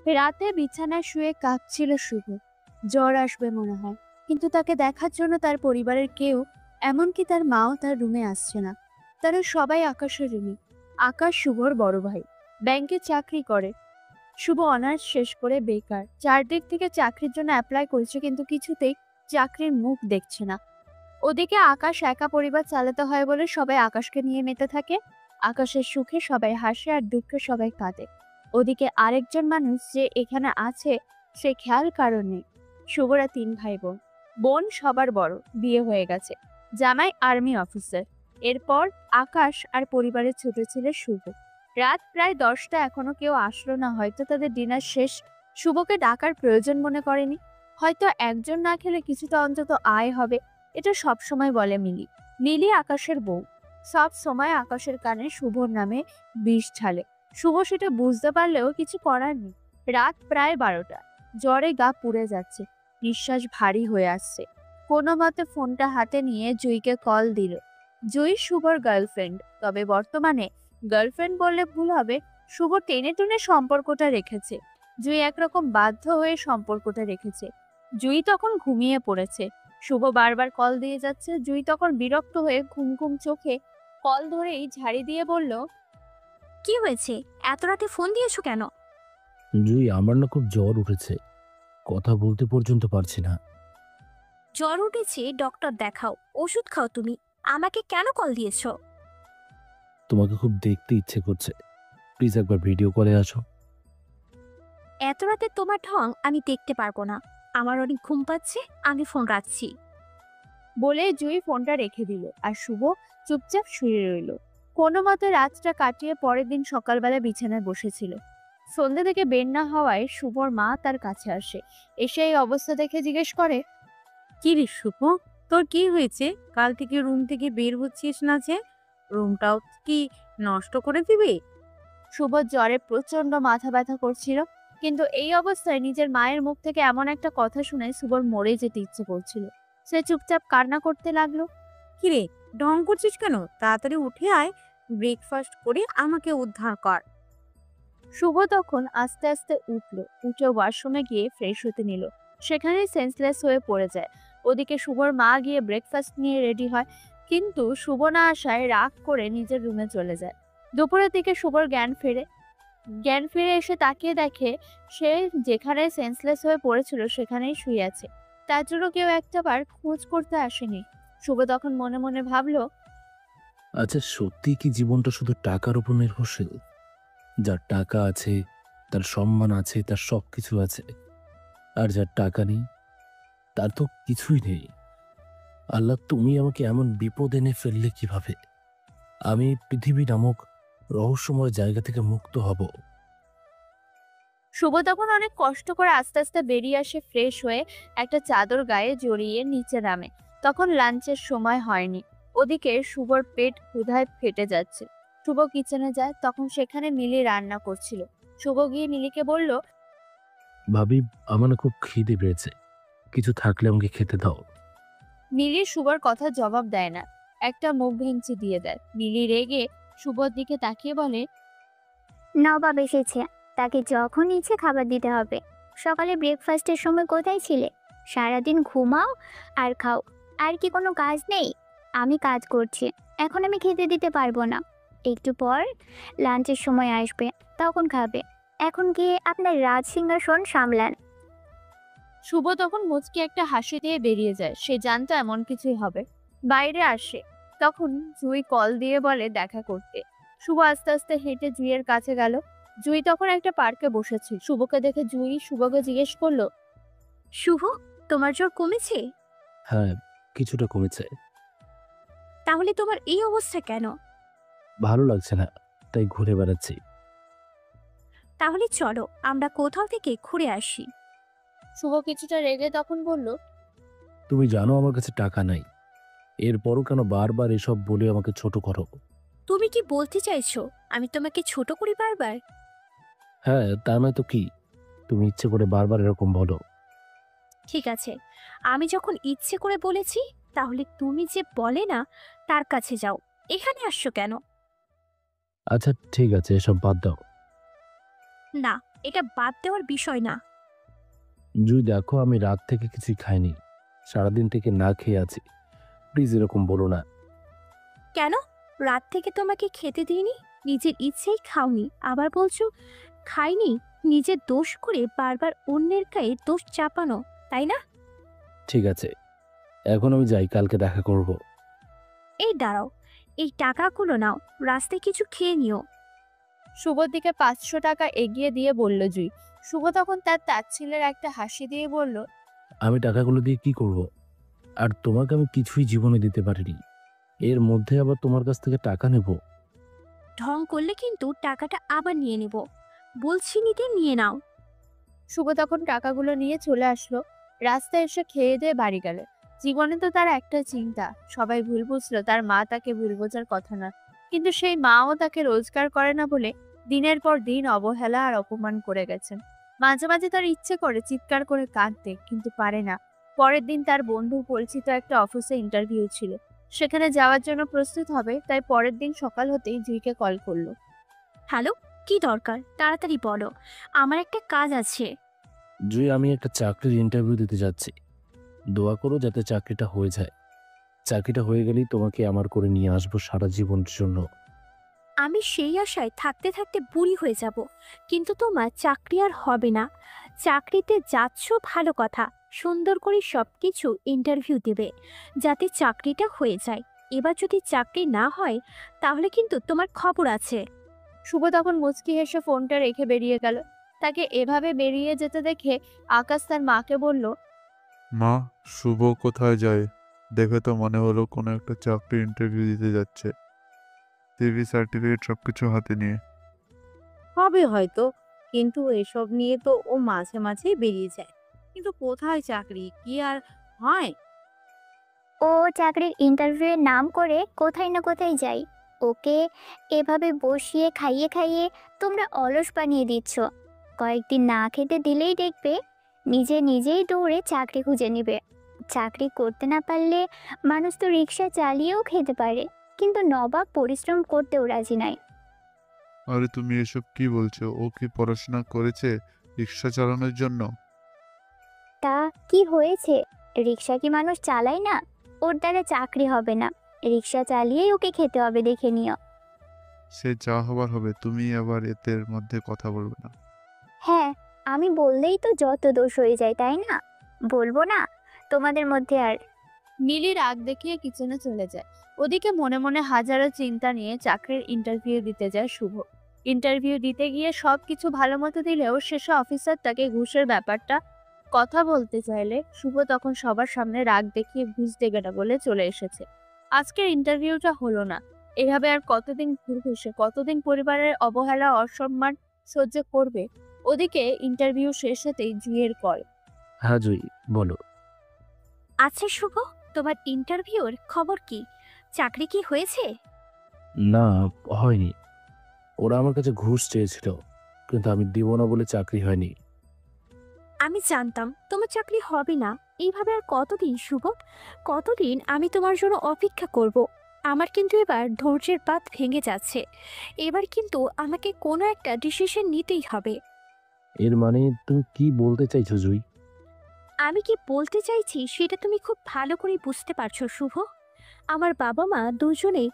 রাতে বিছানায় শুয়ে কাঁদছিল শুভ। জ্বর আসবে মনে হয়, কিন্তু তাকে দেখার জন্য তার পরিবারের কেউ, এমনকি তার মাও তার রুমে আসছে না। তারা সবাই আকাশের রুমে। আকাশ শুভর বড় ভাই, ব্যাংকে চাকরি করে। শুভ অনার্স শেষ করে বেকার, চারদিক থেকে চাকরির জন্য অ্যাপ্লাই করেছে, কিন্তু কিছুতেই চাকরির মুখ দেখছে না। ওদিকে আকাশ একা পরিবার চালাতে হয় বলে সবাই আকাশকে নিয়ে মেতে থাকে। আকাশের সুখে সবাই হাসে আর দুঃখে সবাই কাঁদে। ওদিকে আরেকজন মানুষ যে এখানে আছে সে খেয়াল কারণ নেই। শুভরা 3 ভাই বোন। বোন সবার বড়, বিয়ে হয়ে গেছে, জামাই আর্মি অফিসার। এরপর আকাশ আর পরিবারের ছোট ছেলে শুভ। রাত প্রায় 10টা, এখনো কেউ আসলো না। হয়তো তাদের ডিনার শেষ, শুভকে ডাকার প্রয়োজন মনে করেনি। হয়তো একজন না খেলে কিছুটা অন্তত আয় হবে, এটা সব সময় বলে মিলি। মিলি আকাশের বউ। সব সময় আকাশের কানে শুভর নামে বিষ ঢালে। শুভ সেটা বুঝতে পারলেও কিছু করার নেই। রাত প্রায় 12টা, জ্বরে গা পুড়ে যাচ্ছে, নিঃশ্বাস ভারী হয়ে আসছে। কোনো মতে ফোনটা হাতে নিয়ে জুইকে কল দিল। জুই শুভর গার্লফ্রেন্ড, তবে বর্তমানে গার্লফ্রেন্ড বললে ভুল হবে। শুভ টেনে টুনে সম্পর্কটা রেখেছে। জুই একরকম বাধ্য হয়ে সম্পর্কটা রেখেছে। জুই তখন ঘুমিয়ে পড়েছে। শুভ বারবার কল দিয়ে যাচ্ছে। জুই তখন বিরক্ত হয়ে ঘুম ঘুম চোখে কল ধরেই ঝাড়ি দিয়ে বলল, কি হয়েছে? এত রাতে ফোন দিয়েছো কেন? জুই, আমার না খুব জ্বর উঠেছে, কথা বলতে পর্যন্ত পারছি না। জ্বর উঠেছে, ডক্টর দেখাও, ওষুধ খাও। তুমি আমাকে কেন কল দিয়েছো? তোমাকে খুব দেখতে ইচ্ছে করছে, প্লিজ একবার ভিডিও কলে আসো। এত রাতে তোমার ঢং আমি দেখতে পারবো না। আমার অনেক ঘুম পাচ্ছে, আমি ফোন রাখছি। বলে জুই ফোনটা রেখে দিল আর শুভ চুপচাপ শুয়ে রইল। কোনো মতে রাতটা কাটিয়ে পরের দিন সকালবেলা বিছানায় বসেছিল। সন্ধ্যা থেকে বের না হওয়ায় শুভর মা তার কাছে আসে। এসে এই অবস্থা দেখে জিজ্ঞেস করে, কি রে শুভ, তোর কি হয়েছে? কাল থেকে রুম থেকে বের হচ্ছিস না যে, রুমটাও কি নষ্ট করে দিবি? শুভর জ্বরে প্রচন্ড মাথা ব্যথা করছিল, কিন্তু এই অবস্থায় নিজের মায়ের মুখ থেকে এমন একটা কথা শুনে শুভর মরে যেতে ইচ্ছে করছিল। সে চুপচাপ কান্না করতে লাগলো। কি রে, ঢং করছিস কেন? তাড়াতাড়ি উঠে আয়, ব্রেকফাস্ট করে আমাকে উদ্ধার কর। শুভ তখন আস্তে আস্তে উঠে ওয়াশরুমে গিয়ে ফ্রেশ হতে নিল। সেখানেই সেন্সলেস হয়ে পড়ে যায়। ওদিকে শুভর মা গিয়ে ব্রেকফাস্ট নিয়ে রেডি হয়, কিন্তু শুভ না আসায় রাগ করে নিজের রুমে চলে যায়। দুপুরের দিকে শুভর জ্ঞান ফিরে এসে তাকিয়ে দেখে সে যেখানে সেন্সলেস হয়ে পড়েছিল সেখানেই শুয়ে আছে। তার জন্য কেউ একটাবার খোঁজ করতে আসেনি। শুভ তখন মনে মনে ভাবলো, আচ্ছা, সত্যি কি জীবনটা শুধু টাকার উপর নির্ভরশীল? যার টাকা আছে, তার সম্মান আছে, তার সবকিছু আছে, আর যার টাকা নেই তার তো কিছুই নেই। আল্লাহ, তুমি আমাকে এমন বিপদ এনে ফেললে কিভাবে? আমি পৃথিবী নামক রহস্যময় জায়গা থেকে মুক্ত হব। শুভ তখন অনেক কষ্ট করে আস্তে আস্তে বেরিয়ে আসে। ফ্রেশ হয়ে একটা চাদর গায়ে জড়িয়ে নিচে নামে। তখন লাঞ্চের সময় হয়নি। ওদিকে শুভর পেট ক্ষুধায় ফেটে যাচ্ছে। শুভ কিচেনে যায়, তখন সেখানে মিলি রান্না করছিল। শুভ গিয়ে মিলিকে বলল, ভাবি, আমার না খুব খিদে পেয়েছে, কিছু থাকলে আমাকে খেতে দাও। মিলি শুভর কথা জবাব দেয় না, একটা মুখ ভেঙচি দিয়ে দেয়। মিলি রেগে শুভর দিকে তাকিয়ে বলে, নবাব এসেছে, তাকে যখন ইচ্ছে খাবার দিতে হবে। সকালে ব্রেকফাস্টের সময় কোথায় ছিলে? সারাদিন ঘুমাও আর খাও, আর কি কোনো কাজ নেই? আমি কাজ করছি, এখন আমি খেতে দিতে পারবো না। একটু পর লাঞ্চের সময় আসবে, তখন খাবে। এখন গিয়ে আপনার রাজ সিংহাসন সামলান। শুভ তখন মুচকি একটা হাসি দিয়ে বেরিয়ে যায়। সে জানতো এমন কিছুই হবে। বাইরে আসে, তখন জুই কল দিয়ে বলে দেখা করতে। শুভ আস্তে আস্তে হেঁটে জুইয়ের কাছে গেল। জুই তখন একটা পার্কে বসেছে। শুভকে দেখে জুই শুভকে জিজ্ঞেস করলো, শুভ, তোমার জ্বর কমেছে? হ্যাঁ, কিছুটা কমেছে। তাহলে তোমার এই অবস্থা কেন? ভালো লাগছে না, তাই ঘুরে বেড়াচ্ছি। তাহলে চলো আমরা কোথাও থেকে ঘুরে আসি। শুভ কিছুটা রেগে তখন বলল, তুমি জানো আমার কাছে টাকা নাই, এরপরও কেন বারবার এসব বলে আমাকে ছোট করো? তুমি কি বলতে চাইছো আমি তোমাকে ছোট করি বারবার? হ্যাঁ, তা নয় তো কি? তুমি ইচ্ছে করে বারবার এরকম বলো। ঠিক আছে, আমি যখন ইচ্ছে করে বলেছি, তাহলে তুমি যে বলে না তার কাছে যাও। এখানে আসছো কেন? আচ্ছা ঠিক আছে, এসব বাদ দাও। না, এটা বাদ দেওয়ার বিষয় না। জুই দেখো, আমি রাত থেকে কিছুই খাইনি, সারাদিন থেকে না খেয়ে আছি। প্লিজ এরকম বলো না। কেন? রাত থেকে তোমাকে খেতে দিইনি? নিজের ইচ্ছেই খাওনি, আবার বলছো খাইনি? নিজের দোষ করে বারবার অন্যের গায়ে দোষ চাপানো, তাই না? ঠিক আছে, এখন আমি যাই, কালকে দেখা করব। এই দাঁড়াও, এই টাকাগুলো নাও, রাস্তায় কিছু খেয়ে নিও। শুভর দিকে 500 টাকা এগিয়ে দিয়ে বলল জুই। শুভ তখন তার তাচ্ছিল্যের একটা হাসি দিয়ে বলল, আমি টাকাগুলো দিয়ে কি করব? আর তোমাকে আমি কিছুই জীবনে দিতে পারিনি, এর মধ্যে আবার তোমার কাছ থেকে টাকা নেব? ঢং করলে কিন্তু টাকাটা আবার নিয়ে নেব। বলছি নিতে নিয়ে নাও। শুভ তখন টাকাগুলো নিয়ে চলে আসলো। রাস্তায় এসে খেয়ে দিয়ে বাড়ি গেল। জীবনে তো তার একটা চিন্তা, সবাই ভুল বুঝলো তার মা তাকে ভুল বোঝার কথা না, কিন্তু সেই মাও তাকে রোজগার করে না বলে দিনের পর দিন অবহেলা আর অপমান করে গেছেন। মাঝে মাঝে তার ইচ্ছে করে চিৎকার করে কাঁদতে, কিন্তু পারে না। পরের দিন তার বন্ধু পরিচিত একটা অফিসে ইন্টারভিউ ছিল, সেখানে যাওয়ার জন্য প্রস্তুত হবে, তাই পরের দিন সকাল হতেই জুইকে কল করলো। হ্যালো, কি দরকার? তাড়াতাড়ি বলো, আমার একটা কাজ আছে। জুই, আমি একটা চাকরির ইন্টারভিউ দিতে যাচ্ছি, দোয়া করো যাতে চাকরিটা হয়ে যায়। চাকরিটা হয়ে গেলেই তোমাকে আমার করে নিয়ে আসবো সারা জীবনের জন্য। আমি সেই আশায় থাকতে থাকতে বুড়ি হয়ে যাব, কিন্তু তোমার চাকরি আর হবে না। চাকরিতে যাচ্ছ ভালো কথা, সুন্দর করে সব কিছু ইন্টারভিউ দেবে যাতে চাকরিটা হয়ে যায়। এবার যদি চাকরি না হয় তাহলে কিন্তু তোমার খবর আছে। শুভ তখন মুচকি হেসে ফোনটা রেখে বেরিয়ে গেল। তাকে এভাবে বেরিয়ে যেতে দেখে আকাশ তার মাকে বলল, মা, শুভ কোথায় যায়? দেখে তো মনে হলো কোনো একটা চাকরি ইন্টারভিউ দিতে যাচ্ছে। সিভি সার্টিফিকেট সবকিছু হাতে নিয়ে। হবে হয়তো, কিন্তু এসব নিয়ে তো ও মাঝে মাঝেই বেরিয়ে যায়। কিন্তু কোথায় চাকরি কি আর হয়? ও চাকরির ইন্টারভিউয়ের নাম করে কোথায় না কোথায় যাই। ওকে এভাবে বসিয়ে খাইয়ে খাইয়ে তোমরা অলস বানিয়ে দিচ্ছ। কয়েকদিন না খেতে দিলেই দেখবে নিজে নিজেই দৌড়ে চাকরি খুঁজে নেবে। চাকরি করতে না পারলে মানুষ তো রিক্সা চালিয়েও খেতে পারে, কিন্তু নবাব পরিশ্রম করতেও রাজি নাই। আরে তুমি এসব কি বলছো? ও কি পড়াশোনা করেছে রিক্সা চালানোর জন্য? তা কি হয়েছে? রিক্সা কি মানুষ চালায় না? ওর দ্বারা চাকরি হবে না, রিক্সা চালিয়েই ওকে খেতে হবে, দেখে নিও। সে যা হবার হবে, তুমি আবার এদের মধ্যে কথা বলবে না। হ্যাঁ, আমি বললেই তো যত দোষ হয়ে যায়, তাই না? বলবো না তোমাদের মধ্যে আর। নীলি রাগ দেখিয়ে কিচেনে চলে যায়। ওদিকে মনে মনে হাজারো চিন্তা নিয়ে চাকরির ইন্টারভিউ দিতে যায় শুভ। ইন্টারভিউ দিতে গিয়ে সবকিছু ভালো মতো দিলেও শেষে অফিসার তাকে ঘুষের ব্যাপারটা কথা বলতে চাইলে শুভ তখন সবার সামনে রাগ দেখিয়ে ঘুষ দেবে না বলে চলে এসেছে। আজকের ইন্টারভিউটা হলো না। এভাবে আর কতদিন ঘুরবে সে? কতদিন পরিবারের অবহেলা অসম্মান সহ্য করবে? ওদিকে ইন্টারভিউ শেষ হতেই জুইয়ের কল। হ্যাঁ জুই, বলো। আচ্ছা শুভ, তোমার ইন্টারভিউর খবর কি? চাকরি কি হয়েছে? না, হয়নি। ওরা আমার কাছে ঘুষ চেয়েছিল, কিন্তু আমি দিব না বলে চাকরি হয়নি। আমি জানতাম তোমার চাকরি হবে না। এইভাবে আর কতদিন শুভ? কতদিন আমি তোমার জন্য অপেক্ষা করব? আমার কিন্তু এবার ধৈর্যের বাঁধ ভেঙে যাচ্ছে। এবার কিন্তু আমাকে কোনো একটা ডিসিশন নিতেই হবে। এর মানে তুমি কি বলতে চাইছো জুই? আমি কি বলতে চাইছি সেটা তুমি খুব ভালো করে বুঝতে পারছো শুভ। আমার বাবা মা দুজনেই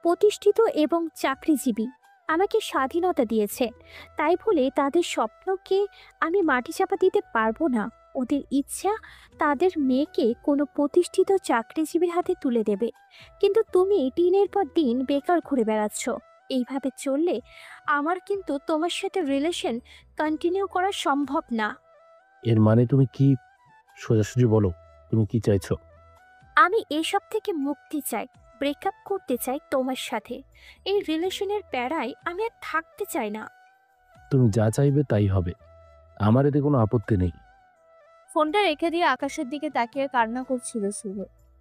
প্রতিষ্ঠিত এবং চাকরিজীবী, আমাকে স্বাধীনতা দিয়েছে। তাই বলে তাদের স্বপ্নকে আমি মাটি চাপা দিতে পারবো না। ওদের ইচ্ছা তাদের মেয়েকে কোনো প্রতিষ্ঠিত চাকরিজীবীর হাতে তুলে দেবে, কিন্তু তুমি দিনের পর দিন বেকার ঘুরে বেড়াচ্ছ। এইভাবে চললে আমার কিন্তু তোমার সাথে রিলেশন কন্টিনিউ করা সম্ভব না। এর মানে তুমি কি? সোজাসুজি বলো, তুমি কি চাইছো? আমি এসব থেকে মুক্তি চাই, ব্রেকআপ করতে চাই তোমার সাথে। এই রিলেশনের প্যারায় আমি আর থাকতে চাই না। তুমি যা চাইবে তাই হবে, আমার এতে কোনো আপত্তি নেই। ফোনটা রেখে দিয়ে আকাশের দিকে তাকিয়ে কান্না করছিল শুভ,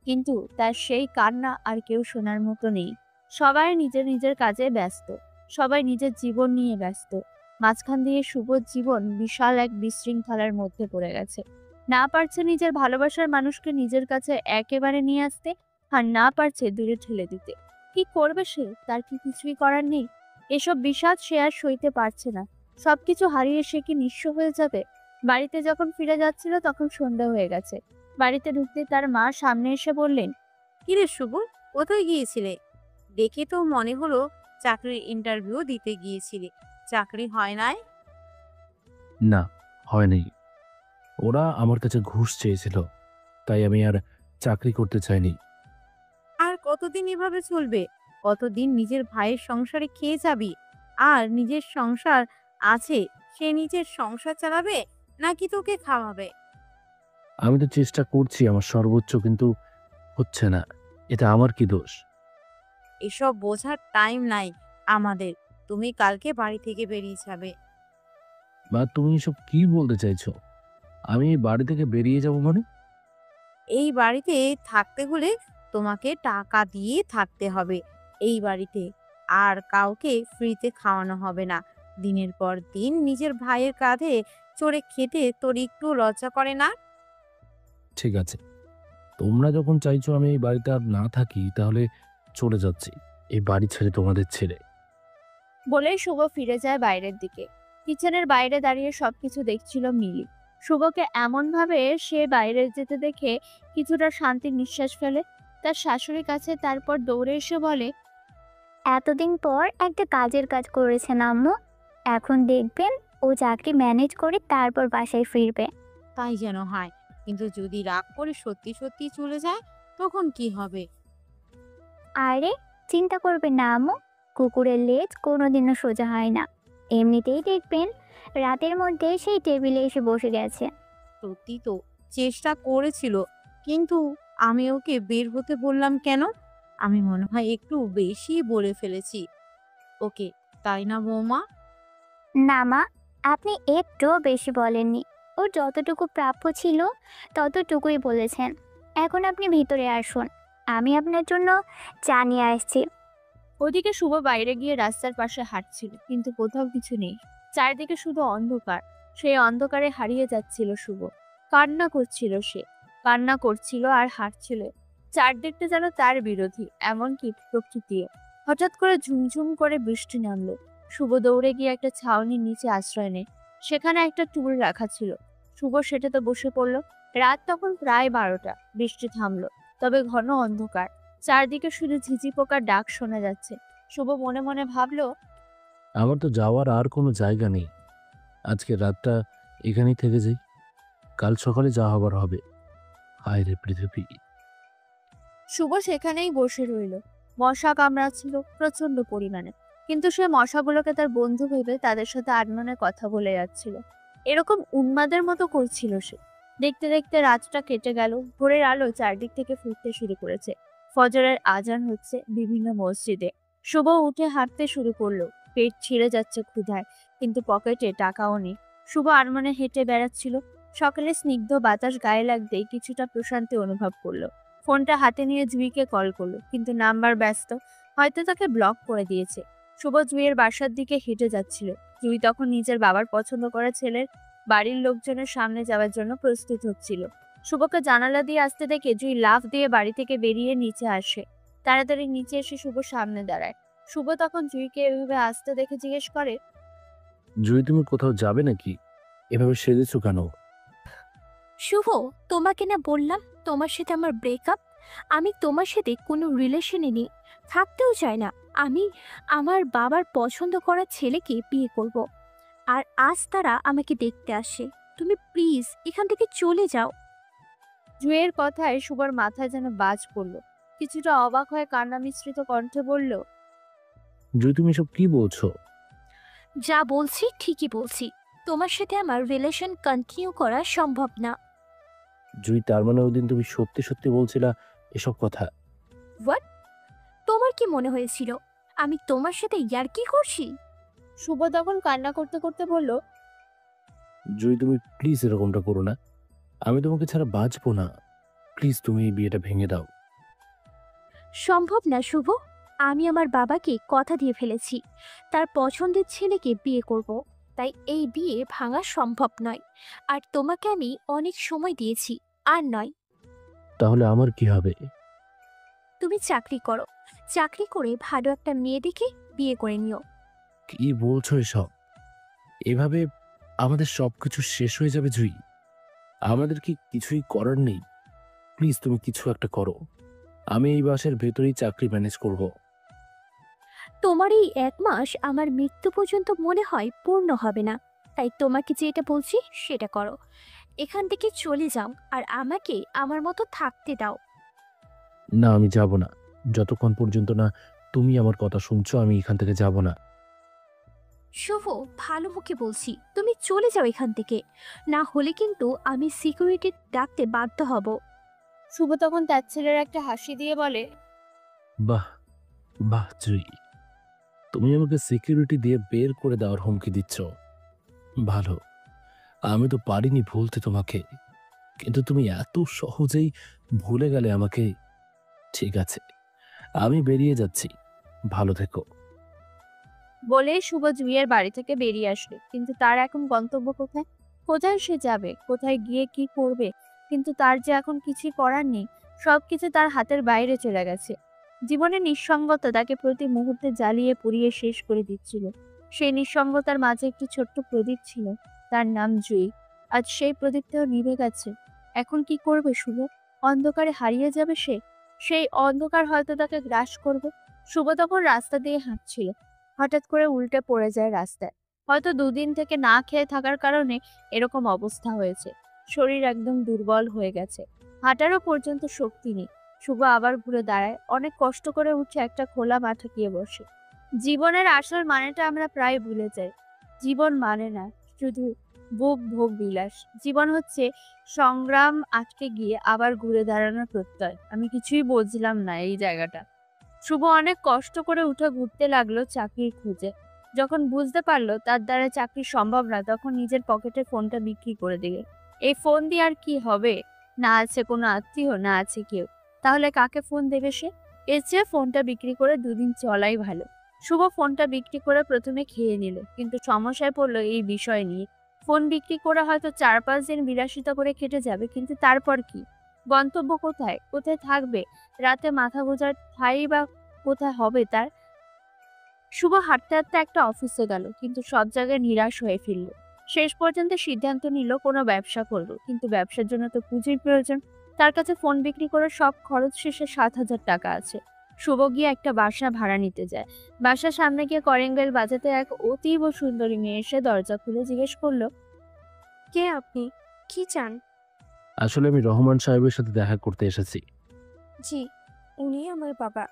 কিন্তু তার সেই কান্না আর কেউ শোনার মতো নেই। সবাই নিজের নিজের কাজে ব্যস্ত, সবাই নিজের জীবন নিয়ে ব্যস্ত। মাঝখান দিয়ে শুভর জীবন বিশাল এক বিশৃঙ্খলার মধ্যে পড়ে গেছে। না পারছে নিজের ভালোবাসার মানুষকে নিজের কাছে একেবারে নিয়ে আসতে, আর না পারছে দূরে ঠেলে দিতে। কি করবে সে? তার কি কিছুই করার নেই? এসব বিষাদ সে আর সইতে পারছে না। সবকিছু হারিয়ে সে কি নিঃস্ব হয়ে যাবে? বাড়িতে যখন ফিরে যাচ্ছিল তখন সন্ধ্যা হয়ে গেছে। বাড়িতে ঢুকতে তার মা সামনে এসে বললেন, কিরে শুভ, কোথায় গিয়েছিলে? দেখে তো মনে হলো চাকরির ইন্টারভিউ দিতে গিয়েছিলে। চাকরি হয় নাই? না, হয়নি। ওরা আমার কাছে ঘুষ চেয়েছিল, তাই আমি আর চাকরি করতে চাইনি। আর কতদিন এভাবে চলবে? কতদিন নিজের ভাইয়ের সংসারে খেয়ে যাবি? আর নিজের সংসার আছে, সে নিজের সংসার চালাবে নাকি তোকে খাওয়াবে? আমি তো চেষ্টা করছি আমার সর্বোচ্চ, কিন্তু হচ্ছে না। এটা আমার কি দোষ? এসব বোঝার টাইম নাই আমাদের। তুমি কালকে বাড়ি থেকে বেরিয়ে যাবে। বা তুমি এসব কি বলতে চাইছো? আমি এই বাড়ি থেকে বেরিয়ে যাব মানে? এই বাড়িতে থাকতে হলে তোমাকে টাকা দিয়ে থাকতে হবে এই বাড়িতে। আর কাউকে ফ্রিতে খাওয়ানো হবে না। দিনের পর দিন নিজের ভাইয়ের কাঁধে চড়ে খেতে তোর একটু লজ্জা করে না? ঠিক আছে, তোমরা যখন চাইছো আমি এই বাড়িতে আর না থাকি, তাহলে চলে যাচ্ছি এই বাড়ি ছেড়ে, তোমাদের ছেড়ে। বলেই শুভ ফিরে যায় বাইরের দিকে। কিচেনের বাইরে দাঁড়িয়ে সবকিছু দেখছিল মিলি। শুভকে এমন ভাবে সে বাইরে যেতে দেখে কিছুটা শান্তির নিঃশ্বাস ফেলে। তার শাশুড়ির কাছে তারপর দৌড়ে এসে বলে, এতদিন পর একটা কাজের কাজ করেছেন আম্মু। এখন দেখবেন ও চাকরি ম্যানেজ করে তারপর বাসায় ফিরবে। তাই যেন হয়। কিন্তু যদি রাগ করে সত্যি সত্যি চলে যায় তখন কি হবে? আরে চিন্তা করবেন না আম্মু, কুকুরের লেজ কোনোদিনও সোজা হয় না। এমনিতেই দেখবেন রাতের মধ্যে সেই টেবিলে এসে বসে গেছে। সত্যি তো চেষ্টা করেছিল, কিন্তু আমি ওকে বের হতে বললাম কেন? আমি মনে হয় একটু বেশি বলে ফেলেছি ওকে, তাই না বৌমা? না মা, আপনি একটুও বেশি বলেননি। ওর যতটুকু প্রাপ্য ছিল ততটুকুই বলেছেন। এখন আপনি ভিতরে আসুন, আমি আপনার জন্য চা নিয়ে আসছি। ওদিকে শুভ বাইরে গিয়ে রাস্তার পাশে হাঁটছিল, কিন্তু কোথাও কিছু নেই। চারিদিকে শুধু অন্ধকার। সেই অন্ধকারে হারিয়ে যাচ্ছিল শুভ। কান্না করছিল সে, কান্না করছিল আর হাঁটছিল। চারদিকটা যেন তার বিরোধী, এমনকি প্রকৃতিও। হঠাৎ করে ঝুমঝুম করে বৃষ্টি নামলো। শুভ দৌড়ে গিয়ে একটা ছাউনির নিচে আশ্রয় নেয়। সেখানে একটা টুল রাখা ছিল। শুভ সেটাতে বসে পড়ল। রাত তখন প্রায় 12টা। বৃষ্টি থামলো, তবে ঘন অন্ধকার। চারদিকে শুধু ঝিঝি পোকার ডাক শোনা যাচ্ছে। শুভ মনে মনে ভাবলো, আমার তো যাওয়ার আর কোনো জায়গা নেই। আজকে রাতটা এখানেই থেকে যাই, কাল সকালে যা হবার হবে। হায় রে পৃথিবী! শুভ সেখানেই বসে রইল। মশা কামড়াচ্ছিল প্রচন্ড পরিমাণে, কিন্তু সে মশাগুলোকে তার বন্ধু ভেবে তাদের সাথে আনমনে কথা বলে যাচ্ছিল। এরকম উন্মাদের মতো করছিল সে। দেখতে দেখতে রাতটা কেটে গেল। ভোরের আলো চারদিক থেকে ফুটতে শুরু করেছে। ফজরের আজান হচ্ছে বিভিন্ন মসজিদে। শুভ উঠে হাঁটতে শুরু করলো। পেট ছিঁড়ে যাচ্ছে ক্ষুধায়, কিন্তু পকেটে টাকাও নেই। শুভ আনমনে হেঁটে বেড়াচ্ছিল। সকালে স্নিগ্ধ বাতাস গায়ে লাগতেই কিছুটা প্রশান্তি অনুভব করলো। ফোনটা হাতে নিয়ে জুঁইকে কল করলো, কিন্তু নাম্বার ব্যস্ত, হয়তো তাকে ব্লক করে দিয়েছে। শুভ জুঁইয়ের বাসার দিকে হেঁটে যাচ্ছিল। জুঁই তখন নিজের বাবার পছন্দ করা ছেলের বাড়ির লোকজনের সামনে যাওয়ার জন্য প্রস্তুত হচ্ছিল। শুভকে জানালা দিয়ে আসতে দেখে জুঁই লাফ দিয়ে বাড়ি থেকে বেরিয়ে নিচে আসে। তাড়াতাড়ি নিচে এসে শুভ সামনে দাঁড়ায়। শুভ তখন জুঁইকে এভাবে আসতে দেখে জিজ্ঞেস করে, জুই, তুমি কোথাও যাবে নাকি? এভাবে সেজেছো কেন? শুভ, তোমাকে না বললাম তোমার সাথে আমার ব্রেকআপ। আমি তোমার সাথে কোনো রিলেশনে নেই, থাকতেও চাই না। আমি আমার বাবার পছন্দ করা ছেলেকে বিয়ে করব। আর আজ তারা আমাকে দেখতে আসে। তুমি প্লিজ এখান থেকে চলে যাও। জুঁইয়ের কথায় শুভর মাথায় যেন বাজ পড়লো। কিছুটা অবাক হয়ে কান্না মিশ্রিত কণ্ঠে বলল, জুই, তুমি এসব কি বলছো? যা বলছি ঠিকই বলছি। তোমার সাথে আমার রিলেশন কন্টিনিউ করা সম্ভব না। জুই, তার মানে ওই দিন তুমি সত্যি সত্যি বলছিলা এসব কথা? হোয়াট? তোমার কি মনে হয়েছিল আমি তোমার সাথে ইয়ার্কি করছি? শুভ তখন কান্না করতে করতে বলল, জুই, তুমি প্লিজ এরকমটা করো না। আমি তোমাকে ছাড়া বাঁচবো না। প্লিজ তুমি এই বিয়েটা ভেঙে দাও। সম্ভব না শুভ। আমি আমার বাবাকে কথা দিয়ে ফেলেছি, তার পছন্দের ছেলেকে বিয়ে করব। তাই এই বিয়ে ভাঙা সম্ভব নয়। আর তোমাকে আমি অনেক সময় দিয়েছি, আর নয়। তাহলে আমার কি হবে? তুমি চাকরি করো, চাকরি করে ভালো একটা মেয়ে দেখে বিয়ে করে নিও। কি বলছো এসব? এভাবে আমাদের সবকিছু শেষ হয়ে যাবে জুই। আমাদের কি কিছুই করার নেই? প্লিজ তুমি কিছু একটা করো। আমি এই বাসের ভেতরেই চাকরি ম্যানেজ করব। তোমার এই 1 মাস আমার মৃত্যু পর্যন্ত মনে হয় পূর্ণ হবে না। তাই তোমাকে যেটা বলছি সেটা করো। এখান থেকে চলে যাও আর আমাকে আমার মতো থাকতে দাও। না, আমি যাব না। যতক্ষণ পর্যন্ত না তুমি আমার কথা শুনছো, আমি এখান থেকে যাব না। শুভ, ভালো মুখে বলছি, তুমি চলে যাও এখান থেকে। না হলে কিন্তু আমি সিকিউরিটি ডাকতে বাধ্য হব। শুভ তখন তার ছেলের একটা হাসি দিয়ে বলে, বাহ, বাহ জুই, তুমি আমাকে সিকিউরিটি দিয়ে বের করে দেওয়ার হুমকি দিচ্ছ। ভালো, আমি তো পারিনি ভুলতে তোমাকে, কিন্তু তুমি এত সহজেই ভুলে গেলে আমাকে। ঠিক আছে, আমি বেরিয়ে যাচ্ছি। ভালো থেকো। বলে শুভ জুইয়ের বাড়ি থেকে বেরিয়ে আসবে। কিন্তু তার এখন গন্তব্য কোথায়? কোথায় সে যাবে? কোথায় গিয়ে কি করবে? কিন্তু তার যে এখন কিছুই করার নেই। সবকিছু তার হাতের বাইরে চলে গেছে। জীবনের নিঃসঙ্গতা তাকে প্রতি মুহূর্তে জ্বালিয়ে পুড়িয়ে শেষ করে দিচ্ছিল। সেই নিঃসঙ্গতার মাঝে একটি ছোট্ট প্রদীপ ছিল, তার নাম জুই। আজ সেই প্রদীপটাও নিভে গেছে। এখন কি করবে শুভ? অন্ধকারে হারিয়ে যাবে সে। সেই অন্ধকার হয়তো তাকে গ্রাস করবে। শুভ তখন রাস্তা দিয়ে হাঁটছিল, হঠাৎ করে উল্টে পড়ে যায় রাস্তায়। হয়তো দুদিন থেকে না খেয়ে থাকার কারণে এরকম অবস্থা হয়েছে। শরীর একদম দুর্বল হয়ে গেছে, হাঁটারও পর্যন্ত শক্তি নেই। শুভ আবার ঘুরে দাঁড়ায়, অনেক কষ্ট করে উঠে একটা খোলা মাঠে গিয়ে বসে। জীবনের আসল মানেটা আমরা প্রায় ভুলে যাই। জীবন মানে না শুধু ভোগ ভোগ বিলাস। জীবন হচ্ছে সংগ্রাম আটকে গিয়ে আবার ঘুরে দাঁড়ানোর প্রত্যয়। আমি কিছুই বুঝলাম না এই জায়গাটা। শুভ অনেক কষ্ট করে উঠে ঘুরতে লাগলো চাকরির খুঁজে। যখন বুঝতে পারলো তার দ্বারা চাকরি সম্ভব না, তখন নিজের পকেটে ফোনটা বিক্রি করে দিল। এই ফোন দিয়ে আর কি হবে? না আছে কোনো আত্মীয়, না আছে কেউ। তাহলে কাকে ফোন দেবে সে? এর চেয়ে ফোনটা বিক্রি করে দুদিন চলাই ভালো। শুভ ফোনটা বিক্রি করে প্রথমে খেয়ে নিল, কিন্তু সমস্যায় পড়লো এই বিষয় নিয়ে। ফোন বিক্রি করে হয়তো 4-5 দিন বিলাসিতা করে কেটে যাবে, কিন্তু তারপর কি? গন্তব্য কোথায়? কোথায় থাকবে? রাতে মাথা গোঁজার ঠাঁই বা কোথায় হবে তার? শুভ হাঁটতে হাঁটতে একটা অফিসে গেল, কিন্তু সব জায়গায় নিরাশ হয়ে ফিরল। শেষ পর্যন্ত সিদ্ধান্ত নিল কোনো ব্যবসা করবে, কিন্তু ব্যবসার জন্য তো পুঁজির প্রয়োজন। তার কাছে ফোন বিক্রি করে সব খরচ শেষে 7,000 টাকা আছে। শুভ গিয়ে একটা বাসা ভাড়া নিতে যায়। বাসার সামনে গিয়ে কলিং বেল বাজাতে এক অতীব সুন্দরী মেয়ে এসে দরজা খুলে জিজ্ঞেস করলো, কে আপনি? কি চান? আসলে আমি রহমান সাহেবের সাথে দেখা করতে এসেছি। জি, উনি আমার বাবা।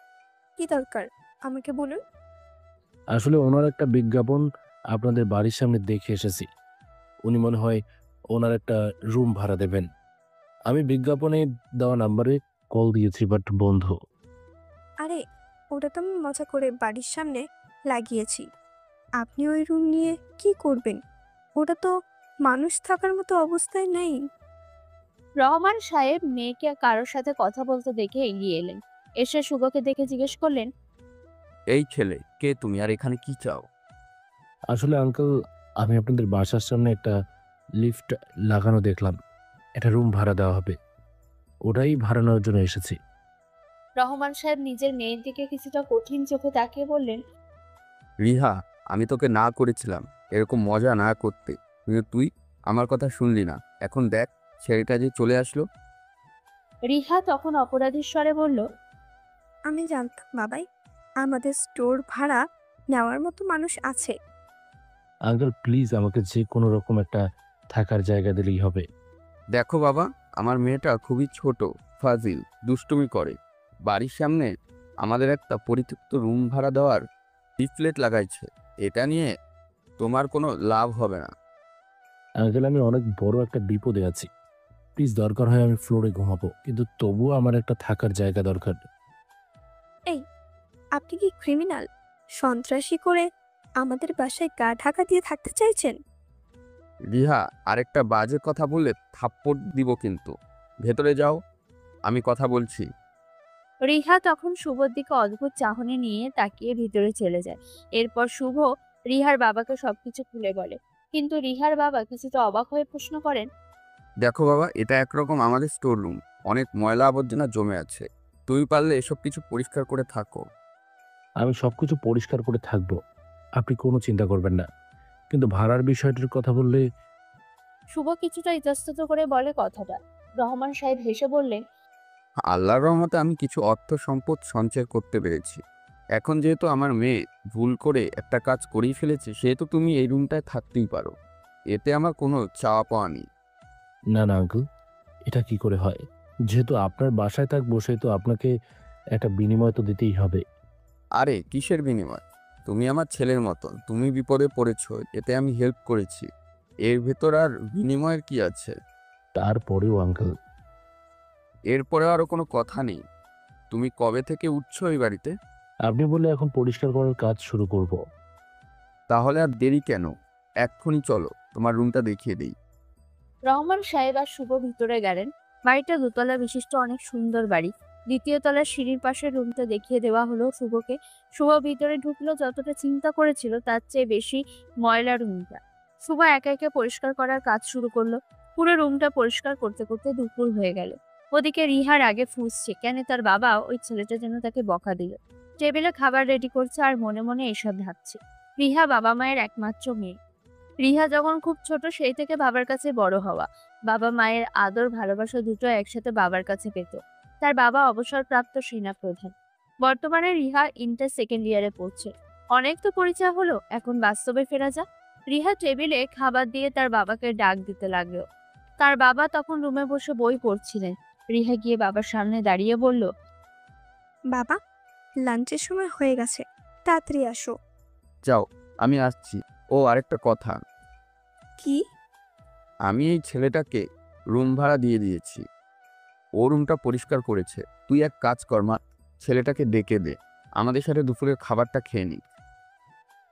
কি দরকার আমাকে বলুন। আসলে ওনার একটা বিজ্ঞাপন আপনাদের বাড়ির সামনে দেখে এসেছি। উনি মনে হয় ওনার একটা রুম ভাড়া দেবেন। আমি বিজ্ঞাপনে দেওয়া নাম্বারে কল দিয়েছি, বাট বন্ধ। আরে, ওটা তো আমি মজা করে বাড়ির সামনে লাগিয়েছি। আপনি ওই রুম নিয়ে কি করবেন? ওটা তো মানুষ থাকার মতো অবস্থায় নেই। রহমান সাহেব মেয়েকে কারোর সাথে কথা বলতে দেখে এগিয়ে এলেন। এসে শুভকে দেখে জিজ্ঞেস করলেন, এই ছেলে, কে তুমি আর এখানে কি চাও? আসলে আঙ্কেল, আমি আপনাদের বাসার সামনে একটা লিফট লাগানো দেখলাম। একটা রুম ভাড়া দেওয়া হবে, ওটাই ভাড়া নেওয়ার জন্য এসেছি। রহমান সাহেব নিজের মেয়ের দিকে কিছুটা কঠিন চোখে তাকিয়ে বললেন, রিহা, আমি তোকে না করেছিলাম এরকম মজা না করতে, কিন্তু তুই আমার কথা শুনলি না। এখন দেখ ছেলেটা যে চলে আসলো। রিহা তখন অপরাধীর স্বরে বলল, আমি জানতাম বাবাই, আমাদের স্টোর ভাড়া নেওয়ার মতো মানুষ আছে। আঙ্কেল প্লিজ, আমাকে যে কোনো রকম একটা থাকার জায়গা দিলেই হবে। দেখো বাবা, আমার মেয়েটা খুবই ছোট, ফাজিল, দুষ্টুমি করে। বাড়ির সামনে আমাদের একটা পরিত্যক্ত রুম ভাড়া দেওয়ার লিফলেট লাগাইছে। এটা নিয়ে তোমার কোনো লাভ হবে না। আঙ্কেল, আমি অনেক বড় একটা বিপদে আছি। প্লিজ, দরকার হয় আমি ফ্লোরে ঘুমাবো, কিন্তু তবুও আমার একটা থাকার জায়গা দরকার। আপনি কি ক্রিমিনাল, সন্ত্রাসী করে আমাদের বাসায় গা ঢাকা দিয়ে থাকতে চাইছেন? রিহা, আরেকটা বাজে কথা বললে থাপ্পড় দিব কিন্তু। ভেতরে যাও, আমি কথা বলছি। রিহা তখন শুভর দিকে অদ্ভুত চাহনি নিয়ে তাকিয়ে ভিতরে চলে যায়। এরপর শুভ রিহার বাবাকে সবকিছু খুলে বলে, কিন্তু রিহার বাবা কিছুটা অবাক হয়ে প্রশ্ন করেন, দেখো বাবা, এটা একরকম আমাদের স্টোর রুম। অনেক ময়লা আবর্জনা জমে আছে। তুমি পারলে এসব কিছু পরিষ্কার করে থাকো। আমি সবকিছু পরিষ্কার করে থাকবো। আপনি কোনো চিন্তা করবেন না, কিন্তু ভাড়ার বিষয়টার কথা বললে। শুভ কিছুটা ইতস্তত করে বলে কথাটা। রহমান সাহেব হেসে বললেন, আল্লাহর রহমতে আমি কিছু অর্থ সম্পদ সঞ্চয় করতে পেরেছি। এখন যেহেতু আমার মেয়ে ভুল করে একটা কাজ করেই ফেলেছে, সেহেতু তুমি এই রুমটায় থাকতেই পারো। এতে আমার কোনো চাওয়া পাওয়া নেই। না না আঙ্কেল, এটা কি করে হয়? যেহেতু আপনার বাসায় থাকবো, সেহেতু আপনাকে একটা বিনিময় তো দিতেই হবে। আরে কিসের বিনিময়? তুমি আমার ছেলের মতন, তুমি বিপদে পড়েছো, এতে আমি হেল্প করেছি। এর ভেতর আর বিনিময়ের কি আছে? তারপরেও আঙ্কেল, এরপরে আরও কোনো কথা নেই। তুমি কবে থেকে উঠছো এই বাড়িতে? আপনি বললে এখন পরিষ্কার করার কাজ শুরু করব। তাহলে আর দেরি কেন? এক্ষুনি চলো, তোমার রুমটা দেখিয়ে দিই। রহমান সাহেব আর শুভ ভিতরে গেলেন। বাড়িটা দোতলা বিশিষ্ট অনেক সুন্দর বাড়ি। দ্বিতীয় তলার সিঁড়ির পাশের রুমটা দেখিয়ে দেওয়া হলো শুভকে। শুভ ভিতরে ঢুকলো, যতটা চিন্তা করেছিল তার চেয়ে বেশি ময়লা রুমটা। শুভ একে একে পরিষ্কার করার কাজ শুরু করলো। পুরো রুমটা পরিষ্কার করতে করতে দুপুর হয়ে গেল। ওদিকে রিহার আগে ফুঁসছে কেন তার বাবা ওই ছেলেটা যেন তাকে বকা দিল। টেবিলে খাবার রেডি করছে আর মনে মনে এসব ভাবছে। রিহা বাবা মায়ের একমাত্র মেয়ে। রিহা যখন খুব ছোট সেই থেকে বাবার কাছে বড় হওয়া। বাবা মায়ের আদর ভালোবাসা দুটো একসাথে বাবার কাছে পেত। তার বাবা অবসরপ্রাপ্ত সেনা প্রধান। বর্তমানে রিহা ইন্টার সেকেন্ড ইয়ারে পড়ছে। অনেক তো পরিচয় হলো, এখন বাস্তবে ফেরা যাক। রিহা টেবিলে খাবার দিয়ে তার বাবাকে ডাক দিতে লাগলো। তার বাবা তখন রুমে বসে বই পড়ছিলেন। রিহা গিয়ে বাবার সামনে দাঁড়িয়ে বলল, বাবা, লাঞ্চের সময় হয়ে গেছে, তাড়াতাড়ি আসো। যাও, আমি আসছি। ও আরেকটা কথা, কি? আমি এই ছেলেটাকে রুম ভাড়া দিয়ে দিয়েছি। ও রুমটা পরিষ্কার করেছে। তুই এক কাজ কর মা, ছেলেটাকে ডেকে দে, আমাদের সাথে দুপুরের খাবারটা খেয়ে নি।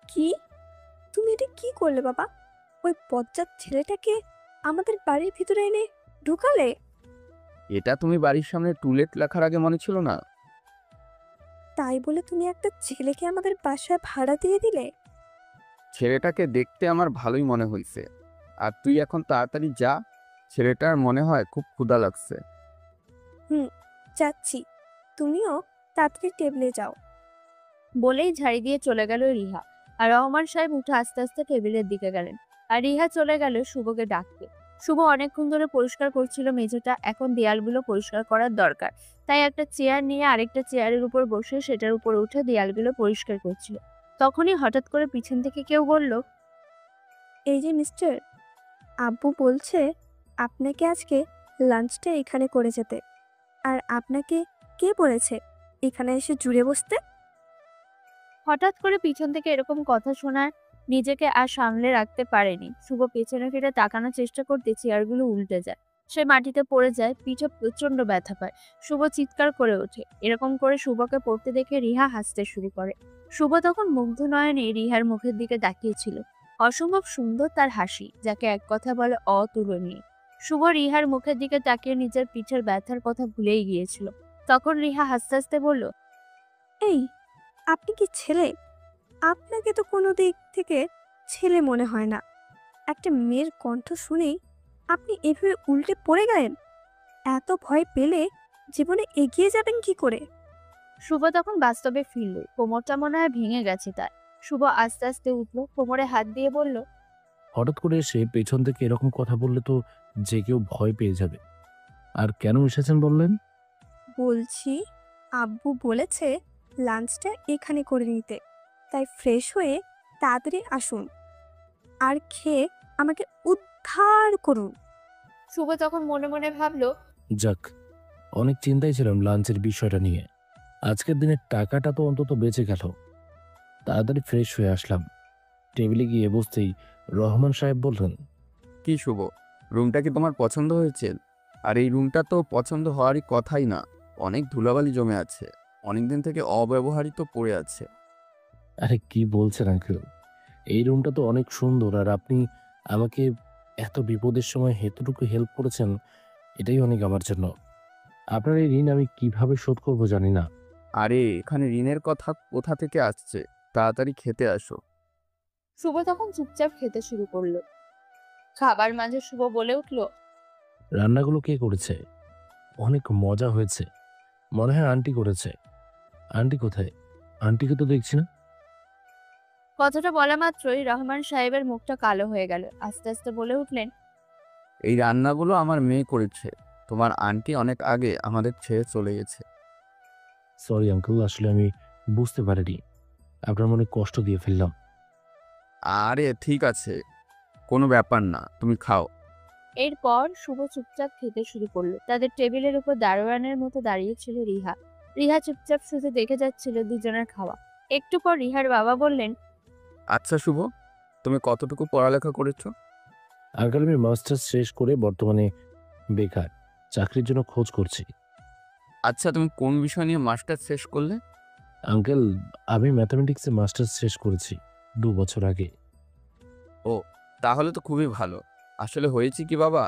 কি? তুমি এটা কি করলে বাবা? ওই বজ্জাত ছেলেটাকে আমাদের বাড়ির ভিতরে এনে ঢুকালে? এটা তুমি বাড়ির সামনে টুলেট লেখার আগে মনে ছিল না? তাই বলে তুমি একটা ছেলেকে আমাদের বাসায় ভাড়া দিয়ে দিলে? ছেলেটাকে দেখতে আমার ভালোই মনে হয়েছে। আর তুই এখন তাড়াতাড়ি যা, ছেলেটার মনে হয় খুব ক্ষুধা লাগছে। যাচ্ছি, তুমিও তাড়াতাড়ি টেবিলে যাও। বলেই ঝাড়ি দিয়ে চলে গেল রিহা। আর রহমান সাহেব উঠে আস্তে আস্তে টেবিলের দিকে গেলেন। আর রিহা চলে গেল শুভকে ডাকতে। শুভ অনেকক্ষণ ধরে পরিষ্কার করছিল মেঝেটা, এখন দেয়ালগুলো পরিষ্কার করার দরকার। তাই একটা চেয়ার নিয়ে আরেকটা চেয়ারের উপর বসে সেটার উপর উঠে দেয়ালগুলো পরিষ্কার করছিল। তখনই হঠাৎ করে পিছন থেকে কেউ বলল, এই যে মিস্টার, আব্বু বলছে আপনাকে আজকে লাঞ্চটা এখানে করে যেতে। আর আপনাকে কে বলেছে এখানে এসে জুড়ে বসতে? হঠাৎ করে পিছন থেকে এরকম কথা শোনায় নিজেকে আর সামলে রাখতে পারেনি। শুভ পেছনে ফিরে তাকানোর চেষ্টা করতে চেয়ারগুলো উল্টে যায়। সে মাটিতে পড়ে যায়, পিঠে প্রচন্ড ব্যথা পায়। শুভ চিৎকার করে ওঠে। এরকম করে শুভকে পড়তে দেখে রিহা হাসতে শুরু করে। শুভ তখন মুগ্ধ নয়নে রিহার মুখের দিকে তাকিয়েছিল। অসম্ভব সুন্দর তার হাসি, যাকে এক কথা বলে অতুলনীয়। শুভ রিহার মুখের দিকে তাকিয়ে নিজের পিঠের ব্যথার কথা ভুলেই গিয়েছিল। তখন রিহা হাসতে হাসতে বলল, এই, আপনি কি ছেলে? আপনাকে তো কোনো দিক থেকে ছেলে মনে হয় না। একটা মেয়ের কণ্ঠ শুনেই আপনি এভাবে উল্টে পড়ে গেলেন? এত ভয় পেলে জীবনে এগিয়ে যাবেন কি করে? শুভ তখন বাস্তবে ফিরল। কোমরটা মনে হয় ভেঙে গেছে তার। শুভ আস্তে আস্তে উঠল, কোমরে হাত দিয়ে বলল, হঠাৎ করে এসে পেছন থেকে এরকম কথা বললে তো যে কেউ ভয় পেয়ে যাবে। আর কেন এসেছেন বললেন? বলছি, আব্বু বলেছে লাঞ্চটা এখানে করে নিতে, তাই ফ্রেশ হয়ে তাড়াতাড়ি আসুন আর খেয়ে আমাকে উদ্ধার করুন। শুভ তখন মনে মনে ভাবলো, যাক, অনেক চিন্তায় ছিলাম লাঞ্চের বিষয়টা নিয়ে। আজকের দিনের টাকাটা তো অন্তত বেঁচে গেল। তাড়াতাড়ি ফ্রেশ হয়ে আসলাম। টেবিলে গিয়ে বসতেই রহমান সাহেব বললেন, কি শুভ, রুমটা কি তোমার পছন্দ হয়েছে? আর এই রুমটা তো পছন্দ হওয়ারই কথাই না, অনেক ধুলাবালি জমে আছে, অনেকদিন থেকে অব্যবহৃত পড়ে আছে। আরে কি বলছেন আঙ্কেল, এই রুমটা তো অনেক সুন্দর। আর আপনি আমাকে এত বিপদের সময় এতটুকু হেল্প করেছেন, এটাই অনেক আমার জন্য। আপনার এই ঋণ আমি কিভাবে শোধ করবো জানি না। আরে এখানে ঋণের কথা কোথা থেকে আসছে? তাড়াতাড়ি খেতে আসো। শুভ তখন চুপচাপ খেতে শুরু করলো। খাবার মাঝে শুভ বলে উঠলো, রান্নাগুলো কে করেছে? অনেক মজা হয়েছে। মনে হয় আন্টি করেছে। আন্টি কোথায়? আন্টিকে তো দেখছি না। কথাটা বলা মাত্রই রহমান সাহেবের মুখটা কালো হয়ে গেল। আস্তে আস্তে বলে উঠলেন, এই রান্নাগুলো আমার মেয়ে করেছে। তোমার আন্টি অনেক আগে আমাদের ছেড়ে চলে গেছে। সরি আঙ্কেল, আসলে আমি বুঝতে পারিনি, আপনার মনে কষ্ট দিয়ে ফেললাম। আরে ঠিক আছে, কোনো ব্যাপার না, তুমি খাও। এরপর শুভ চুপচাপ খেতে শুরু করলো। তাদের টেবিলের উপর দারোয়ানের মতো দাঁড়িয়ে ছিল রিহা। রিহা চুপচাপ শুধু দেখে যাচ্ছিল দুজনের খাওয়া। একটু পর রিহার বাবা বললেন, আচ্ছা শুভ, তুমি কতটুকু পড়ালেখা করেছো? আঙ্কেল, আমি মাস্টার্স শেষ করে বর্তমানে বেকার, চাকরির জন্য খোঁজ করছি। আচ্ছা, তুমি কোন বিষয় নিয়ে মাস্টার শেষ করলে? আঙ্কেল, আমি ম্যাথামেটিক্সে মাস্টার্স শেষ করেছি 2 বছর আগে। তাহলে তো খুবই ভালো। আসলে হয়েছে কি বাবা,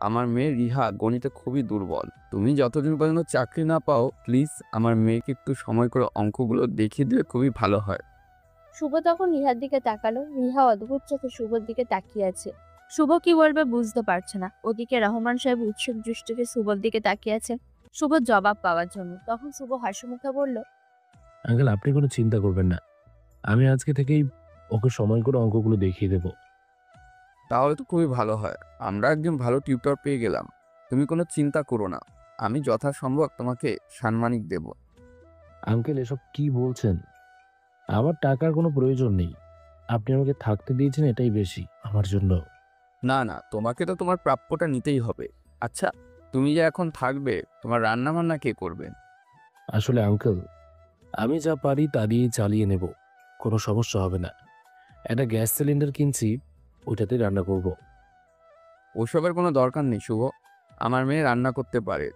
আমার মেয়ে রিহা গণিতে খুবই দুর্বল। তুমি যতদিন পর্যন্ত চাকরি না পাও, প্লিজ আমার মেয়েকে একটু সময় করে অঙ্কগুলো দেখিয়ে দিলে খুবই ভালো হয়। শুভ তখন রিহার দিকে তাকালো। রিহা অদ্ভুত চোখে শুভর দিকে তাকিয়ে আছে। শুভ কি বলবে বুঝতে পারছে না। ওদিকে রহমান সাহেব উৎসুক দৃষ্টিতে শুভর দিকে তাকিয়ে আছে শুভর জবাব পাওয়ার জন্য। তখন শুভ হাসিমুখে বলল, আঙ্কেল, আপনি কোনো চিন্তা করবেন না, আমি আজকে থেকেই ওকে সময় করে অঙ্কগুলো দেখিয়ে দেব। তাহলে তো খুবই ভালো হয়। আমরা একজন ভালো টিউটর পেয়ে গেলাম। তুমি কোনো চিন্তা করো না, আমি যথাসম্ভব তোমাকে সাম্মানিক দেব। আঙ্কেল, এসব কি বলছেন? আমার টাকার কোনো প্রয়োজন নেই, আপনি আমাকে থাকতে দিয়েছেন, এটাই বেশি আমার জন্য। না না, তোমাকে তো তোমার প্রাপ্যটা নিতেই হবে। আচ্ছা, তুমি যে এখন থাকবে, তোমার রান্না বান্না কে করবে? আসলে আঙ্কেল, আমি যা পারি তা দিয়েই চালিয়ে নেব, কোনো সমস্যা হবে না। একটা গ্যাস সিলিন্ডার কিনছি, ওইটাতেই রান্না করব। ওসবের কোনো দরকার নেই শুভ, আমার মেয়ে রান্না করতে পারে।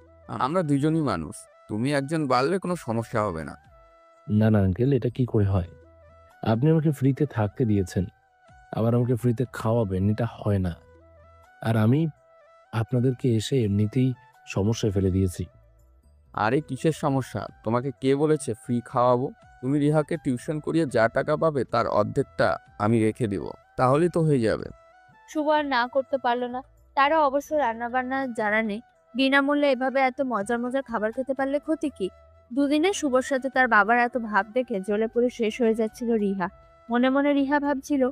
আমরা দুজনই মানুষ, তুমি একজন বাড়লে কোনো সমস্যা হবে না। না না আঙ্কেল, এটা কি করে হয়? আপনি আমাকে ফ্রিতে থাকতে দিয়েছেন, আবার আমাকে ফ্রিতে খাওয়াবেন, এটা হয় না। আর আমি আপনাদেরকে এসে এমনিতেই সমস্যায় ফেলে দিয়েছি। আরে কিসের সমস্যা? তোমাকে কে বলেছে ফ্রি খাওয়াবো? তুমি রিহাকে টিউশন করিয়ে যা টাকা পাবে তার অর্ধেকটা আমি রেখে দেব, তাহলেই তো হয়ে যাবে। শুভ আর না করতে পারলো না। তারা অবশ্য রান্নাবান্না জানা নেই। বিনামূল্যে এভাবে এত মজার মজার খাবার খেতে পারলে ক্ষতি কি? দুদিনে শুভর সাথে তার বাবার এত ভাব দেখে জ্বলে পুড়ে শেষ হয়ে যাচ্ছিল রিহা। মনে মনে রিহা ভাবছিল,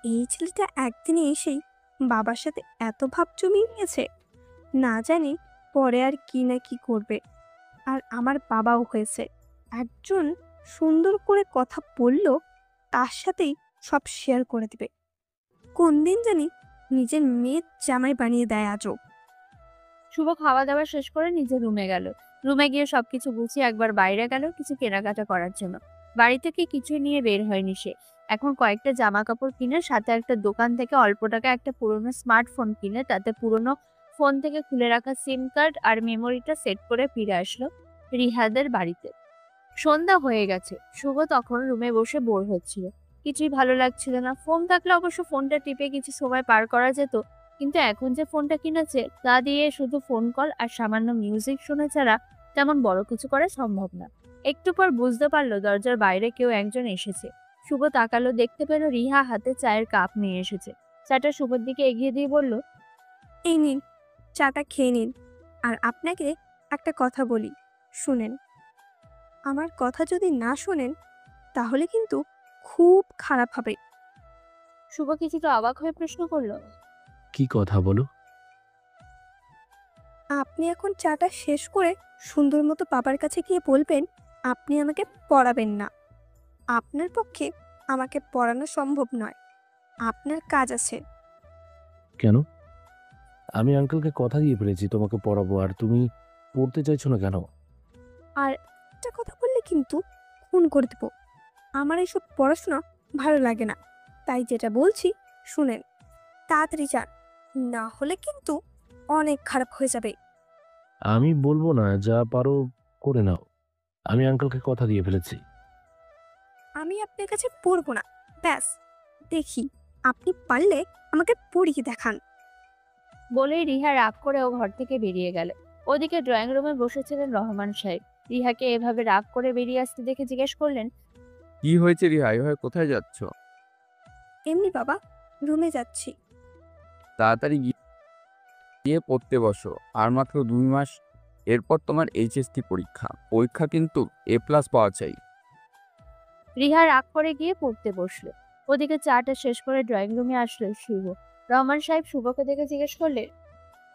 এই ছেলেটা একদিনে এসেই বাবার সাথে এত ভাব জমিয়ে নিয়েছে, না জানি পরে আর কি না কি করবে। আর আমার বাবাও হয়েছে, একজন সুন্দর করে কথা বলল তার সাথেই সব শেয়ার করে দিবে। কোন দিন জানি নিজের মেয়ের জামাই বানিয়ে দেয় আজও। শুভ খাওয়া দাওয়া শেষ করে নিজের রুমে গেল। রুমে গিয়ে সবকিছু গুছিয়ে একবার বাইরে গেল কিছু কেনাকাটা করার জন্য। বাড়ি থেকে কিছুই নিয়ে বের হয়নি সে। এখন কয়েকটা জামা কাপড় কিনে সাথে একটা দোকান থেকে অল্প টাকা একটা পুরনো স্মার্টফোন কিনে তাতে পুরনো ফোন থেকে খুলে রাখা সিম কার্ড আর মেমোরিটা সেট করে ফিরে আসলো রিহাদের বাড়িতে। সন্ধ্যা হয়ে গেছে। শুভ তখন রুমে বসে বোর হচ্ছিল। কিছুই ভালো লাগছিল না। ফোন থাকলে অবশ্য ফোনটা টিপে কিছু সময় পার করা যেত, কিন্তু এখন যে ফোনটা কিনেছে তা দিয়ে শুধু ফোন কল আর সামান্য মিউজিক শোনা ছাড়া তেমন বড় কিছু করা সম্ভব না। একটু পর বুঝতে পারলো দরজার বাইরে কেউ একজন এসেছে। শুভ তাকালো, দেখতে পেল রিহা হাতে চায়ের কাপ নিয়ে এসেছে। চাটা শুভর দিকে এগিয়ে দিয়ে বলল, এই নিন, চাটা খেয়ে নিন। আর আপনাকে একটা কথা বলি, শুনেন। আমার কথা যদি না শোনেন তাহলে কিন্তু খুব খারাপ হবে। শুভ কিছুটা অবাক হয়ে প্রশ্ন করলো, কি কথা বলো? আপনি এখন চাটা শেষ করে সুন্দর মতো বাবার কাছে গিয়ে বলবেন আপনি আমাকে পড়াবেন না। আপনার পক্ষে আমাকে পড়ানো সম্ভব নয়, আপনার কাজ আছে। কেন? আমি আঙ্কেলকে কথা দিয়ে ফেলেছি তোমাকে পড়াবো, আর তুমি পড়তে চাইছো না কেন? আর একটা কথা বললে কিন্তু খুন করে দেবো। আমার এইসব পড়াশোনা ভালো লাগে না, তাই যেটা বলছি শুনেন, তাড়াতাড়ি যান, না হলে কিন্তু অনেক খারাপ হয়ে যাবে। আমি বলবো না, যা পারো করে নাও, আমি আঙ্কেলকে কথা দিয়ে ফেলেছি। আমি আপনার কাছে পড়বো না, ব্যাস। দেখি আপনি পারলে আমাকে পড়িয়ে দেখান। বলেই রিহা রাগ করে ও ঘর থেকে বেরিয়ে গেল। ওদিকে ড্রয়িং রুমে বসেছিলেন রহমান সাহেব। রিহাকে এভাবে রাগ করে বেরিয়ে আসতে দেখে জিজ্ঞেস করলেন, কি হয়েছে রিহা, এভাবে কোথায় যাচ্ছ? এমনি বাবা, রুমে যাচ্ছি। তাড়াতাড়ি গিয়ে পড়তে বসো, আর মাত্র 2 মাস, এরপর তোমার এইচএসসি পরীক্ষা। পরীক্ষা কিন্তু A+ পাওয়া চাই। রিহা রাগ করে গিয়ে পড়তে বসলো। ওদিকে চাটা শেষ করে ড্রয়িং রুমে আসলো শুভ। রহমান সাহেব শুভকে দেখে জিজ্ঞেস করলে,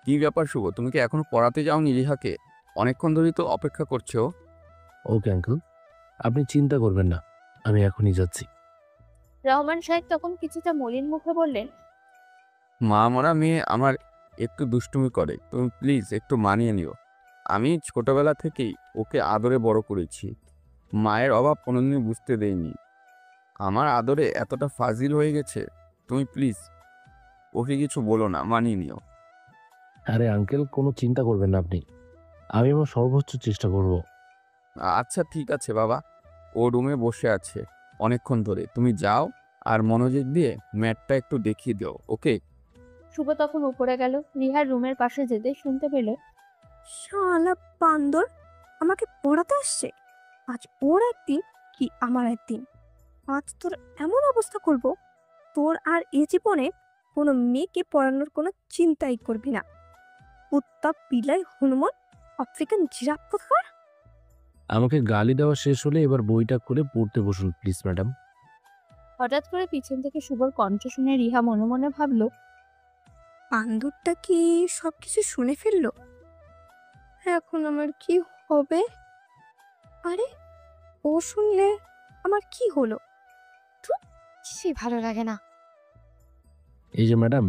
কি ব্যাপার শুভ, তুমি কি এখনো পড়াতে যাওনি রিহাকে? অনেকক্ষণ ধরেই তো অপেক্ষা করছো। ওকে আঙ্কেল, আপনি চিন্তা করবেন না, আমি এখনই যাচ্ছি। রহমান সাহেব তখন কিছুটা মলিন মুখে বললেন, মা মরা মেয়ে আমার একটু দুষ্টুমি করে, তুমি প্লিজ একটু মানিয়ে নিও। আমি ছোটবেলা থেকেই ওকে আদরে বড় করেছি, মায়ের অভাব কোনোদিনই বুঝতে দেইনি। আমার আদরে এতটা ফাজিল হয়ে গেছে, তুমি প্লিজ ওকে কিছু বলো না, মানিয়ে নিও। আরে আঙ্কেল, কোনো চিন্তা করবেন না আপনি, আমি আমার সর্বোচ্চ চেষ্টা করব। আচ্ছা ঠিক আছে বাবা, ও রুমে বসে আছে অনেকক্ষণ ধরে, তুমি যাও আর মনোযোগ দিয়ে ম্যাটটা একটু দেখিয়ে দিও, ওকে? শুভ তখন উপরে গেল। রিহার রুমের পাশে যেতে শুনতে পেল, শালা বান্দর আমাকে পড়াতে আসছে। আজ ওর একদিন কি আমার একদিন। আজ তোর এমন অবস্থা করব, তোর আর এ জীবনে কোনো মেয়েকে পড়ানোর কোনো চিন্তাই করবি না। কুত্তা, বিলাই, হনুমান, আফ্রিকান জিরাফ কোথাকার। আমাকে গালি দেওয়া শেষ হলে এবার বইটা খুলে পড়তে বসুন প্লিজ ম্যাডাম। হঠাৎ করে পিছন থেকে শুভর কণ্ঠ শুনে রিহা মনে মনে ভাবলো, বান্দরটা কি সবকিছু শুনে ফেললো? এখন আমার কি হবে? আরে, ও শুনলে আমার কি হলো? সে ভালো লাগে না। এই যে ম্যাডাম,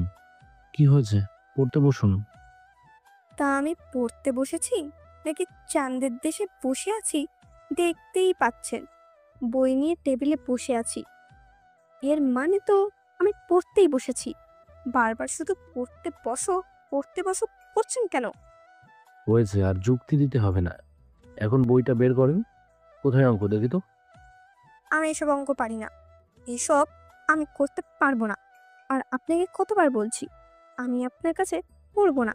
কি হয়েছে? পড়তে বসুন। তা আমি পড়তে বসেছি নাকি চাঁদের দেশে বসে আছি দেখতেই পাচ্ছেন, বই নিয়ে টেবিলে বসে আছি। এর মানে তো আমি পড়তেই বসেছি। বারবার শুধু পড়তে বসো করছেন কেন? হয়েছে, আর যুক্তি দিতে হবে না, এখন বইটা বের করেন। কোথায় অঙ্ক দেখি তো? আমি এসব অঙ্ক পারি না, এসব আমি করতে পারবো না। আর আপনাকে কতবার বলছি আমি আপনার কাছে পড়বো না।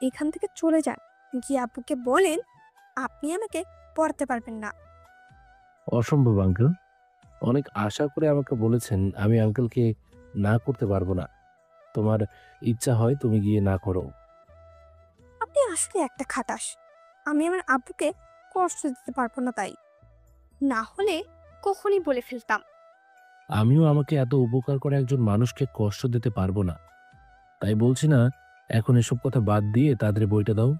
এখান থেকে চলে যান, গিয়ে আব্বুকে বলেন আপনি আমাকে পড়াতে পারবেন না। অসম্ভব আঙ্কেল, অনেক আশা করে আমাকে বলেছেন, আমি আঙ্কেলকে না করতে পারবো না। তোমার ইচ্ছা হয় তুমি গিয়ে না করো। আপনি আসলে একটা খাটাস। আমি আমার আব্বুকে কষ্ট দিতে পারবো না, তাই না হলে কখনই বলে ফেলতাম। আমিও আমাকে এত উপকার করে একজন মানুষকে কষ্ট দিতে পারবো না, তাই বলছি না, এখন এসব কথা বাদ দিয়ে তাদের বইটা দাও।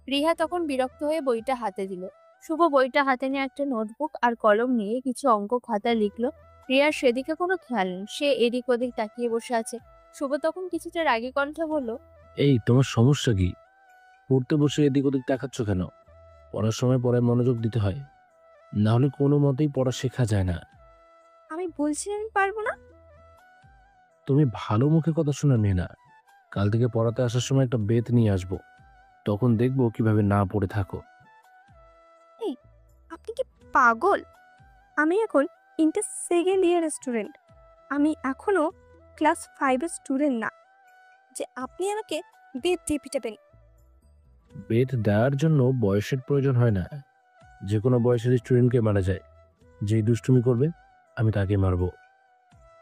রিহা তখন বিরক্ত হয়ে বইটা হাতে দিল। শুভ বইটা হাতে নিয়ে একটা নোটবুক আর কলম নিয়ে কিছু অঙ্ক খাতায় লিখলো। রিয়ার সেদিকে কোনো খেয়াল নেই, সে এদিক ওদিক তাকিয়ে বসে আছে। শুভ তখন কিছুটা রাগী কণ্ঠে বলল, এই তোমার সমস্যা কি? পড়তে বসে এদিক ওদিক তাকাচ্ছ কেন? পড়ার সময় পড়ায় মনোযোগ দিতে হয়, না হলে কোনো মতেই পড়া শেখা যায় না। আমি বলছি আমি পারবো না। তুমি ভালো মুখে কথা শোনার মেয়ে না। কাল থেকে পড়াতে আসার সময় একটা বেত নিয়ে আসবো, তখন দেখবো কিভাবে না পড়ে থাকো। আপনি কি পাগল? আমি এখন ইন্টার সেকেন্ড ইয়ার স্টুডেন্ট। আমি এখনো ক্লাস 5-এর স্টুডেন্ট না যে আপনি আমাকে বেদ দিয়ে পিটাবেন। বেত দেওয়ার জন্য বয়সের প্রয়োজন হয় না, যে কোনো বয়সের স্টুডেন্টকে মারা যায়। যেই দুষ্টুমি করবে আমি তাকে মারবো।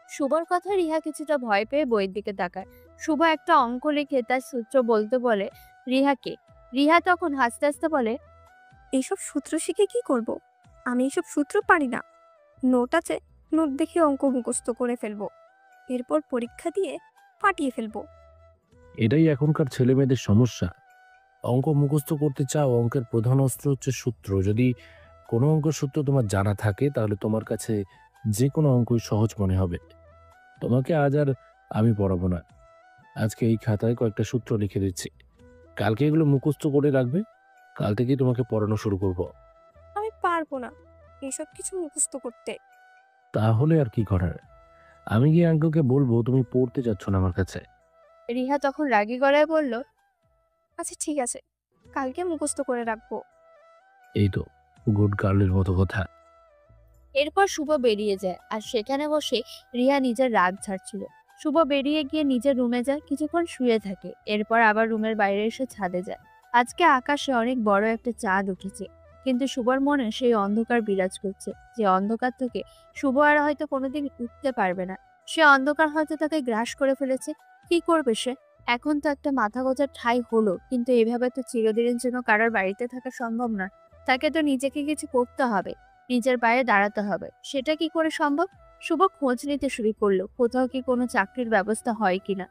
শুভর কথা রিহা কিছুটা ভয় পেয়ে বইয়ের দিকে তাকায়। শুভ একটা অঙ্ক লিখে তার সূত্র বলতে বলে রিহাকে। রিহা তখন হাসতে হাসতে বলে, এইসব সূত্র শিখে কি করব? আমি এইসব সূত্র পারি না। নোট আছে, নোট দেখে অঙ্ক মুখস্থ করে ফেলবো, এরপর পরীক্ষা দিয়ে ফাটিয়ে ফেলবো। এটাই এখনকার ছেলে মেয়েদের সমস্যা। অঙ্ক মুখস্থ করতে চাও, অঙ্কের প্রধান অস্ত্র হচ্ছে সূত্র। যদি কোনো অঙ্কের সূত্র তোমার জানা থাকে তাহলে তোমার কাছে যে কোনো অঙ্কই সহজ মনে হবে। তোমাকে আজ আর আমি পড়াবো না, আজকে এই খাতায় কয়েকটা সূত্র লিখে দিচ্ছি, কালকে এগুলো মুখস্থ করে রাখবে, কাল থেকেই তোমাকে পড়ানো শুরু করব। আমি পারবো না এইসব কিছু মুখস্থ করতে। তাহলে আর কি করার, আমি গিয়ে আঙ্কেলকে বলবো তুমি পড়তে যাচ্ছ না আমার কাছে। রিহা তখন রাগী গলায় বলল, আচ্ছা ঠিক আছে, কালকে মুখস্থ করে রাখবো। এই তো গুড গার্লের মতো কথা। এরপর শুভ বেরিয়ে যায় আর সেখানে বসে রিয়া নিজের রাগ ঝাড়ছিল। শুভ বেরিয়ে গিয়ে নিজের রুমে যায়, কিছুক্ষণ শুয়ে থাকে, এরপর আবার রুমের বাইরে এসে ছাদে যায়। আজকে আকাশে অনেক বড় একটা চাঁদ উঠেছে, কিন্তু শুভর মনে সেই অন্ধকার বিরাজ করছে, যে অন্ধকার থেকে শুভ আর হয়তো কোনোদিন উঠতে পারবে না। সে অন্ধকার হয়তো তাকে গ্রাস করে ফেলেছে। কি করবে সে? এখন তো একটা মাথা গোঁজার ঠাঁই হলো, কিন্তু এভাবে তো চিরদিনের জন্য কারোর বাড়িতে থাকা সম্ভব না। তাকে তো নিজেকে কিছু করতে হবে। নিজের পায়ে দাঁড়াতে হবে। সেটা কি করে সম্ভব? শুভ খোঁজ নিতে শুরু করলো কোথাও কি কোনো চাকরির ব্যবস্থা হয় কিনা।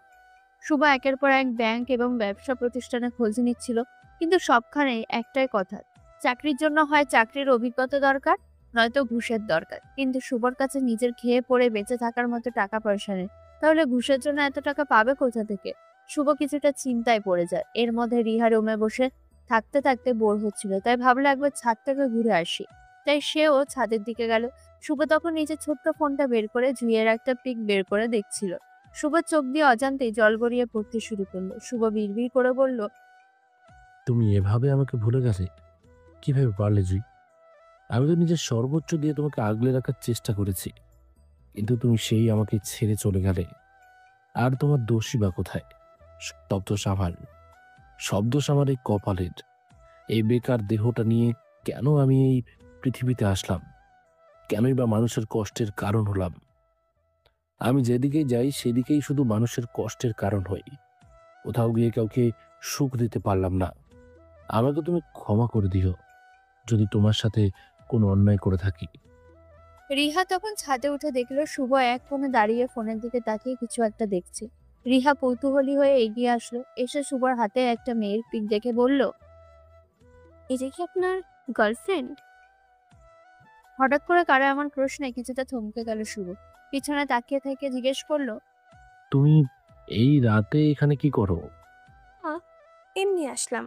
শুভ একের পর এক ব্যাংক এবং ব্যবসা প্রতিষ্ঠানে খোঁজ নিচ্ছিল, কিন্তু সবখানে একটাই কথা, চাকরির জন্য হয় চাকরির অভিজ্ঞতা দরকার, নয়তো ঘুষের দরকার। কিন্তু শুভর কাছে নিজের খেয়ে পড়ে বেঁচে থাকার মতো টাকা পয়সা নেই, তাহলে ঘুষের জন্য এত টাকা পাবে কোথা থেকে? শুভ কিছুটা চিন্তায় পড়ে যায়। এর মধ্যে রিহা রুমে বসে থাকতে থাকতে বোর হচ্ছিল, তাই ভাবলো একবার ছাদ থেকে ঘুরে আসি। তাই সেও ছাদের দিকে গেল। শুভ তখন নিজের ছোট্ট ফোনটা বের করে জুইয়ের একটা পিক বের করে দেখছিল। শুভ চোখ দিয়ে অজান্তেই জল গড়িয়ে পড়তে শুরু করলো। শুভ বিড়বিড় করে বলল, তুমি এভাবে আমাকে ভুলে গেলে? কিভাবে পারলে জুই? আমি তো নিজের সর্বোচ্চ দিয়ে তোমাকে আগলে রাখার চেষ্টা করেছি, কিন্তু তুমি সেই আমাকে ছেড়ে চলে গেলে। আর তোমার দোষী বা কোথায়? সব দোষ আমার। সব দোষ আমার এই কপালের। এই বেকার দেহটা নিয়ে কেন আমি এই পৃথিবীতে আসলাম? কেনই বা মানুষের কষ্টের কারণ হলাম? আমি যেদিকেই যাই সেদিকেই শুধু মানুষের কষ্টের কারণ হই। কোথাও গিয়ে কাউকে সুখ দিতে পারলাম না। আমাকে তুমি ক্ষমা করে দিও যদি তোমার সাথে কোনো অন্যায় করে থাকি। রিহা তখন ছাদে উঠে দেখলো শুভ এক কোণে দাঁড়িয়ে ফোনের দিকে তাকিয়ে কিছু একটা দেখছে। রিহা কৌতূহলী হয়ে এগিয়ে আসলো, এসে শুভর হাতে একটা মেয়ের পিক দেখে বলল, এটা কি আপনার গার্লফ্রেন্ড? হঠাৎ করে কারো এমন প্রশ্নে কিছুটা থমকে গেল শুভ। পিছনে তাকিয়ে থেকে জিজ্ঞেস করলো, তুমি এই রাতে এখানে কি করো? এমনি আসলাম।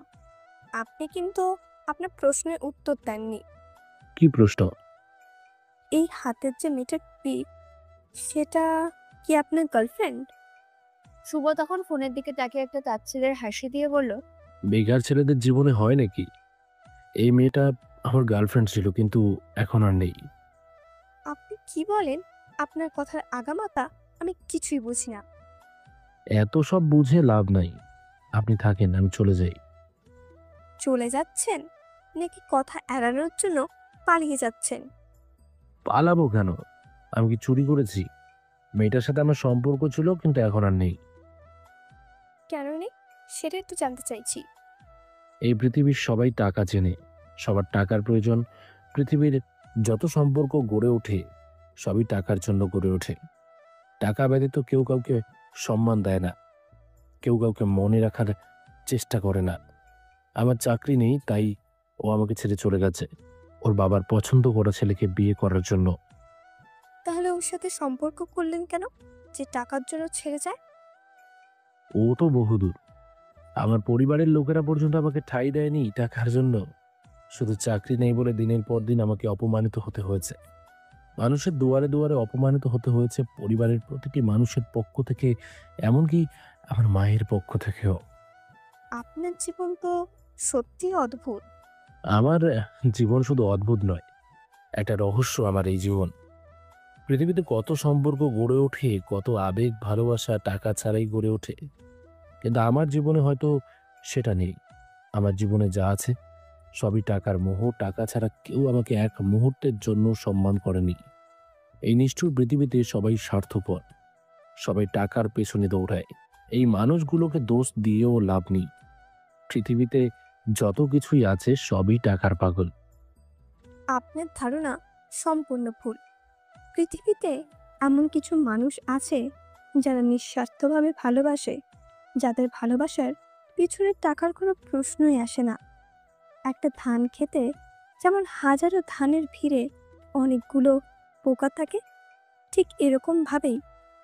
আপনি কিন্তু আপনার প্রশ্নের উত্তর দেননি। কি প্রশ্ন? এই হাতের যে মেয়েটার পিক, সেটা কি আপনার গার্লফ্রেন্ড? শুভ তখন ফোনের দিকে তাকিয়ে একটা তাচ্ছিলের হাসি দিয়ে বলল, বেকার ছেলেদের জীবনে হয় নাকি? এই মেয়েটা আমার গার্লফ্রেন্ড ছিল, কিন্তু এখন আর নেই। আপনি কি বলেন? আপনার কথার আগামাথা আমি কিছুই বুঝি না। এত সব বুঝে লাভ নাই। আপনি থাকেন, আমি চলে যাই। চলে যাচ্ছেন নাকি কথা এড়ানোর জন্য পালিয়ে যাচ্ছেন? পালাবো কেন? আমি কি চুরি করেছি? মেয়েটার সাথে আমার সম্পর্ক ছিল, কিন্তু এখন আর নেই। কেন নেই সেটা একটু জানতে চাইছি। এই পৃথিবীর সবাই টাকা চেনে, সবার টাকার প্রয়োজন। পৃথিবীর যত সম্পর্ক গড়ে ওঠে সবই টাকার জন্য গড়ে ওঠে। টাকা ব্যতীত কেউ কাউকে সম্মান দেয় না, কেউ কাউকে মনে রাখার চেষ্টা করে না। আমার চাকরি নেই, তাই ও আমাকে ছেড়ে চলে গেছে ওর বাবার পছন্দ করা ছেলেকে বিয়ে করার জন্য। তাহলে ওর সাথে সম্পর্ক করলেন কেন, যে টাকার জন্য ছেড়ে যায়? ও তো বহুদূর। আমার পরিবারের লোকেরা পর্যন্ত আমাকে ঠাঁই দেয়নি টাকার জন্য। শুধু চাকরি নেই বলে দিনের পর দিন আমাকে অপমানিত হতে হয়েছে। মানুষের দুয়ারে দুয়ারে অপমানিত হতে হয়েছে, পরিবারের প্রতিটি মানুষের পক্ষ থেকে, এমনকি আমার মায়ের পক্ষ থেকেও। আপনার জীবন তো সত্যি অদ্ভুত। আমার জীবন শুধু অদ্ভুত নয়, একটা রহস্য আমার এই জীবন। পৃথিবীতে কত সম্পর্ক গড়ে ওঠে, কত আবেগ ভালোবাসা টাকা ছাড়াই গড়ে ওঠে, কিন্তু আমার জীবনে হয়তো সেটা নেই। আমার জীবনে যা আছে সবই টাকার মোহ। টাকা ছাড়া কেউ আমাকে এক মুহূর্তের জন্য সম্মান করেনি। এই নিষ্ঠুর পৃথিবীতে সবাই স্বার্থপর, সবাই টাকার পেছনে দৌড়ায়। এই মানুষগুলোকে দোষ দিয়েও লাভ নেই। পৃথিবীতে যত কিছুই আছে সবই টাকার পাগল। আপনার ধারণা সম্পূর্ণ ভুল। পৃথিবীতে এমন কিছু মানুষ আছে যারা নিঃস্বার্থভাবে ভালোবাসে, যাদের ভালোবাসার পিছনে টাকার কোনো প্রশ্নই আসে না। একটা ধান খেতে যেমন হাজারো ধানের ভিড়ে অনেকগুলো পোকা থাকে, ঠিক এরকমভাবেই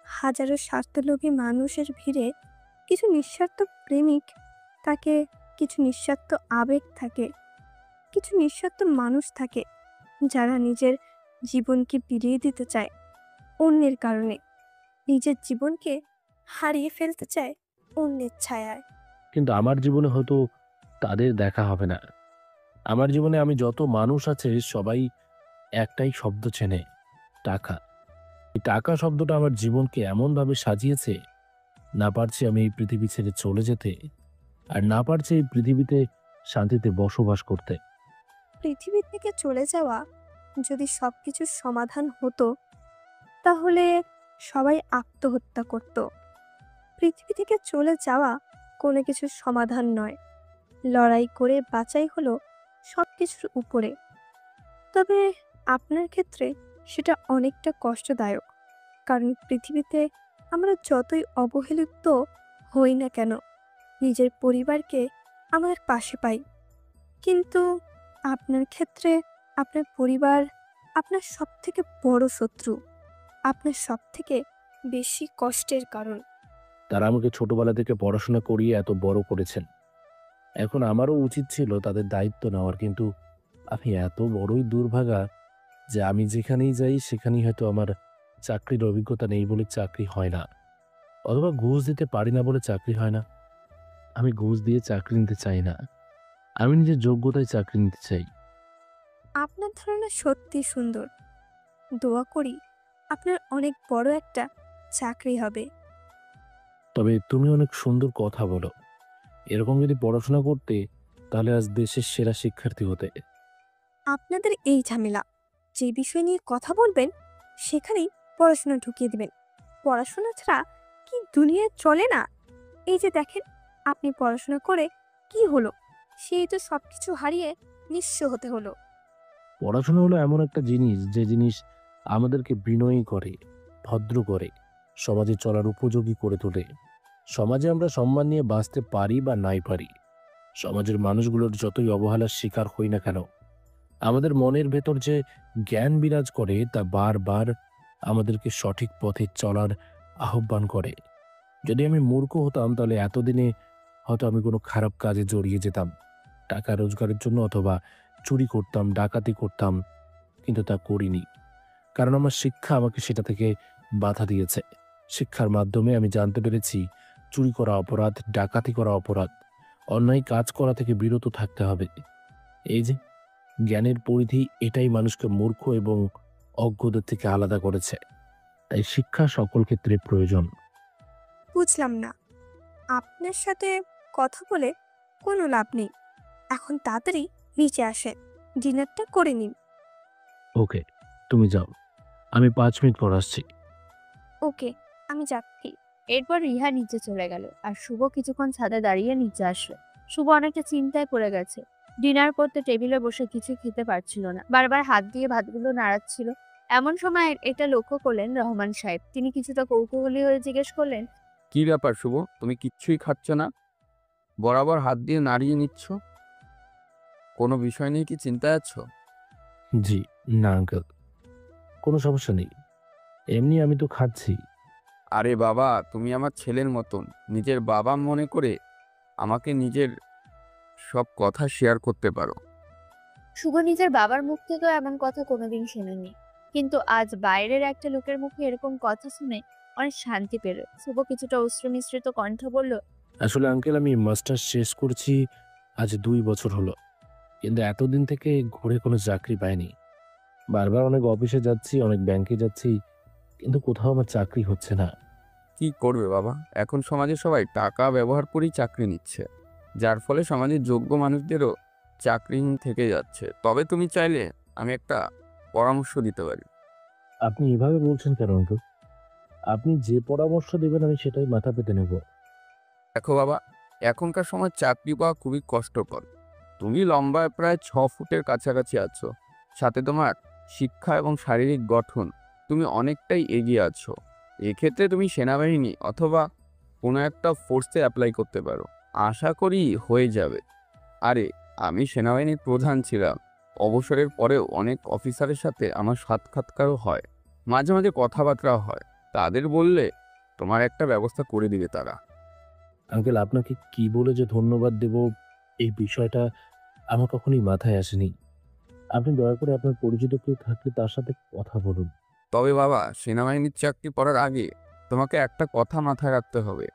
হাজারো স্বার্থলোভী মানুষের ভিড়ে কিছু নিঃস্বার্থ প্রেমিক থাকে, কিছু নিঃস্বার্থ আবেগ থাকে, কিছু নিঃস্বার্থ মানুষ থাকে যারা নিজের জীবনকে বিলিয়ে দিতে চায় অন্যের কারণে, নিজের জীবনকে হারিয়ে ফেলতে চায় অন্যের ছায়ায়। কিন্তু আমার জীবনে হয়তো তাদের দেখা হবে না। আমার জীবনে আমি যত মানুষ আছে সবাই একটাই শব্দ চেনে, টাকা। এই টাকা শব্দটা আমার জীবনকে এমনভাবে সাজিয়েছে, না পারছি আমি এই পৃথিবী ছেড়ে চলে যেতে, আর না পারছি এই পৃথিবীতে শান্তিতে বসবাস করতে। পৃথিবী থেকে চলে যাওয়া যদি সবকিছুর সমাধান হতো, তাহলে সবাই আত্মহত্যা করত। পৃথিবী থেকে চলে যাওয়া কোনো কিছুর সমাধান নয়, লড়াই করে বাঁচাই হলো সবকিছুর উপরে। তবে আপনার ক্ষেত্রে সেটা অনেকটা কষ্টদায়ক, কারণ পৃথিবীতে আমরা যতই অবহেলিত হই না কেন, নিজের পরিবারকে আমাদের পাশে পাই। কিন্তু আপনার ক্ষেত্রে আপনার পরিবার আপনার সবথেকে বড় শত্রু, আপনার সবথেকে বেশি কষ্টের কারণ। তারা আমাকে ছোটবেলা থেকে পড়াশোনা করিয়ে এত বড় করেছেন। এখন আমারও উচিত ছিল তাদের দায়িত্ব নেওয়ার, কিন্তু আমি এত বড়ই দুর্ভাগা যে আমি যেখানেই যাই সেখানেই হয়তো আমার চাকরির অভিজ্ঞতা নেই বলে চাকরি হয় না, অথবা ঘুষ দিতে পারি না বলে চাকরি হয় না। আমি ঘুষ দিয়ে চাকরি নিতে চাই না, আমি নিজের যোগ্যতায় চাকরি নিতে চাই। আপনার ধারণা সত্যি সুন্দর। দোয়া করি আপনার অনেক বড় একটা চাকরি হবে। তবে তুমি অনেক সুন্দর কথা বলো। এরকম যদি পড়াশোনা করতে, তাহলে আজ দেশের সেরা শিক্ষার্থী হতে। আপনাদের এই ঝামেলা, যে বিষয় নিয়ে কথা বলবেন সেখানেই পড়াশোনা ঢুকিয়ে দিবেন। পড়াশোনা ছাড়া কি দুনিয়ায় চলে না? এই যে দেখেন, আপনি পড়াশোনা করে কি হলো? সেই তো সবকিছু হারিয়ে নিঃস্ব হতে হলো। পড়াশোনা হলো এমন একটা জিনিস, যে জিনিস আমাদেরকে বিনয়ী করে, ভদ্র করে, সমাজে চলার উপযোগী করে তোলে। সমাজে আমরা সম্মান নিয়ে বাঁচতে পারি বা নাই পারি, সমাজের মানুষগুলোর যতই অবহেলার শিকার হই না কেন, আমাদের মনের ভেতর যে জ্ঞান বিরাজ করে তা বারবার আমাদেরকে সঠিক পথে চলার আহ্বান করে। যদি আমি মূর্খ হতাম, তাহলে এতদিনে হয়তো আমি কোনো খারাপ কাজে জড়িয়ে যেতাম, টাকা রোজগারের জন্য, অথবা চুরি করতাম, ডাকাতি করতাম। কিন্তু তা করিনি, কারণ আমার শিক্ষা আমাকে সেটা থেকে বাধা দিয়েছে। শিক্ষার মাধ্যমে আমি জানতে পেরেছি চুরি করা অপরাধ, ডাকাতি করা অপরাধ, অন্যায় কাজ করা থেকে বিরত থাকতে হবে। এই যে জ্ঞানের পরিধি, এটাই মানুষকে মূর্খ এবং অজ্ঞদের থেকে আলাদা করেছে। তাই শিক্ষা সকল ক্ষেত্রে প্রয়োজন। বুঝলাম না, আপনার সাথে কথা বলে কোনো লাভ নেই। এখন তাড়াতাড়ি নিচে আসেন, ডিনারটা করে নিন। ওকে, তুমি যাও, আমি 5 মিনিট পর আসছি। ওকে, আমি যাচ্ছি। এরপর রিহা নিচে চলে গেল আর শুভ কিছুক্ষণ ছাদে দাঁড়িয়ে নিচে আসলো। শুভ অনেকটা চিন্তায় পড়ে গেছে। ডিনার করতে টেবিলে বসে কিছু খেতে পারছিল না, বারবার হাত দিয়ে ভাতগুলো নাড়াচ্ছিল। এমন সময় এটা লক্ষ্য করলেন রহমান সাহেব। তিনি কিছুটা কৌতূহলী হয়ে জিজ্ঞেস করলেন, কি ব্যাপার শুভ, তুমি কিচ্ছুই খাচ্ছ না, বরাবর হাত দিয়ে নাড়িয়ে নিচ্ছ? কোনো বিষয় নিয়ে কি চিন্তায় আছো? জি না আঙ্কেল, কোনো সমস্যা নেই, এমনি আমি তো খাচ্ছি। আরে বাবা, তুমি আমার ছেলের মতন, নিজের বাবা মনে করে আমাকে নিজের সব কথা শেয়ার করতে পারো। শুভ নিজের বাবার মুখ থেকেও এমন কথা কোনোদিন শোনেননি, কিন্তু আজ বাইরের একটা লোকের মুখে এরকম কথা শুনে অনেক শান্তি পেল। শুভ কিছুটা অশ্রু মিশ্রিত কণ্ঠ বলল, আসলে আঙ্কেল, আমি মাস্টার্স শেষ করছি আজ 2 বছর হলো, কিন্তু এতদিন থেকে ঘুরে কোনো চাকরি পাইনি। বারবার অনেক অফিসে যাচ্ছি, অনেক ব্যাংকে যাচ্ছি, কিন্তু কোথাও আমার চাকরি হচ্ছে না। কি করবে বাবা, এখন সমাজে সবাই টাকা ব্যবহার করেই চাকরি নিচ্ছে, যার ফলে সমাজের যোগ্য মানুষদেরও চাকরিহীন থেকে যাচ্ছে। তবে তুমি চাইলে আমি একটা পরামর্শ দিতে পারি। আপনি এভাবে বলছেন কেন আঙ্কেল? আপনি যে পরামর্শ দেবেন আমি সেটাই মাথা পেতে নেব। দেখো বাবা, এখনকার সময় চাকরি পাওয়া খুবই কষ্টকর। তুমি লম্বায় প্রায় 6 ফুটের কাছাকাছি আছো, সাথে তোমার শিক্ষা এবং শারীরিক গঠন, তুমি অনেকটাই এগিয়ে আছো। এক্ষেত্রে তুমি সেনাবাহিনী অথবা কোনো একটা ফোর্সে অ্যাপ্লাই করতে পারো, আশা করি হয়ে যাবে। আরে, আমি সেনাবাহিনীর প্রধান ছিলাম, অবসরের পরেও অনেক অফিসারের সাথে আমার সাক্ষাৎকারও হয়, মাঝে মাঝে কথাবার্তাও হয়। তাদের বললে তোমার একটা ব্যবস্থা করে দিবে তারা। আঙ্কেল, আপনাকে কি বলে যে ধন্যবাদ দেব, এই বিষয়টা আমার কখনোই মাথায় আসেনি। আপনি দয়া করে আপনার পরিচিত কেউ থাকলে তার সাথে কথা বলুন। তবে বাবা, সেনাবাহিনীর চাকরি করার আগে তোমাকে একটা কথা মাথায় রাখতে হবে।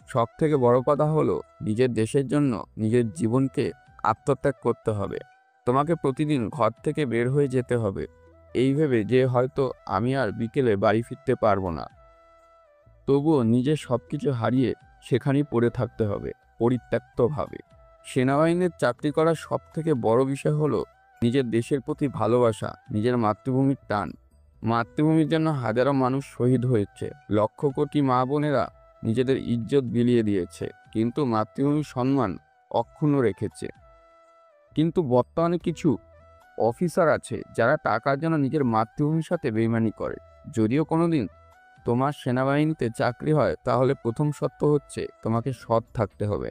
সব থেকে বড় কথা হলো, নিজের দেশের জন্য নিজের জীবনকে আত্মত্যাগ করতে হবে। তোমাকে প্রতিদিন ঘর থেকে বের হয়ে যেতে হবে, এই ভেবে যে হয়তো আমি আর বিকেলে বাড়ি ফিরতে পারবো না। তবুও নিজের সব কিছু হারিয়ে সেখানেই পড়ে থাকতে হবে, পরিত্যক্তভাবে। সেনাবাহিনীর চাকরি করার সব থেকে বড় বিষয় হলো নিজের দেশের প্রতি ভালোবাসা, নিজের মাতৃভূমির টান। মাতৃভূমির জন্য হাজারো মানুষ শহীদ হয়েছে, লক্ষ কোটি মা বোনেরা নিজেদের ইজ্জত বিলিয়ে দিয়েছে, কিন্তু মাতৃভূমির সম্মান অক্ষুণ্ণ রেখেছে। কিন্তু বর্তমানে কিছু অফিসার আছে যারা টাকার জন্য নিজের মাতৃভূমির সাথে বেইমানি করে। যদিও কোনোদিন তোমার সেনাবাহিনীতে চাকরি হয়, তাহলে প্রথম শর্ত হচ্ছে তোমাকে সৎ থাকতে হবে।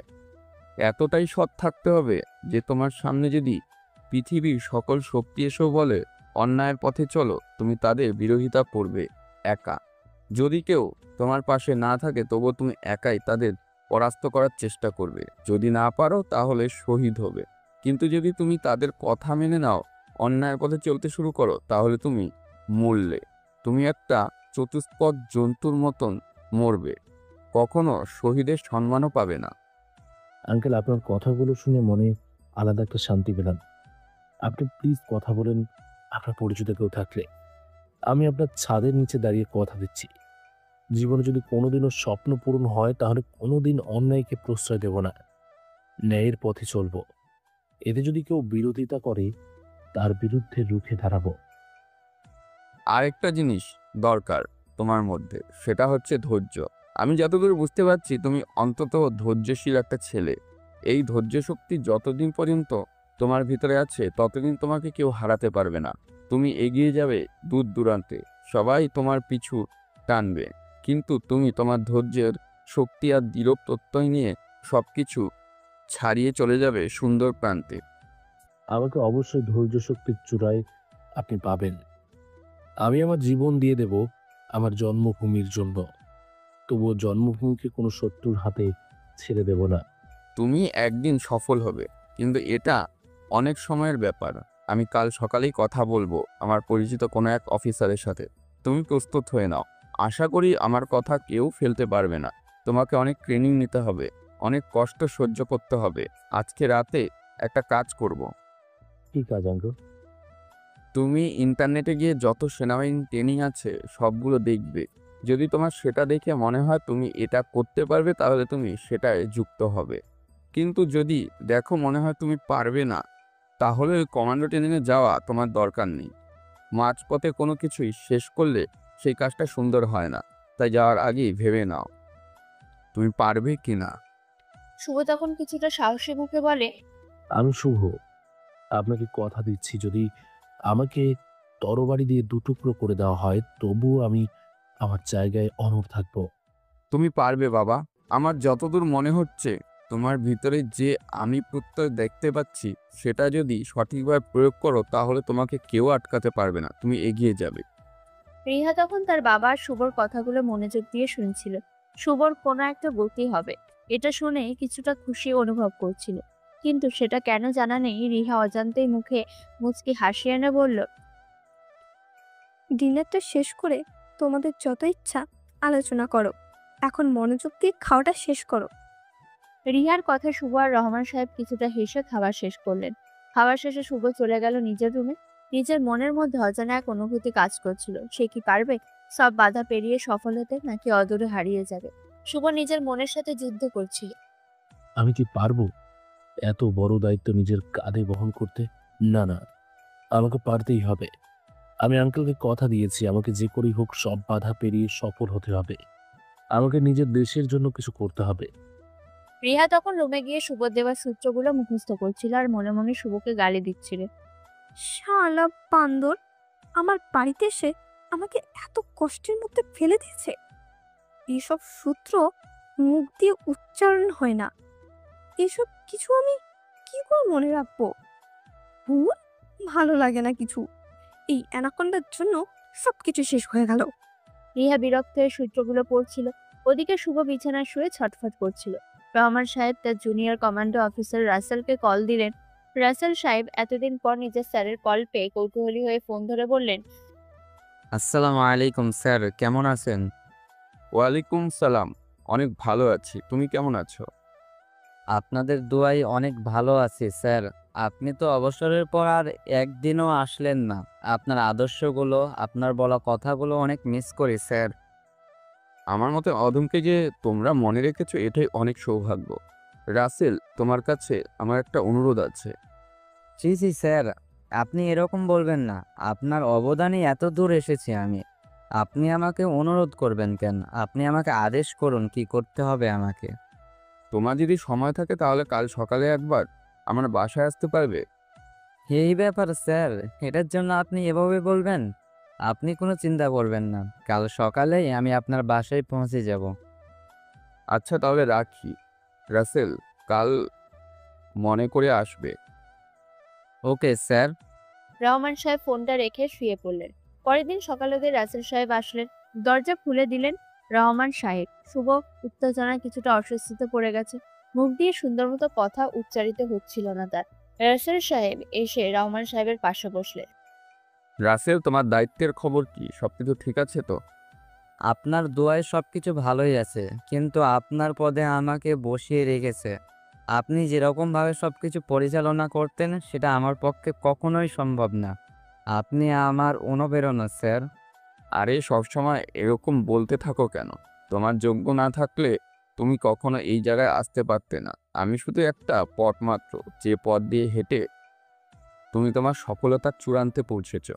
এতটাই সৎ থাকতে হবে যে তোমার সামনে যদি পৃথিবীর সকল শক্তি এসেও বলে অন্যায়ের পথে চলো, তুমি তাদের বিরোধিতা করবে একা। যদি কেউ তোমার পাশে না থাকে তবুও তুমি একাই তাদের পরাস্ত করার চেষ্টা করবে। যদি না পারো তাহলে শহীদ হবে। কিন্তু যদি তুমি তাদের কথা মেনে নাও, অন্যায়ের পথে চলতে শুরু করো, তাহলে তুমি মরলে। তুমি একটা চতুষ্পদ জন্তুর মতন মরবে, কখনো শহীদের সম্মানও পাবে না। আঙ্কেল, আপনার কথাগুলো শুনে মনে আলাদা একটা শান্তি পেলাম। আপনি প্লিজ কথা বলেন আপনার পরিচিত কেউ থাকলে। আমি আপনার ছাদের নিচে দাঁড়িয়ে কথা দিচ্ছি, জীবনে যদি কোনোদিনও স্বপ্ন পূরণ হয় তাহলে কোনোদিন অন্যায়কে প্রশ্রয় দেব না, ন্যায়ের পথে চলব। এতে যদি কেউ বিরোধিতা করে তার বিরুদ্ধে রুখে দাঁড়াবো। আরেকটা জিনিস দরকার তোমার মধ্যে, সেটা হচ্ছে ধৈর্য। আমি যতদূর বুঝতে পারছি তুমি অন্তত ধৈর্যশীল একটা ছেলে। এই ধৈর্য শক্তি যতদিন পর্যন্ত তোমার ভিতরে আছে ততদিন তোমাকে কেউ হারাতে পারবে না। তুমি এগিয়ে যাবে দূর দূরান্তে, সবাই তোমার পিছু টানবে, কিন্তু তুমি তোমার ধৈর্যের শক্তি আর দৃঢ় প্রত্যয় নিয়ে সবকিছু ছাড়িয়ে চলে যাবে সুন্দর প্রান্তে। আমাকে অবশ্যই ধৈর্য শক্তির চূড়ায় আপনি পাবেন। আমি আমার জীবন দিয়ে দেব আমার জন্মভূমির জন্য, তবুও জন্মভূমিকে কোনো শত্রুর হাতে ছেড়ে দেব না। তুমি একদিন সফল হবে, কিন্তু এটা অনেক সময়ের ব্যাপার। আমি কাল সকালেই কথা বলবো আমার পরিচিত কোনো এক অফিসারের সাথে। তুমি প্রস্তুত হয়ে নাও। আশা করি আমার কথা কেউ ফেলতে পারবে না। তোমাকে অনেক ট্রেনিং নিতে হবে, অনেক কষ্ট সহ্য করতে হবে। আজকে রাতে একটা কাজ করব। কি কাজ আঙ্কেল? তুমি ইন্টারনেটে গিয়ে যত সেনাবাহিনী ট্রেনিং আছে সবগুলো দেখবে। যদি তোমার সেটা দেখে মনে হয় তুমি এটা করতে পারবে, তাহলে তুমি সেটায় যুক্ত হবে। কিন্তু যদি দেখো মনে হয় তুমি পারবে না, তাহলে ওই কমান্ডো ট্রেনিংয়ে যাওয়া তোমার দরকার নেই। মাঝপথে কোনো কিছুই শেষ করলে সেই কাজটা সুন্দর হয় না। তাই যাওয়ার আগেই ভেবে নাও তুমি পারবে কি না। শুভ তখন কিছুটা সাহসী মুখে বলে, আমি শুভ, আপনাকে কথা দিচ্ছি যদি আমাকে তরবারি দিয়ে দুটুকরো করে দেওয়া হয় তবুও আমি আমার জায়গায় অনড় থাকব। তুমি পারবে বাবা। আমার যতদূর মনে হচ্ছে তোমার ভিতরে যে আমি প্রত্যয় দেখতে পাচ্ছি সেটা যদি সঠিকভাবে প্রয়োগ করো তাহলে তোমাকে কেউ আটকাতে পারবে না। তুমি এগিয়ে যাবে। রিহা তখন তার বাবা আর শুভর কথাগুলো মনোযোগ দিয়ে শুনছিল। শুভর কোনো একটা গতি হবে এটা শুনে কিছুটা খুশি অনুভব করছিল, কিন্তু সেটা কেন জানা নেই। রিহা অজান্তেই মুখে মুচকি হাসি এনে বলল, ডিনারটা শেষ করে তোমাদের যত ইচ্ছা আলোচনা করো, এখন মনোযোগ দিয়ে খাওয়াটা শেষ করো। রিহার কথা শুভ আর রহমান সাহেব কিছুটা হেসে খাওয়া শেষ করলেন। খাওয়া শেষে শুভ চলে গেল নিজের রুমে। নিজের মনের মধ্যে অজানা এক অনুভূতি কাজ করছিল। সে কি পারবে সব বাধা পেরিয়ে সফল হতে, নাকি অদূরে হারিয়ে যাবে? শুভ নিজের মনের সাথে যুদ্ধ করছিল। আমি কি পারবো এত বড় দায়িত্ব নিজের কাঁধে বহন করতে? না না, আমাকে পারতেই হবে। আমি আঙ্কেলকে কথা দিয়েছি আমাকে যে করেই হোক সব বাধা পেরিয়ে সফল হতে হবে। আমাকে নিজের দেশের জন্য কিছু করতে হবে। রিহা তখন রুমে গিয়ে শুভ দেওয়ার সূত্রগুলো মুখস্থ করছিল আর মনে মনে শুভকে গালি দিচ্ছিল। শালা বান্দর, আমার বাড়িতে এসে আমাকে এত কষ্টের মধ্যে ফেলে দিয়েছে। এইসব সূত্র মুখ দিয়ে উচ্চারণ হয় না, এসব কিছু আমি কি করে মনে রাখবো? ভুল, ভালো লাগে না কিছু। এই অ্যানাকন্ডার জন্য সবকিছু শেষ হয়ে গেল। রিহা বিরক্ত হয়ে সূত্রগুলো পড়ছিল। ওদিকে শুভ বিছানায় শুয়ে ছটফট করছিল। রহমান সাহেব তার জুনিয়র কমান্ডো অফিসার রাসেলকে কল দিলেন। রাসেল সাহেব এতদিন পর নিজের স্যারের কল পেয়ে কৌতূহলী হয়ে ফোন ধরে বললেন, আসসালামু আলাইকুম স্যার, কেমন আছেন? ওয়ালাইকুম সালাম। অনেক ভালো আছি, তুমি কেমন আছো? আপনাদের দোয়ায় অনেক ভালো আছি স্যার। আপনি তো অবসরের পর আর একদিনও আসলেন না। আপনার আদর্শগুলো, আপনার বলা কথাগুলো অনেক মিস করি স্যার। আমার মতে অধমকে যে তোমরা মনে রেখেছো এটাই অনেক সৌভাগ্য। রাসেল, তোমার কাছে আমার একটা অনুরোধ আছে। জি জি স্যার, আপনি এরকম বলবেন না। আপনার অবদানে এত দূর এসেছি আমি। আপনি আমাকে অনুরোধ করবেন কেন? আপনি আমাকে আদেশ করুন কি করতে হবে আমাকে। তোমার যদি সময় থাকে তাহলে কাল সকালে একবার আমার বাসায় আসতে পারবে? এই ব্যাপার স্যার, এটার জন্য আপনি এভাবে বলবেন? আপনি কোনো চিন্তা করবেন না, কাল সকালেই আমি আপনার বাসায় পৌঁছে যাব। আচ্ছা তাহলে রাখি। রাসেল, কাল মনে করে আসবে। Okay sir. রহমান সাহেব ফোনটা রেখে শুয়ে পড়লেন। পরের দিন সকালে রাসেল সাহেব আসলেন, দরজা খুলে দিলেন রহমান সাহেব। শুভ উত্তেজনায় কিছুটা অস্বস্তিতে পড়ে গেছে, মুখ দিয়ে সুন্দর মতো কথা উচ্চারিত হচ্ছিল না তার। রাসেল সাহেব এসে রহমান সাহেবের পাশে বসলেন। রাসেল, তোমার দায়িত্বের খবর কি? সবকিছু ঠিক আছে তো? আপনার দোয়ায় সব কিছু ভালোই আছে, কিন্তু আপনার পদে আমাকে বসিয়ে রেখেছে। আপনি যেরকমভাবে সব কিছু পরিচালনা করতেন সেটা আমার পক্ষে কখনোই সম্ভব না। আপনি আমার অনুপ্রেরণা স্যার। আরে সবসময় এরকম বলতে থাকো কেন? তোমার যোগ্য না থাকলে তুমি কখনো এই জায়গায় আসতে পারতে না। আমি শুধু একটা পথ মাত্র, যে পথ দিয়ে হেঁটে তুমি তোমার সফলতার চূড়ান্তে পৌঁছেছ।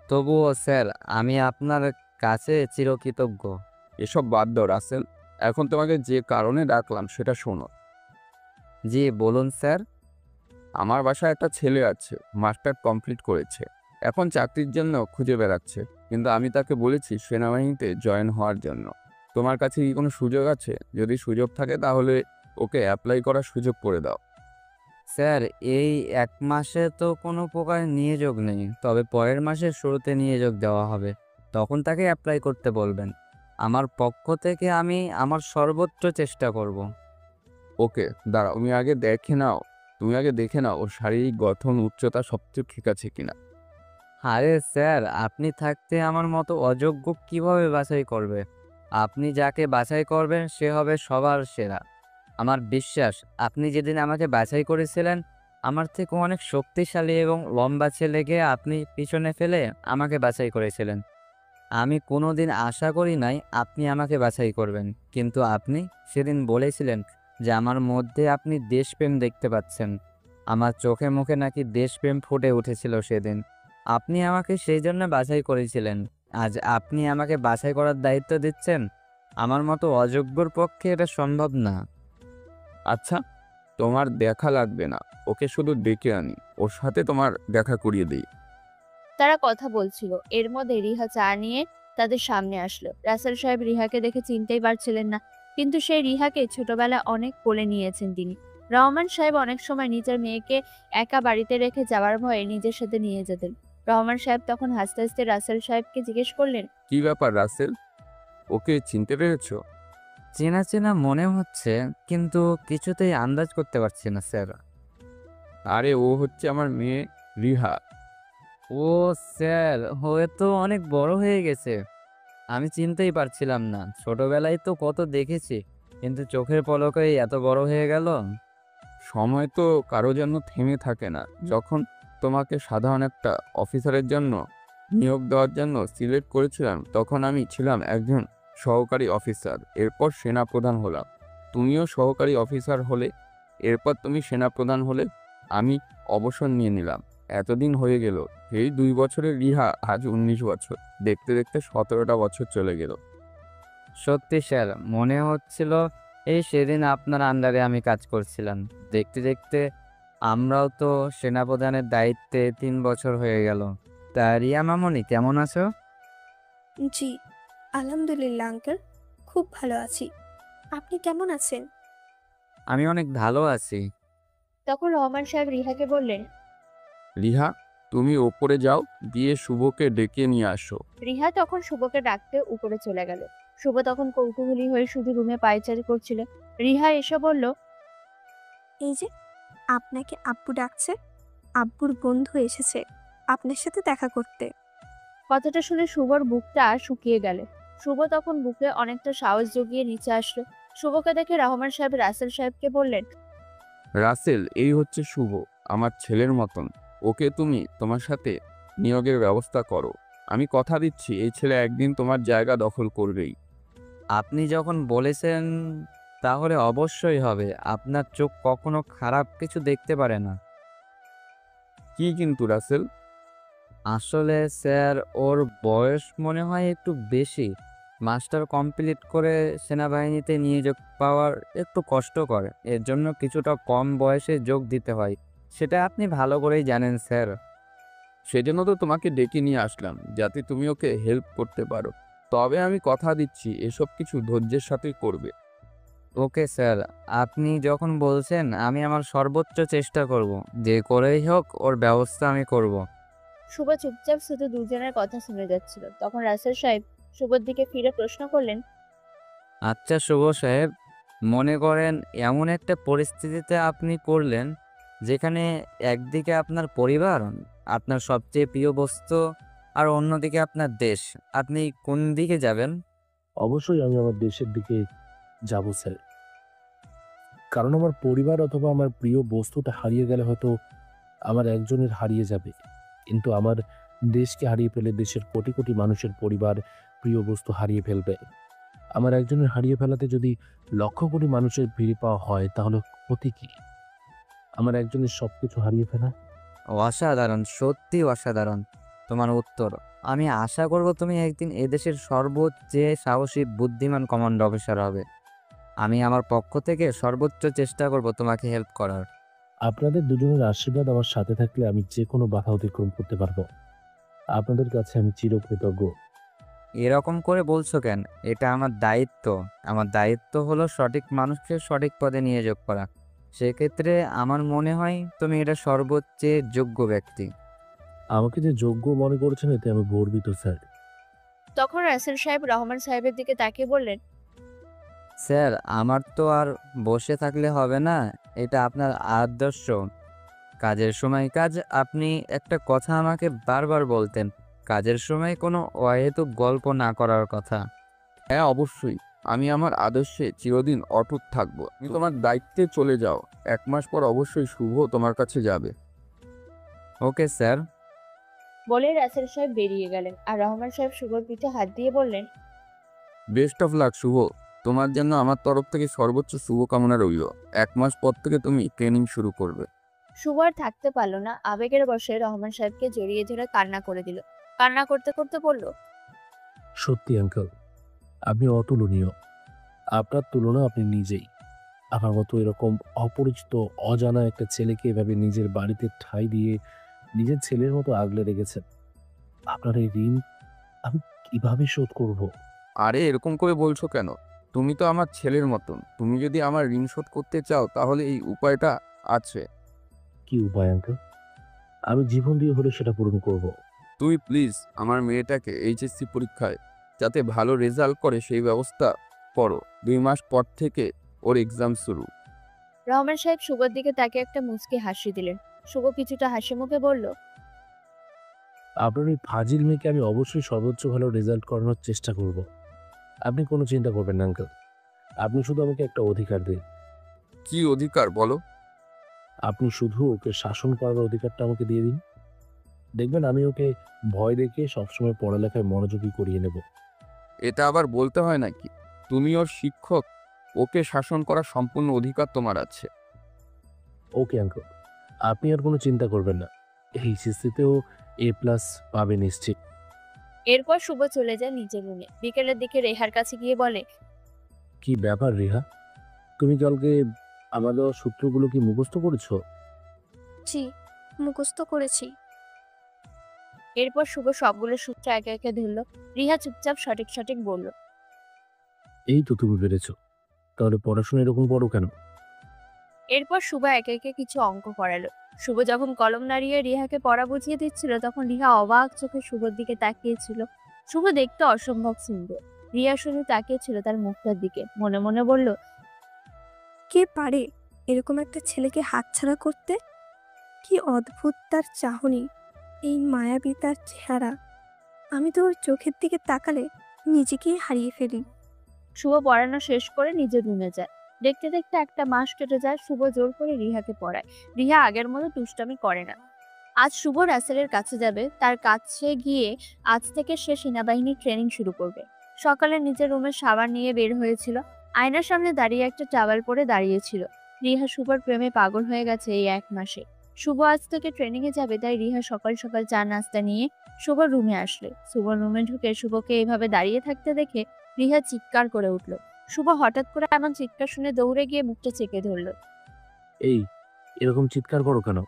তবুও স্যার, আমি আপনার কাছে চিরকৃতজ্ঞ। এসব বাদ দাও রাসেল, এখন তোমাকে যে কারণে ডাকলাম সেটা শোনো। জি বলুন স্যার। আমার বাসায় একটা ছেলে আছে, মাস্টার কমপ্লিট করেছে, এখন চাকরির জন্য খুঁজে বেড়াচ্ছে। কিন্তু আমি তাকে বলেছি সেনাবাহিনীতে জয়েন হওয়ার জন্য। তোমার কাছে কি কোনো সুযোগ আছে? যদি সুযোগ থাকে তাহলে ওকে অ্যাপ্লাই করার সুযোগ করে দাও। স্যার, এই 1 মাসে তো কোনো প্রকার নিয়োগ নেই, তবে পরের মাসের শুরুতে নিয়োগ দেওয়া হবে, তখন তাকে অ্যাপ্লাই করতে বলবেন। আমার পক্ষ থেকে আমি আমার সর্বোচ্চ চেষ্টা করব। ওকে, দাঁড়াও, তুমি আগে দেখে নাও ওর শারীরিক গঠন, উচ্চতা সবচেয়ে ঠিক আছে কিনা। আরে স্যার, আপনি থাকতে আমার মতো অযোগ্য কিভাবে বাছাই করবে? আপনি যাকে বাছাই করবেন সে হবে সবার সেরা। আমার বিশ্বাস, আপনি যেদিন আমাকে বাছাই করেছিলেন, আমার থেকে অনেক শক্তিশালী এবং লম্বা ছেলেকে আপনি পিছনে ফেলে আমাকে বাছাই করেছিলেন। আমি কোনোদিন আশা করি নাই আপনি আমাকে বাছাই করবেন, কিন্তু আপনি সেদিন বলেছিলেন যে আমার মধ্যে আপনি দেশপ্রেম দেখতে পাচ্ছেন। আমার চোখে মুখে নাকি দেশপ্রেম ফুটে উঠেছিল সেদিন। আপনি আমাকে সেই জন্য বাছাই করেছিলেন। আজ আপনি আমাকে বাছাই করার দায়িত্ব দিচ্ছেন। আমার মতো অযোগ্যর পক্ষে এটা সম্ভব না। আচ্ছা, তোমার দেখা লাগবে না, ওকে শুধু ডেকে আনি, ওর সাথে তোমার দেখা করিয়ে দিই। তারা কথা বলছিল, এর মধ্যে রিহা চা নিয়ে তাদের সামনে আসলো। রাসেল সাহেব রিহাকে দেখে চিনতেই পারছিলেন না, কিন্তু সেই রিহাকে ছোটবেলায় অনেক কোলে নিয়েছেন তিনি। রহমান সাহেব অনেক সময় নিজের মেয়েকে একা বাড়িতে রেখে যাওয়ার ভয়ে নিজের সাথে নিয়ে যেতেন। রহমান সাহেব তখন হাসতে হাসতে রাসেল সাহেবকে জিজ্ঞেস করলেন, কি ব্যাপার রাসেল, ওকে চিনতে পেরেছো? চেনা চেনা মনে হচ্ছে, কিন্তু কিছুতেই আন্দাজ করতে পারছি না স্যার। আরে ও হচ্ছে আমার মেয়ে রিহা। ও স্যার, ও তো অনেক বড় হয়ে গেছে। আমি চিনতেই পারছিলাম না। ছোটবেলায় তো কত দেখেছি, কিন্তু চোখের পলকেই এত বড় হয়ে গেল। সময় তো কারো জন্য থেমে থাকে না। যখন তোমাকে সাধারণ একটা অফিসারের জন্য নিয়োগ দেওয়ার জন্য সিলেক্ট করেছিলাম, তখন আমি ছিলাম একজন সহকারী অফিসার, এরপর সেনাপ্রধান হলাম। তুমিও সহকারী অফিসার হলে, এরপর তুমি সেনাপ্রধান হলে, আমি অবসর নিয়ে নিলাম। এতদিন হয়ে গেল, এই 2 বছরের রিহা আজ 19 বছর। দেখতে দেখতে 17টা বছর চলে গেল। সত্যি স্যার, মনে হচ্ছিল এই সেদিন আপনার আন্ডারে আমি কাজ করছিলাম। দেখতে দেখতে আমরাও তো সেনাপ্রধানের দায়িত্বে 3 বছর হয়ে গেল। তা রিয়া মামনি কেমন আছো? জি, আলহামদুলিল্লাহ আঙ্কেল, খুব ভালো আছি। আপনি কেমন আছেন? আমি অনেক ভালো আছি। তখন রহমান সাহেব রিহাকে বললেন। রিহা, তুমি ওপরে যাও, গিয়ে শুভকে ডেকে নিয়ে আসো। রিহা তখন শুভকে ডাকতে উপরে চলে গেল। শুভ তখন কৌতূহলী হয়ে শুধু রুমে পায়চারি করছিল। রিহা এসে বলল, এই যে, আপনাকে আব্বু ডাকছে। আব্বুর বন্ধু এসেছে আপনার সাথে দেখা করতে। কথাটা শুনে শুভর বুকটা শুকিয়ে গেল। শুভ তখন বুকে অনেকটা সাহস জুগিয়ে নিচে আসলো। শুভকে দেখে রহমান সাহেব রাসেল সাহেবকে বললেন, রাসেল, এই হচ্ছে শুভ, আমার ছেলের মতন। ওকে তুমি তোমার সাথে নিয়োগের ব্যবস্থা করো। আমি কথা দিচ্ছি এই ছেলে একদিন তোমার জায়গা দখল করবেই। আপনি যখন বলেছেন তাহলে অবশ্যই হবে। আপনার চোখ কখনো খারাপ কিছু দেখতে পারে না। কি কিন্তু রাসেল? আসলে স্যার, ওর বয়স মনে হয় একটু বেশি। মাস্টার কমপ্লিট করে সেনাবাহিনীতে নিয়োগ পাওয়ার একটু কষ্টকর, এর জন্য কিছুটা কম বয়সে যোগ দিতে হয়। সেটা আপনি ভালো করেই জানেন স্যার। সেজন্য তো তোমাকে ডেকে নিয়ে আসলাম, যাতে তুমি ওকে হেল্প করতে পারো। তবে আমি কথা দিচ্ছি এসব কিছু ধৈর্যের সাথেই করবে। ওকে স্যার, আপনি যখন বলছেন আমি আমার সর্বোচ্চ চেষ্টা করব, যে করেই হোক ওর ব্যবস্থা আমি করব। শুভ চুপচাপ শুধু দুজনের কথা শুনে যাচ্ছিল। তখন রাসেল সাহেব শুভর দিকে ফিরে প্রশ্ন করলেন, আচ্ছা শুভ সাহেব, মনে করেন এমন একটা পরিস্থিতিতে আপনি পড়লেন যেখানে একদিকে আপনার পরিবার, আপনার সবচেয়ে প্রিয় বস্তু, আর অন্যদিকে আপনার দেশ। আপনি কোন দিকে যাবেন? অবশ্যই আমি আমার দেশের দিকে যাব স্যার। কারণ আমার পরিবার অথবা আমার প্রিয় বস্তুটা হারিয়ে গেলে হয়তো আমার একজনের হারিয়ে যাবে, কিন্তু আমার দেশকে হারিয়ে ফেলে দেশের কোটি কোটি মানুষের পরিবার, প্রিয় বস্তু হারিয়ে ফেলবে। আমার একজনের হারিয়ে ফেলাতে যদি লক্ষ কোটি মানুষের ফিরে পাওয়া হয়, তাহলে ক্ষতি কি? আমার একজনের সবকিছু হারিয়ে ফেলা। অসাধারণ, সত্যি অসাধারণ তোমার উত্তর। আমি আশা করব তুমি একদিন এদেশের সর্বোচ্চ সাহসী বুদ্ধিমান কমান্ড অফিসার হবে। আমি আমার পক্ষ থেকে সর্বোচ্চ চেষ্টা করব তোমাকে হেল্প করার। আপনাদের দুজনের আশীর্বাদ আমার সাথে থাকলে আমি যে কোনো বাধা অতিক্রম করতে পারবো। আপনাদের কাছে আমি চিরকৃতজ্ঞ। এরকম করে বলছো কেন? এটা আমার দায়িত্ব। আমার দায়িত্ব হলো সঠিক মানুষকে সঠিক পদে নিয়োগ করা। সেক্ষেত্রে আমার মনে হয় তুমি এটা সর্বোচ্চ যোগ্য ব্যক্তি। আমাকে যে যোগ্য মনে করেছেন এতে আমি গর্বিত স্যার। তখন রাসেল সাহেব রহমান সাহেবের দিকে তাকিয়ে বললেন, স্যার, আমার তো আর বসে থাকলে হবে না, এটা আপনার আদর্শ। কাজের সময় কাজ। আপনি একটা কথা আমাকে বারবার বলতেন, কাজের সময় কোনো অহেতুক গল্প না করার কথা। হ্যাঁ, অবশ্যই। আমি আমার আদর্শে চিরদিন অটুট থাকবো। তুমি তোমার দায়িত্বে চলে যাও। 1 মাস পর অবশ্যই শুভ তোমার কাছে যাবে। Okay sir. বলে রাসেল সাহেব বেরিয়ে গেলেন। আর রহমান সাহেব শুভর পিঠে হাত দিয়ে বললেন, বেস্ট অফ লাক শুভ। তোমার জন্য আমার তরফ থেকে সর্বোচ্চ শুভকামনা রইল। 1 মাস পর থেকে তুমি ট্রেনিং শুরু করবে। শুভ আর থাকতে পারলো না, আবেগের বশে রহমান সাহেবকে জড়িয়ে ধরে কান্না করে দিল। কান্না করতে করতে বলল, সত্যি আঙ্কেল, আপনি অতুলনীয়। আপনার তুলনা আপনি নিজেই। আমার মতো এরকম অপরিচিত অজানা একটা ছেলেকে এভাবে নিজের বাড়িতে ঠাঁই দিয়ে নিজের ছেলের মতো আগলে রেখেছেন। আপনার এই ঋণ আমি কিভাবে শোধ করব? আরে এরকম করে বলছো কেন? তুমি তো আমার ছেলের মতন। তুমি যদি আমার ঋণ শোধ করতে চাও তাহলে এই উপায়টা আছে। কি উপায় আঙ্কেল? আমি জীবন দিয়ে হলে সেটা পূরণ করব। তুই প্লিজ আমার মেয়েটাকে এইচএসসি পরীক্ষায় যাতে ভালো রেজাল্ট করে সেই ব্যবস্থা করো। 2 মাস পর থেকে ওর এক্সাম শুরু। রহমান সাহেব শুভর দিকে তাকে একটা মুচকি হাসি দিলেন। শুভ কিছুটা হাসি মুখে বলল, আপনার ওই ফাজিল মেয়েকে আমি অবশ্যই সর্বোচ্চ ভালো রেজাল্ট করানোর চেষ্টা করব। আপনি কোনো চিন্তা করবেন না আঙ্কেল। আপনি শুধু আমাকে একটা অধিকার দিন। কি অধিকার বলো? আপনি শুধু ওকে শাসন করার অধিকারটা আমাকে দিয়ে দিন। দেখবেন আমি ওকে ভয় দেখিয়ে সবসময় পড়ালেখায় মনোযোগী করিয়ে নেব। এটা আবার বলতে হয় নাকি? তুমি ওর শিক্ষক। ওকে শাসন করার সম্পূর্ণ অধিকার তোমার আছে। ওকে আঙ্কেল, আপনি আর কোনো চিন্তা করবেন না। এইচএসসিতেও A+ পাবে নিশ্চিত। এরপর শুভ চলে যায় নিজের রুমে। বিকেলের দিকে রেহার কাছে গিয়ে বলে, কি ব্যাপার রেহা, তুমি কালকে আমার দেওয়া সূত্রগুলো কি মুখস্থ করেছো? জি, মুখস্থ করেছি। এরপর শুভ সবগুলো সূত্র একে একে ধরল। রিহা চুপচাপ সঠিক সঠিক বলল। এই তো তুমি পেরেছো। তাহলে পড়াশোনা এরকম করো কেন? এরপর শুভ একে একে কিছু অঙ্ক করালো। শুভ যখন কলম নাড়িয়ে রিহাকে পড়া বুঝিয়ে দিচ্ছিল, তখন রিহা অবাক চোখে শুভর দিকে তাকিয়েছিল। শুভ দেখতে অসম্ভব সুন্দর। রিয়া শুধু তাকিয়েছিল তার মুখটার দিকে। মনে মনে বলল, কে পারে এরকম একটা ছেলেকে হাতছাড়া করতে? কি অদ্ভুত তার চাহনি, এই মায়াবী তার চেহারা। আমি তো ওর চোখের দিকে তাকালে নিজেকেই হারিয়ে ফেলি। শুভ পড়ানো শেষ করে নিজের রুমে যায়। দেখতে দেখতে একটা মাস কেটে যায়। শুভ জোর করে রিহাকে পড়ায়। রিহা আগের মতো দুষ্টামি করে না। আজ শুভ রাসেলের কাছে যাবে। তার কাছে গিয়ে আজ থেকে সে সেনাবাহিনীর ট্রেনিং শুরু করবে। সকালে নিজের রুমে সাবান নিয়ে বের হয়েছিল। আয়নার সামনে দাঁড়িয়ে একটা টাওয়াল পরে দাঁড়িয়েছিল। রিহা শুভর প্রেমে পাগল হয়ে গেছে এই 1 মাসে। শুভ আজ থেকে ট্রেনিং এ যাবে, তাই রিহা সকাল সকাল চা নাস্তা নিয়ে শুভর রুমে আসলে। শুভর রুমে ঢুকে শুভকে এভাবে দাঁড়িয়ে থাকতে দেখে রিহা চিৎকার করে উঠল। শুভ হঠাৎ করে এমন চিৎকার শুনে দৌড়ে গিয়ে মুখটা চেপে ধরল। এই, এরকম চিৎকার করো কেন?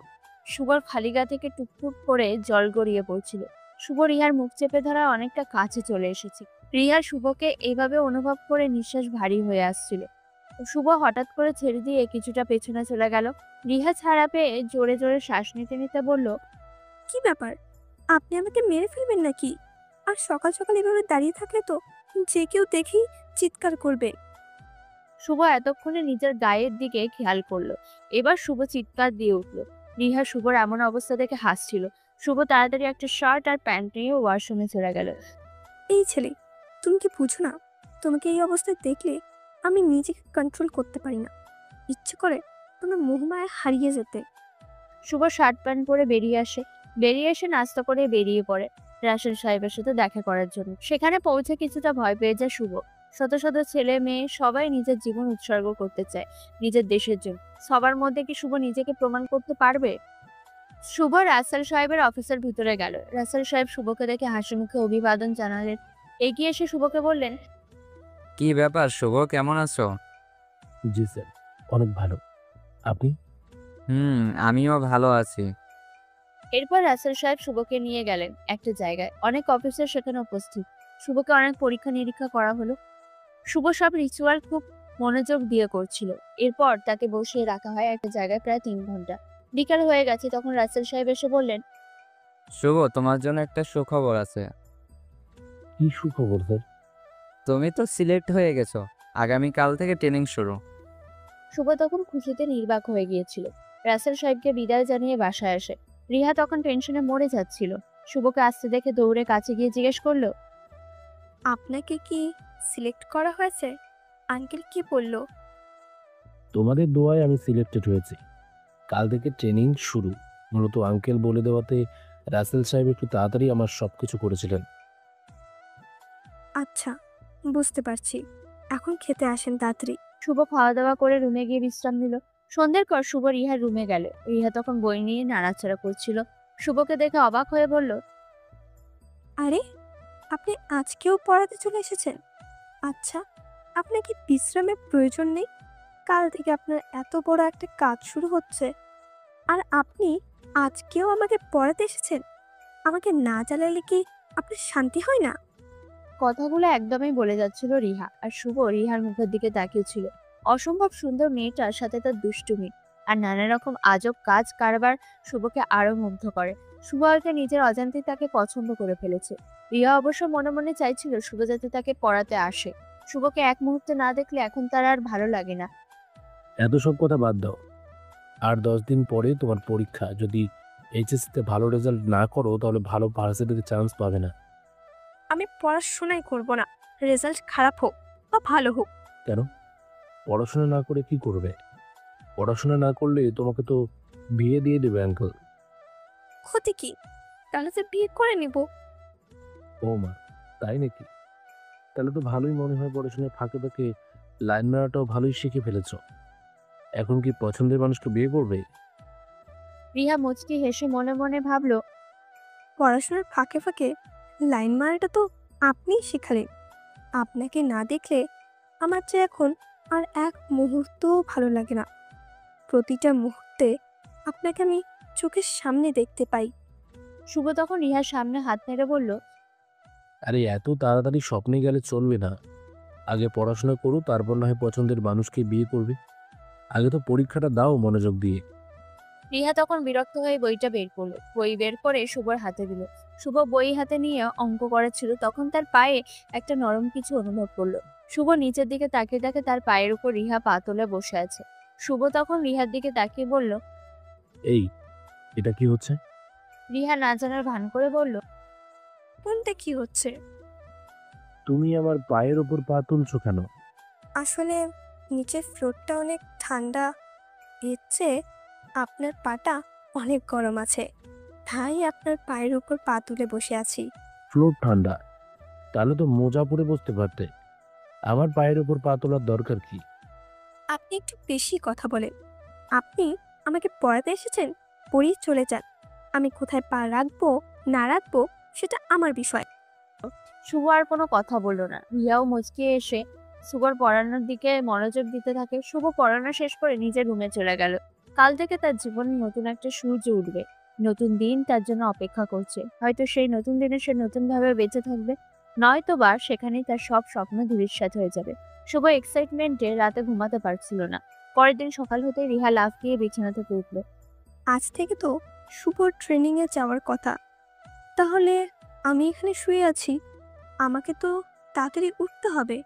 শুভর খালি গা থেকে টুকটুক করে জল গড়িয়ে পড়ছিল। শুভ রিহার মুখ চেপে ধরা অনেকটা কাছে চলে এসেছে। রিহা শুভকে এইভাবে অনুভব করে নিঃশ্বাস ভারী হয়ে আসছিল। শুভ হঠাৎ করে ছেড়ে দিয়ে কিছুটা পেছনে চলে গেল। রিহা ছাড়া পেয়ে জোরে জোরে শ্বাস নিতে নিতে বলল, কি ব্যাপার, আপনি আমাকে মেরে ফেলবেন নাকি? আর সকাল সকাল এভাবে দাঁড়িয়ে থাকলে তো যে কেউ দেখেই চিৎকার করবে। শুভ এতক্ষণে নিজের গায়ের দিকে খেয়াল করলো। এবার শুভ চিৎকার দিয়ে উঠল। রিহা শুভর এমন অবস্থা দেখে হাসছিল। শুভ তাড়াতাড়ি একটা শার্ট আর প্যান্ট নিয়ে ওয়াশরুমে চলে গেল। এই ছেলে, তুমি কি বুঝো না? তোমাকে এই অবস্থায় দেখলে আমি নিজেকে কন্ট্রোল করতে পারি না। ইচ্ছে করে তোমার মোহমায়া হারিয়ে যেতে। শুভ শার্ট প্যান্ট পরে বেরিয়ে এসে নাস্তা করে বেরিয়ে পড়ে রাসেল সাহেবের সাথে দেখা করার জন্য। সেখানে পৌঁছে কিছুটা ভয় পেয়ে যায় শুভ। শত শত ছেলে মেয়ে সবাই নিজের জীবন উৎসর্গ করতে চায় নিজের দেশের জন্য। সবার মধ্যে কি শুভ নিজেকে প্রমাণ করতে পারবে? শুভ রাসেল সাহেবের অফিসের ভিতরে গেল। রাসেল সাহেব শুভকে দেখে হাসি মুখে অভিবাদন জানালেন। এগিয়ে এসে শুভকে বললেন, কি ব্যাপার শুভ, কেমন আছো? জি স্যার, অনেক ভালো। আপনি? আমিও ভালো আছি। এরপর রাসেল সাহেব শুভকে নিয়ে গেলেন একটা জায়গায়। অনেক অফিসার সেখানে উপস্থিত। শুভকে অনেক পরীক্ষা নিরীক্ষা করা হলো। শুভ সব রিচুয়াল খুব মনোযোগ দিয়ে করছিল। এরপর তাকে বসিয়ে রাখা হয় একটা জায়গায় প্রায় 3 ঘন্টা। বিকাল হয়ে গেছে, তখন রাসেল সাহেব এসে বললেন, শুভ, তোমার জন্য একটা সুখবর আছে। কি সুখবর স্যার? তুমি তো সিলেক্ট হয়ে গেছো, আগামীকাল থেকে ট্রেনিং শুরু। শুভ তখন খুশিতে নির্বাক হয়ে গিয়েছিল। রাসেল সাহেবকে বিদায় জানিয়ে বাসায় আসে। রিহা তখন টেনশনে মরে যাচ্ছিল। শুভকে আসতে দেখে দৌড়ে কাছে গিয়ে জিজ্ঞেস করলো, আপনাকে কি সিলেক্ট করা হয়েছে? আঙ্কেল কি বললো? তোমাদের দোয়ায় আমি সিলেক্টেড হয়েছি। কাল থেকে ট্রেনিং শুরু। মূলত আঙ্কেল বলে দেওয়াতে রাসেল সাহেব একটু তাড়াতাড়ি আমার সবকিছু করেছিলেন। আচ্ছা, বুঝতে পারছি। এখন খেতে আসেন তাড়াতাড়ি। শুভ খাওয়া দাওয়া করে রুমে গিয়ে বিশ্রাম নিল। সন্ধ্যের পর শুভ রিহার রুমে গেল। রিহা তখন বই নিয়ে নাড়াচাড়া করছিল। শুভকে দেখে অবাক হয়ে বলল, আরে, আপনি আজকেও পড়াতে চলে এসেছেন? আচ্ছা, আপনার কি বিশ্রামের প্রয়োজন নেই? কাল থেকে আপনার এত বড় একটা কাজ শুরু হচ্ছে, আর আপনি আজকেও আমাকে পড়াতে এসেছেন? আমাকে না জ্বালালে কি আপনার শান্তি হয় না? কথাগুলো একদমই বলে যাচ্ছিল রিহা। আর শুভ রিহার মুখের দিকে তাকিয়েছিল। অসম্ভব সুন্দর মেয়েটার সাথে তার দুষ্টুমি আর নানা রকম আজব কাজ কারবার শুভকে আরো মুগ্ধ করে। শুভ হয়তো নিজের অজান্তেই তাকে পছন্দ করে ফেলেছে। রিয়া অবশ্য মনে মনে চাইছিল শুভ যাতে তাকে পড়াতে আসে। শুভকে এক মুহূর্তে না দেখলে এখন তার আর ভালো লাগে না। এত সব কথা বাদ দাও। আর 10 দিন পরে তোমার পরীক্ষা। যদি এইচএসসিতে ভালো রেজাল্ট না করো তাহলে ভালো ভার্সিটিতে চান্স পাবে না। আমি পড়াশোনাই করব না, রেজাল্ট খারাপ হোক বা ভালো হোক। কেন? পড়াশোনা না করে কি করবে? পড়াশোনা না করলে তোমাকে তো বিয়ে দিয়ে দেবে আঙ্কেল। ক্ষতি কি? তাহলে যে বিয়ে করে নিব। ও মা, তাই নাকি? তাহলে তো ভালোই মনে হয় পড়াশোনার ফাঁকে ফাঁকে লাইন মারাটাও ভালোই শিখে ফেলেছ। এখন কি পছন্দের মানুষকে বিয়ে করবে? রিহা মুচকি হেসে মনে মনে ভাবলো, পড়াশোনার ফাঁকে ফাঁকে লাইন মারাটা তো আপনিই শেখালেন। আপনাকে না দেখলে আমার যে এখন আর এক মুহূর্তও ভালো লাগে না। প্রতিটা মুহূর্তে আপনাকে আমি চোখের সামনে দেখতে পাই। শুভ তখন রিহার সামনে হাত নেড়ে বলল, আরে এত তাড়াতাড়ি স্বপ্নে গেলে চলবে না। আগে পড়াশোনা করো, তারপর না হয় পছন্দের মানুষকে বিয়ে করবে। আগে তো পরীক্ষাটা দাও মনোযোগ দিয়ে। রিহা তখন বিরক্ত হয়ে বইটা বের করলো। বই বের করে শুভর হাতে দিল। শুভ বই হাতে নিয়ে অঙ্ক করাচ্ছিল। তখন তার পায়ে একটা নরম কিছু অনুভব করলো। শুভ নিচের দিকে তাকিয়ে দেখে তার পায়ের উপর রিহা পা তুলে বসে আছে। শুভ তখন রিহার দিকে তাকিয়ে বলল, এই, এটা কি হচ্ছে? রিহা না জানার ভান করে বলল, কোনটা কি হচ্ছে? তুমি আমার পায়ের ওপর পা তুলছো কেন? আসলে নিচের ফ্লোরটা অনেক ঠান্ডা, এর চেয়ে আপনার পাটা অনেক গরম আছে, তাই আপনার পায়ের উপর পা তুলে বসে আছি। ফ্লোর ঠান্ডা? তাহলে তো মোজা পরে বসতে পারতে। আমার পায়ের ওপর পা তোলার দরকার কি? আপনি একটু বেশি কথা বলেন। আপনি আমাকে পড়াতে এসেছেন, পড়িয়ে চলে যান। আমি কোথায় পা রাখবো না রাখবো সেটা আমার বিষয়। শুভ আর কোনো কথা বলল না। রিয়াও মুচকিয়ে এসে শুভর পড়ানোর দিকে মনোযোগ দিতে থাকে। শুভ পড়ানো শেষ করে নিজের রুমে চলে গেল। কাল থেকে তার জীবনে নতুন একটা সূর্য উঠবে, নতুন দিন তার জন্য অপেক্ষা করছে। হয়তো সেই নতুন দিনে সে নতুনভাবে বেঁচে থাকবে, নয়তো বা সেখানেই তার সব স্বপ্ন ধূলিসাৎ হয়ে যাবে। শুভ এক্সাইটমেন্টে রাতে ঘুমাতে পারছিল না। পরের দিন সকাল হতে রিহা লাফ দিয়ে বিছানা থেকে উঠল। আজ থেকে তো শুভর ট্রেনিংয়ে যাওয়ার কথা, তাহলে আমি এখানে শুয়ে আছি, আমাকে তো তাড়াতাড়ি উঠতে হবে।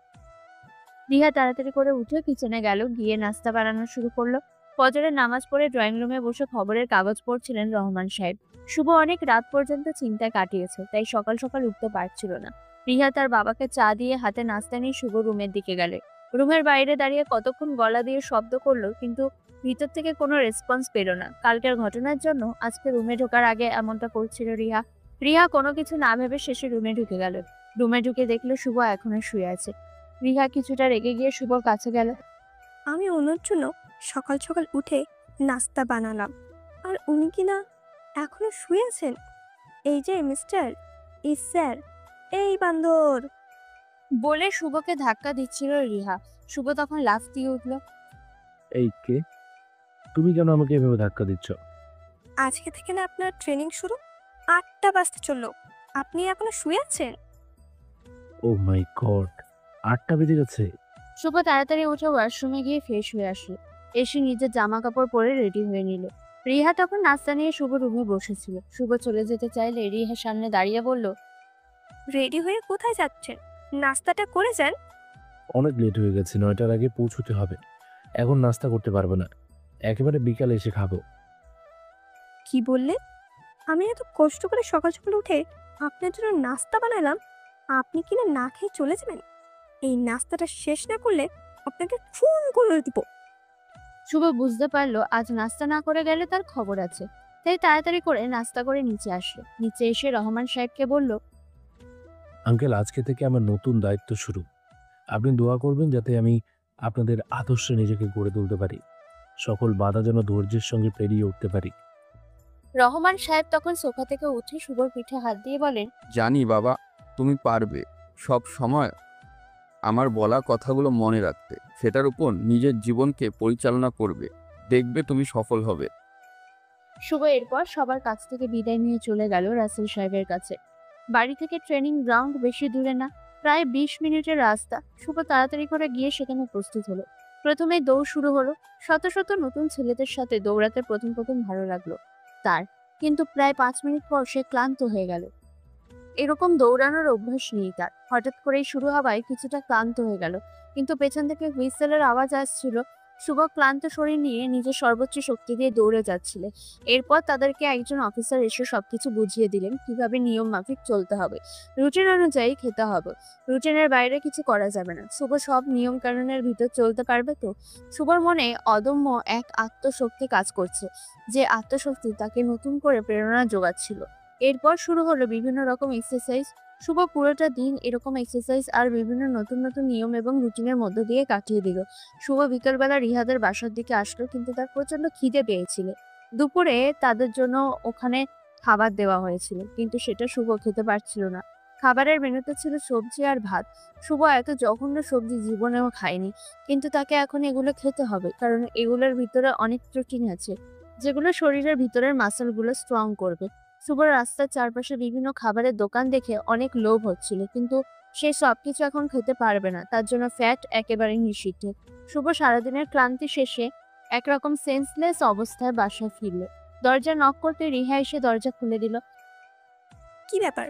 রিহা তাড়াতাড়ি করে উঠে কিচেনে গেল, গিয়ে নাস্তা বানানো শুরু করলো। ফজরের নামাজ পড়ে ড্রয়িং রুমে বসে খবরের কাগজ পড়ছিলেন রহমান সাহেব। শুভ অনেক রাত পর্যন্ত চিন্তায় কাটিয়েছে, তাই সকাল সকাল উঠতে পারছিল না। রিহা তার বাবাকে চা দিয়ে হাতে নাস্তা নিয়ে শুভ রুমের দিকে গেল। রুমের বাইরে দাঁড়িয়ে কতক্ষণ গলা দিয়ে শব্দ করলো, কিন্তু ভিতর থেকে কোনো রেসপন্স পেল না। কালকের ঘটনার জন্য আজকে রুমে ঢোকার আগে এমনটা করছিল রিহা। রিহা কোনো কিছু না ভেবে শেষে রুমে ঢুকে গেল। রুমে ঢুকে দেখলো শুভ এখনো শুয়ে আছে। রিহা কিছুটা রেগে গিয়ে শুভর কাছে গেল। আমি ওনার জন্য সকাল সকাল উঠে নাস্তা বানালাম, আর উনি কিনা এখনো শুয়ে আছেন। এই যে মিস্টার, স্যার, এই বান্দর। বলে শুভকে ধাক্কা দিচ্ছিল রিহা। শুভ তখন লাফ দিয়ে উঠল। এই কে? তুমি কেন আমাকে এভাবে ধাক্কা দিচ্ছ? আজকে থেকে না আপনার ট্রেনিং শুরু, 8টা বাজতে চললো, আপনি এখনো শুয়ে আছেন? ও মাই গড, 8টা বেজে গেছে। শুভ তাড়াতাড়ি উঠে ওয়াশরুমে গিয়ে ফ্রেশ হয়ে আসলো। এসে নিজের জামা কাপড় পরে রেডি হয়ে নিল। রিহা তখন নাস্তা নিয়ে শুভ রুমে বসেছিল। শুভ চলে যেতে চাইলে রিহার সামনে দাঁড়িয়ে বলল, রেডি হয়ে কোথায় যাচ্ছেন? নাস্তাটা করে যান। অনেক লেট হয়ে গেছে, 9টার আগে পৌঁছতে হবে। এখন নাস্তা করতে পারবো না, একেবারে বিকালে এসে খাবো। কি বললেন? আমি এত কষ্ট করে সকাল সকাল উঠে আপনার জন্য নাস্তা বানালাম, আপনি কিনা না খেয়ে চলে যাবেন? এই নাস্তাটা শেষ না করলে আপনাকে খুন করে দিব। শুভ বুঝতে পারলো আজ নাস্তা না করে গেলে তার খবর আছে, তাই তাড়াতাড়ি করে নাস্তা করে নিচে আসলো। নিচে এসে রহমান সাহেবকে বলল, আঙ্কেল, আজকে থেকে আমার নতুন দায়িত্ব শুরু। আপনি দোয়া করবেন যাতে আমি আপনাদের আদর্শে নিজেকে গড়ে তুলতে পারি, সকল বাধা যেন ধৈর্যের সঙ্গে পেরিয়ে উঠতে পারি। রহমান সাহেব তখন সোফা থেকে উঠে শুভর পিঠে হাত দিয়ে বলেন, জানি বাবা, তুমি পারবে সব সময় আমার বলা কথাগুলো মনে রাখতে, সেটার উপর নিজের জীবনকে পরিচালনা করবে, দেখবে তুমি সফল হবে। শুভ এরপর সবার কাছ থেকে বিদায় নিয়ে চলে গেল রাসেল সাহেবের কাছে। বাড়ি থেকে ট্রেনিং গ্রাউন্ড বেশি দূরে না, প্রায় 20 মিনিটের রাস্তা। শুভ তাড়াতাড়ি করে গিয়ে সেখানে প্রস্তুত হলো। প্রথমে দৌড় শুরু হলো। শত শত নতুন ছেলেদের সাথে দৌড়াতে প্রথম প্রথম ভালো লাগলো তার, কিন্তু প্রায় 5 মিনিট পর সে ক্লান্ত হয়ে গেল। এরকম দৌড়ানোর অভ্যাস নেই তার। হঠাৎ করেই শুরু হওয়ায় কিছুটা ক্লান্ত হয়ে গেল, কিন্তু পেছন থেকে হুইসেলের আওয়াজ আসছিল। শুভ ক্লান্ত শরীর নিয়ে নিজের সর্বোচ্চ শক্তি দিয়ে দৌড়ে যাচ্ছিল। এরপর তাদেরকে একজন অফিসার এসে সবকিছু বুঝিয়ে দিলেন কিভাবে নিয়ম মাফিক চলতে হবে, রুটিন অনুযায়ী খেতে হবে, রুটিনের বাইরে কিছু করা যাবে না। শুভ সব নিয়ম কানুনের ভিতর চলতে পারবে তো? শুভর মনে অদম্য এক আত্মশক্তি কাজ করছে, যে আত্মশক্তি তাকে নতুন করে প্রেরণা যোগাচ্ছিল। এরপর শুরু হলো বিভিন্ন রকম এক্সারসাইজ। শুভ পুরোটা দিন এরকম এক্সারসাইজ আর বিভিন্ন নতুন নতুন নিয়ম এবং রুটিনের মধ্য দিয়ে কাটিয়ে দিল। শুভ বিকেলবেলা রিহাদের বাসার দিকে আসলো, কিন্তু তার প্রচন্ড খিদে পেয়েছিল। দুপুরে তাদের জন্য ওখানে খাবার দেওয়া হয়েছিল, কিন্তু সেটা শুভ খেতে পারছিল না। খাবারের মেনুতে ছিল সবজি আর ভাত। শুভ এত জঘন্য সবজি জীবনেও খায়নি, কিন্তু তাকে এখন এগুলো খেতে হবে, কারণ এগুলোর ভিতরে অনেক প্রোটিন আছে, যেগুলো শরীরের ভিতরের মাসলগুলো স্ট্রং করবে। শুভ রাস্তার চারপাশে বিভিন্ন খাবারের দোকান দেখে অনেক লোভ হচ্ছিল, কিন্তু সে সবকিছু এখন খেতে পারবে না, তার জন্য ফ্যাট একেবারেই নিষিদ্ধ। শুভ সারাদিনের ক্লান্তি শেষে একরকম সেন্সলেস অবস্থায় বাসায় ফিরল। দরজা নক করতে রিহা এসে দরজা খুলে দিল। কি ব্যাপার,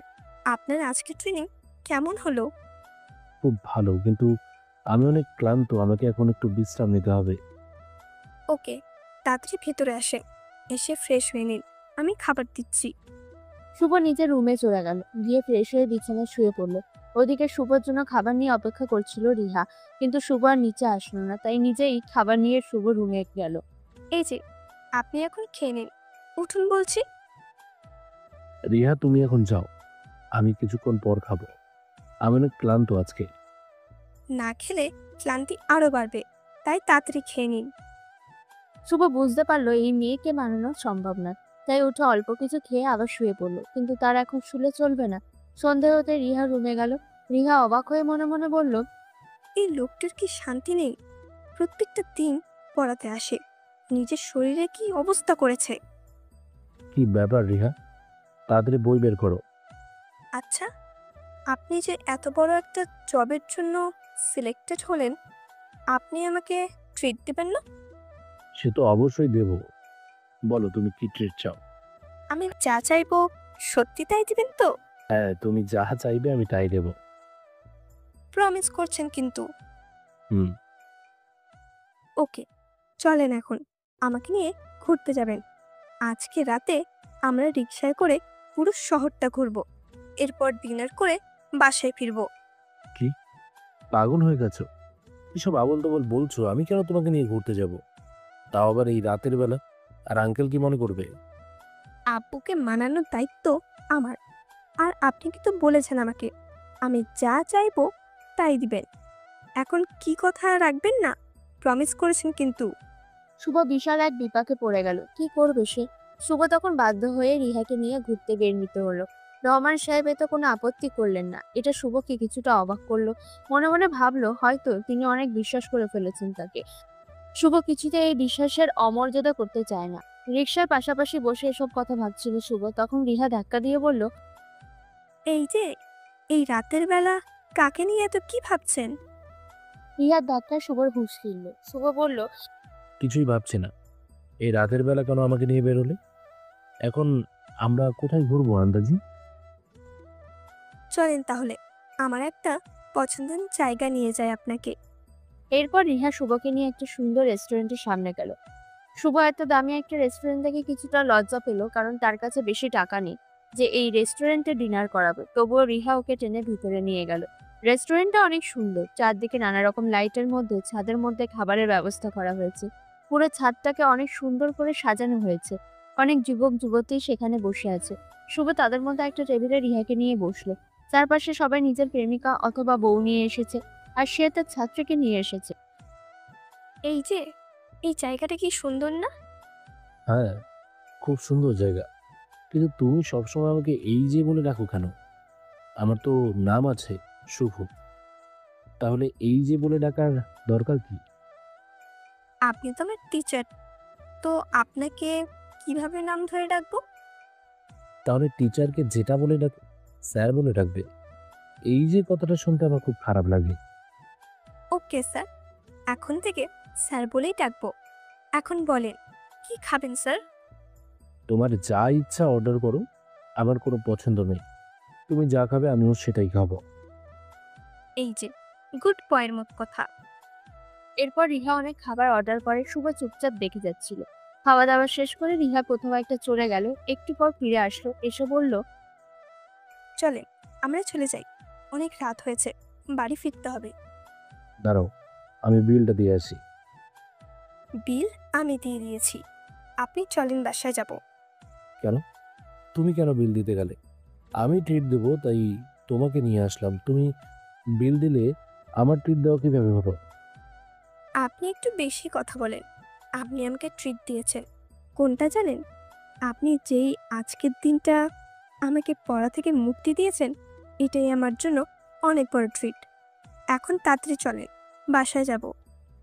আপনার আজকের ট্রেনিং কেমন হলো? খুব ভালো, কিন্তু আমি অনেক ক্লান্ত, আমাকে এখন একটু বিশ্রাম নিতে হবে। ওকে, তাড়াতাড়ি ভেতরে আসেন, এসে ফ্রেশ হয়ে নিন, আমি খাবার দিচ্ছি। শুভ নিজের রুমে চলে গেল, গিয়ে ফ্রেশ হয়ে বিছানায় শুয়ে পড়ল। ওদিকে শুভর জন্য খাবার নিয়ে অপেক্ষা করছিল রিহা, কিন্তু শুভ আর নিচে আসলো না, তাই নিজেই খাবার নিয়ে শুভ রুমে গেল। এই যে, আপনি এখন খেয়ে নিন, উঠুন বলছি। রিহা, তুমি এখন যাও, আমি কিছুক্ষণ পর খাবো। আমি অনেক ক্লান্ত আজকে। না খেলে ক্লান্তি আরো বাড়বে, তাই তাড়াতাড়ি খেয়ে নিন। শুভ বুঝতে পারলো এই মেয়েকে মানানো সম্ভব না, তাই উঠে অল্প কিছু খেয়ে আবার শুয়ে পড়লো, কিন্তু তার এখন শুলে চলবে না। সন্ধে হতে রিহা রুমে গেল। রিহা অবাক হয়ে মনে মনে বলল, এই লোকটার কি শান্তি নেই? প্রত্যেকটা দিন পড়াতে আসে, নিজের শরীরে কি অবস্থা করেছে। কি ব্যাপার রিহা, তাড়াতাড়ি বই বের করো। আচ্ছা, আপনি যে এত বড় একটা জবের জন্য সিলেক্টেড হলেন, আপনি আমাকে ট্রিট দিবেন না? সে তো অবশ্যই দেব। বলো তুমি কি ট্রিট চাও? আমি যা চাইবো সত্যি তাই দিবেন তো? হ্যাঁ, তুমি যা চাইবে আমি তাই দেব। প্রমিস করছেন কিন্তু? হুম। ওকে, চলেন এখন আমাকে নিয়ে ঘুরতে যাবেন। আজকে রাতে আমরা রিকশায় করে পুরো শহরটা ঘুরবো, এরপর ডিনার করে বাসায় ফিরবো। কি পাগল হয়ে গেছো? এসব আবল তাবল বলছো? আমি কেন তোমাকে নিয়ে ঘুরতে যাব, তাও আবার এই রাতের বেলা? আর আঙ্কেল কি মনে করবে? আব্বুকে মানানোর দায়িত্ব আমার। আর আপনি কিন্তু বলেছেন আমাকে আমি যা চাইবো তাই দিবেন। এখন কি কথা রাখবেন না? প্রমিস করেছেন কিন্তু। শুভ বিশাল এক বিপাকে পড়ে গেল। কি করবে সে? শুভ তখন বাধ্য হয়ে রিহাকে নিয়ে ঘুরতে বের নিতে হলো। রহমান সাহেব এতে কোনো আপত্তি করলেন না। এটা শুভকে কিছুটা অবাক করলো। মনে মনে ভাবলো হয়তো তিনি অনেক বিশ্বাস করে ফেলেছেন তাকে। শুভ কিছুতে এই বিশ্বাসের অমর্যাদা করতে চায় না। রিকশার পাশাপাশি বসে এসব কথা ভাবছিল শুভ, তখন রিহা ধাক্কা দিয়ে বলল, এই যে এই রাতের বেলা কাকে নিয়ে এত কি ভাবছেন? রিহার ধাক্কায় শুভর হুঁশ ফিরল। শুভ বলল, কিছুই ভাবছি না। এই রাতের বেলা কেন আমাকে নিয়ে বেরোলে? এখন আমরা কোথায় ঘুরবো আন্দাজি? চলেন তাহলে আমার একটা পছন্দের জায়গা নিয়ে যায় আপনাকে। এরপর রিহা শুভকে নিয়ে একটা সুন্দর রেস্টুরেন্টের সামনে গেল। শুভ এত দামি একটা রেস্টুরেন্ট থেকে কিছুটা লজ্জা পেল, কারণ তার কাছে বেশি টাকা নেই যে এই রেস্টুরেন্টে ডিনার করাবে। তবুও রিহা ওকে টেনে ভিতরে নিয়ে গেল। রেস্টুরেন্টটা অনেক সুন্দর। চারদিকে নানা রকম লাইটের মধ্যে ছাদের মধ্যে খাবারের ব্যবস্থা করা হয়েছে। পুরো ছাদটাকে অনেক সুন্দর করে সাজানো হয়েছে। অনেক যুবক যুবতী সেখানে বসে আছে। শুভ তাদের মধ্যে একটা টেবিলে রিহাকে নিয়ে বসলো। চারপাশে সবাই নিজের প্রেমিকা অথবা বউ নিয়ে এসেছে, আর সে তার ছাত্রীকে নিয়ে এসেছে। এই যে এই জায়গাটা কি সুন্দর না? হ্যাঁ, খুব সুন্দর জায়গা। কিন্তু তুমি সবসময় আমাকে এই যে বলে ডাকো কেন? আমার তো নাম আছে শুভ। তাহলে এই যে বলে ডাকার দরকার কি? আপনি তো আমার টিচার, তো আপনাকে কিভাবে নাম ধরে ডাকবো? তাহলে টিচারকে যেটা বলে ডাক, স্যার বলে ডাকবে। এই যে কথাটা শুনতে আমার খুব খারাপ লাগে। ওকে স্যার, এখন থেকে স্যার বলেই ডাকবো। এখন বলেন কি খাবেন স্যার? তোমার যা ইচ্ছা অর্ডার করো, আমার কোনো পছন্দ নেই। তুমি যা খাবে আমিও সেটাই খাবো। এই যে গুড বয়ের মত কথা। এরপর রিহা অনেক খাবার অর্ডার করে। শুভ চুপচাপ দেখে যাচ্ছিল। খাওয়া দাওয়া শেষ করে রিহা কোথাও একটা চলে গেল। একটু পর ফিরে আসলো, এসে বলল, চলে আমরা চলে যাই, অনেক রাত হয়েছে, বাড়ি ফিরতে হবে। দাঁড়াও, আমি বিলটা দিয়ে আসি। বিল আমি দিয়ে দিয়েছি, আপনি চলেন বাসায় যাব। কেন? তুমি কেন বিল দিতে গেলে? আমি ট্রিট দেবো তাই তোমাকে নিয়ে আসলাম। তুমি বিল দিলে আমার ট্রিট দেওয়া কিভাবে হলো? আপনি একটু বেশি কথা বলেন। আপনি আমাকে ট্রিট দিয়েছেন কোনটা জানেন? আপনি যেই আজকের দিনটা আমাকে পড়া থেকে মুক্তি দিয়েছেন, এটাই আমার জন্য অনেক বড় ট্রিট। এখন তাড়াতাড়ি চলেন, বাসায় যাব।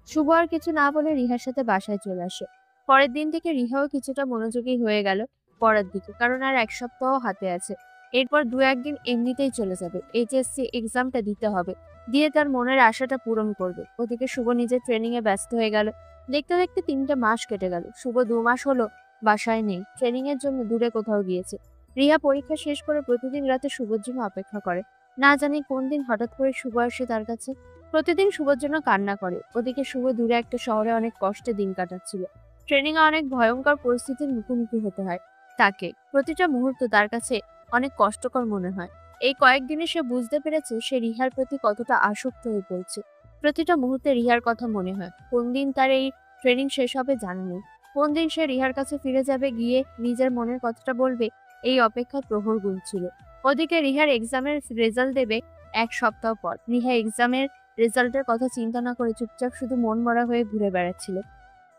শুভ আর কিছু না বলে রিহার সাথে বাসায় চলে আসে। পরের দিন থেকে রিহাও কিছুটা মনোযোগী হয়ে গেল পড়ার দিকে, কারণ আর এক সপ্তাহ হাতে আছে। এরপর দু একদিন এমনিতেই চলে যাবে। এইচএসসি এক্সামটা দিতে হবে, দিয়ে তার মনের আশাটা পূরণ করবে। ওদিকে শুভ নিজের ট্রেনিং এ ব্যস্ত হয়ে গেল। দেখতে দেখতে 3টে মাস কেটে গেল। শুভ 2 মাস হলো বাসায় নেই, ট্রেনিং এর জন্য দূরে কোথাও গিয়েছে। রিহা পরীক্ষা শেষ করে প্রতিদিন রাতে শুভর জন্য অপেক্ষা করে। না জানি কোন দিন হঠাৎ করে শুভ আসে তার কাছে। প্রতিদিন শুভর জন্য কান্না করে। ওদিকে শুভ দূরে একটা শহরে অনেক কষ্টে দিন কাটাচ্ছিল। ট্রেনিং এ অনেক ভয়ঙ্কর পরিস্থিতির মুখোমুখি হতে হয় তাকে। প্রতিটা মুহূর্ত তার কাছে অনেক কষ্টকর মনে হয়। এই কয়েকদিনে সে বুঝতে পেরেছে সে রিহার প্রতি কতটা আসক্ত হয়ে পড়ছে। প্রতিটা মুহূর্তে রিহার কথা মনে হয়। কোন দিন তার এই ট্রেনিং শেষ হবে জানা নেই। কোন দিন সে রিহার কাছে ফিরে যাবে, গিয়ে নিজের মনের কথাটা বলবে, এই অপেক্ষা প্রহর গুনছিল। ওদিকে রিহার এক্সামের রেজাল্ট দেবে 1 সপ্তাহ পর। রিহা এক্সামের রেজাল্টের কথা চিন্তা না করে চুপচাপ শুধু মন মরা হয়ে ঘুরে বেড়াচ্ছিল।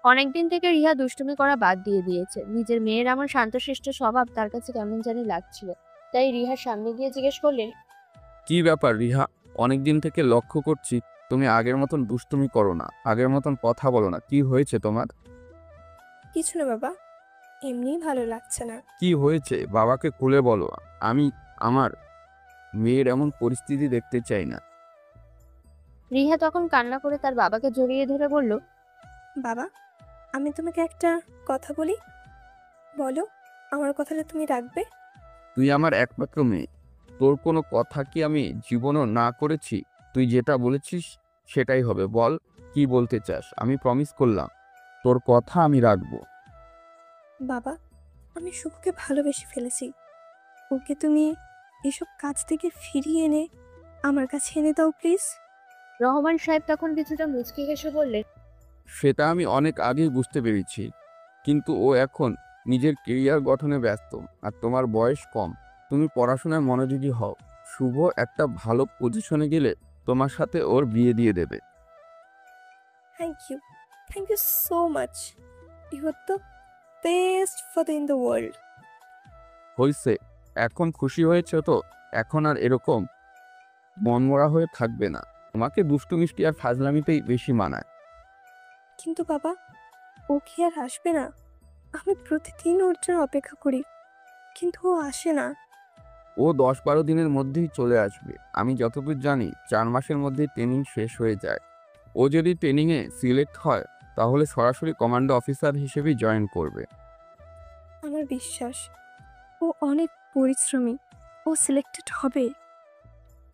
অনেকদিন থেকে রিহা দুষ্টুমি করা বাদ দিয়ে দিয়েছে। নিজের মেয়ের এমন শান্তশিষ্ট স্বভাব তার কাছে কেমন জানি লাগছিল। তাই রিহার সামনে গিয়ে জিজ্ঞেস করলেন, কি ব্যাপার রিহা? অনেকদিন থেকে লক্ষ্য করছি তুমি আগের মতন দুষ্টুমি করো না, আগের মতন কথা বলো না, কি হয়েছে তোমার? কিছু না বাবা, এমনিই ভালো লাগছে না। কি হয়েছে বাবাকে খুলে বলো। আমি আমার মেয়ের এমন পরিস্থিতি দেখতে চাই না। রিহা তখন কান্না করে তার বাবাকে জড়িয়ে ধরে বলল, বাবা, আমি তোমাকে একটা কথা বলি, বলো আমার কথাটা তুমি রাখবে? তুই আমার একমাত্র মেয়ে, তোর কোনো কথা কি আমি জীবনও না করেছি? তুই যেটা বলেছিস সেটাই হবে, বল কি বলতে চাস। আমি প্রমিস করলাম তোর কথা আমি রাখবো। বাবা, আমি শুভকে ভালোবেসে ফেলেছি। ওকে তুমি এসব কাজ থেকে ফিরিয়ে এনে আমার কাছে এনে দাও প্লিজ। রহমান সাহেব তখন কিছুটা মুচকি হেসে বললেন, সেটা আমি অনেক আগেই বুঝতে পেরেছি, কিন্তু ও এখন নিজের কেরিয়ার গঠনে ব্যস্ত আর তোমার বয়স কম। তুমি পড়াশোনায় মনোযোগী হও। শুভ একটা ভালো পজিশনে গেলে তোমার সাথে ওর বিয়ে দিয়ে দেবে। Thank you so much. You are the best father in the world. হয়েছে, এখন খুশি হয়েছে তো? এখন আর এরকম মনমরা হয়ে থাকবে না। তোমাকে দুষ্টু মিষ্টি আর ফাজলামিতেই বেশি মানায়। কিন্তু বাবা, ও কি আর আসবে না? আমি প্রতিদিন ওর জন্য অপেক্ষা করি, কিন্তু ও আসে না। ও 10-12 দিনের মধ্যেই চলে আসবে। আমি যতদূর জানি 4 মাসের মধ্যে ট্রেনিং শেষ হয়ে যায়। ও যদি ট্রেনিংয়ে সিলেক্ট হয় তাহলে সরাসরি কমান্ডো অফিসার হিসেবেই জয়েন করবে। আমার বিশ্বাস ও অনেক পরিশ্রমী, ও সিলেক্টেড হবে।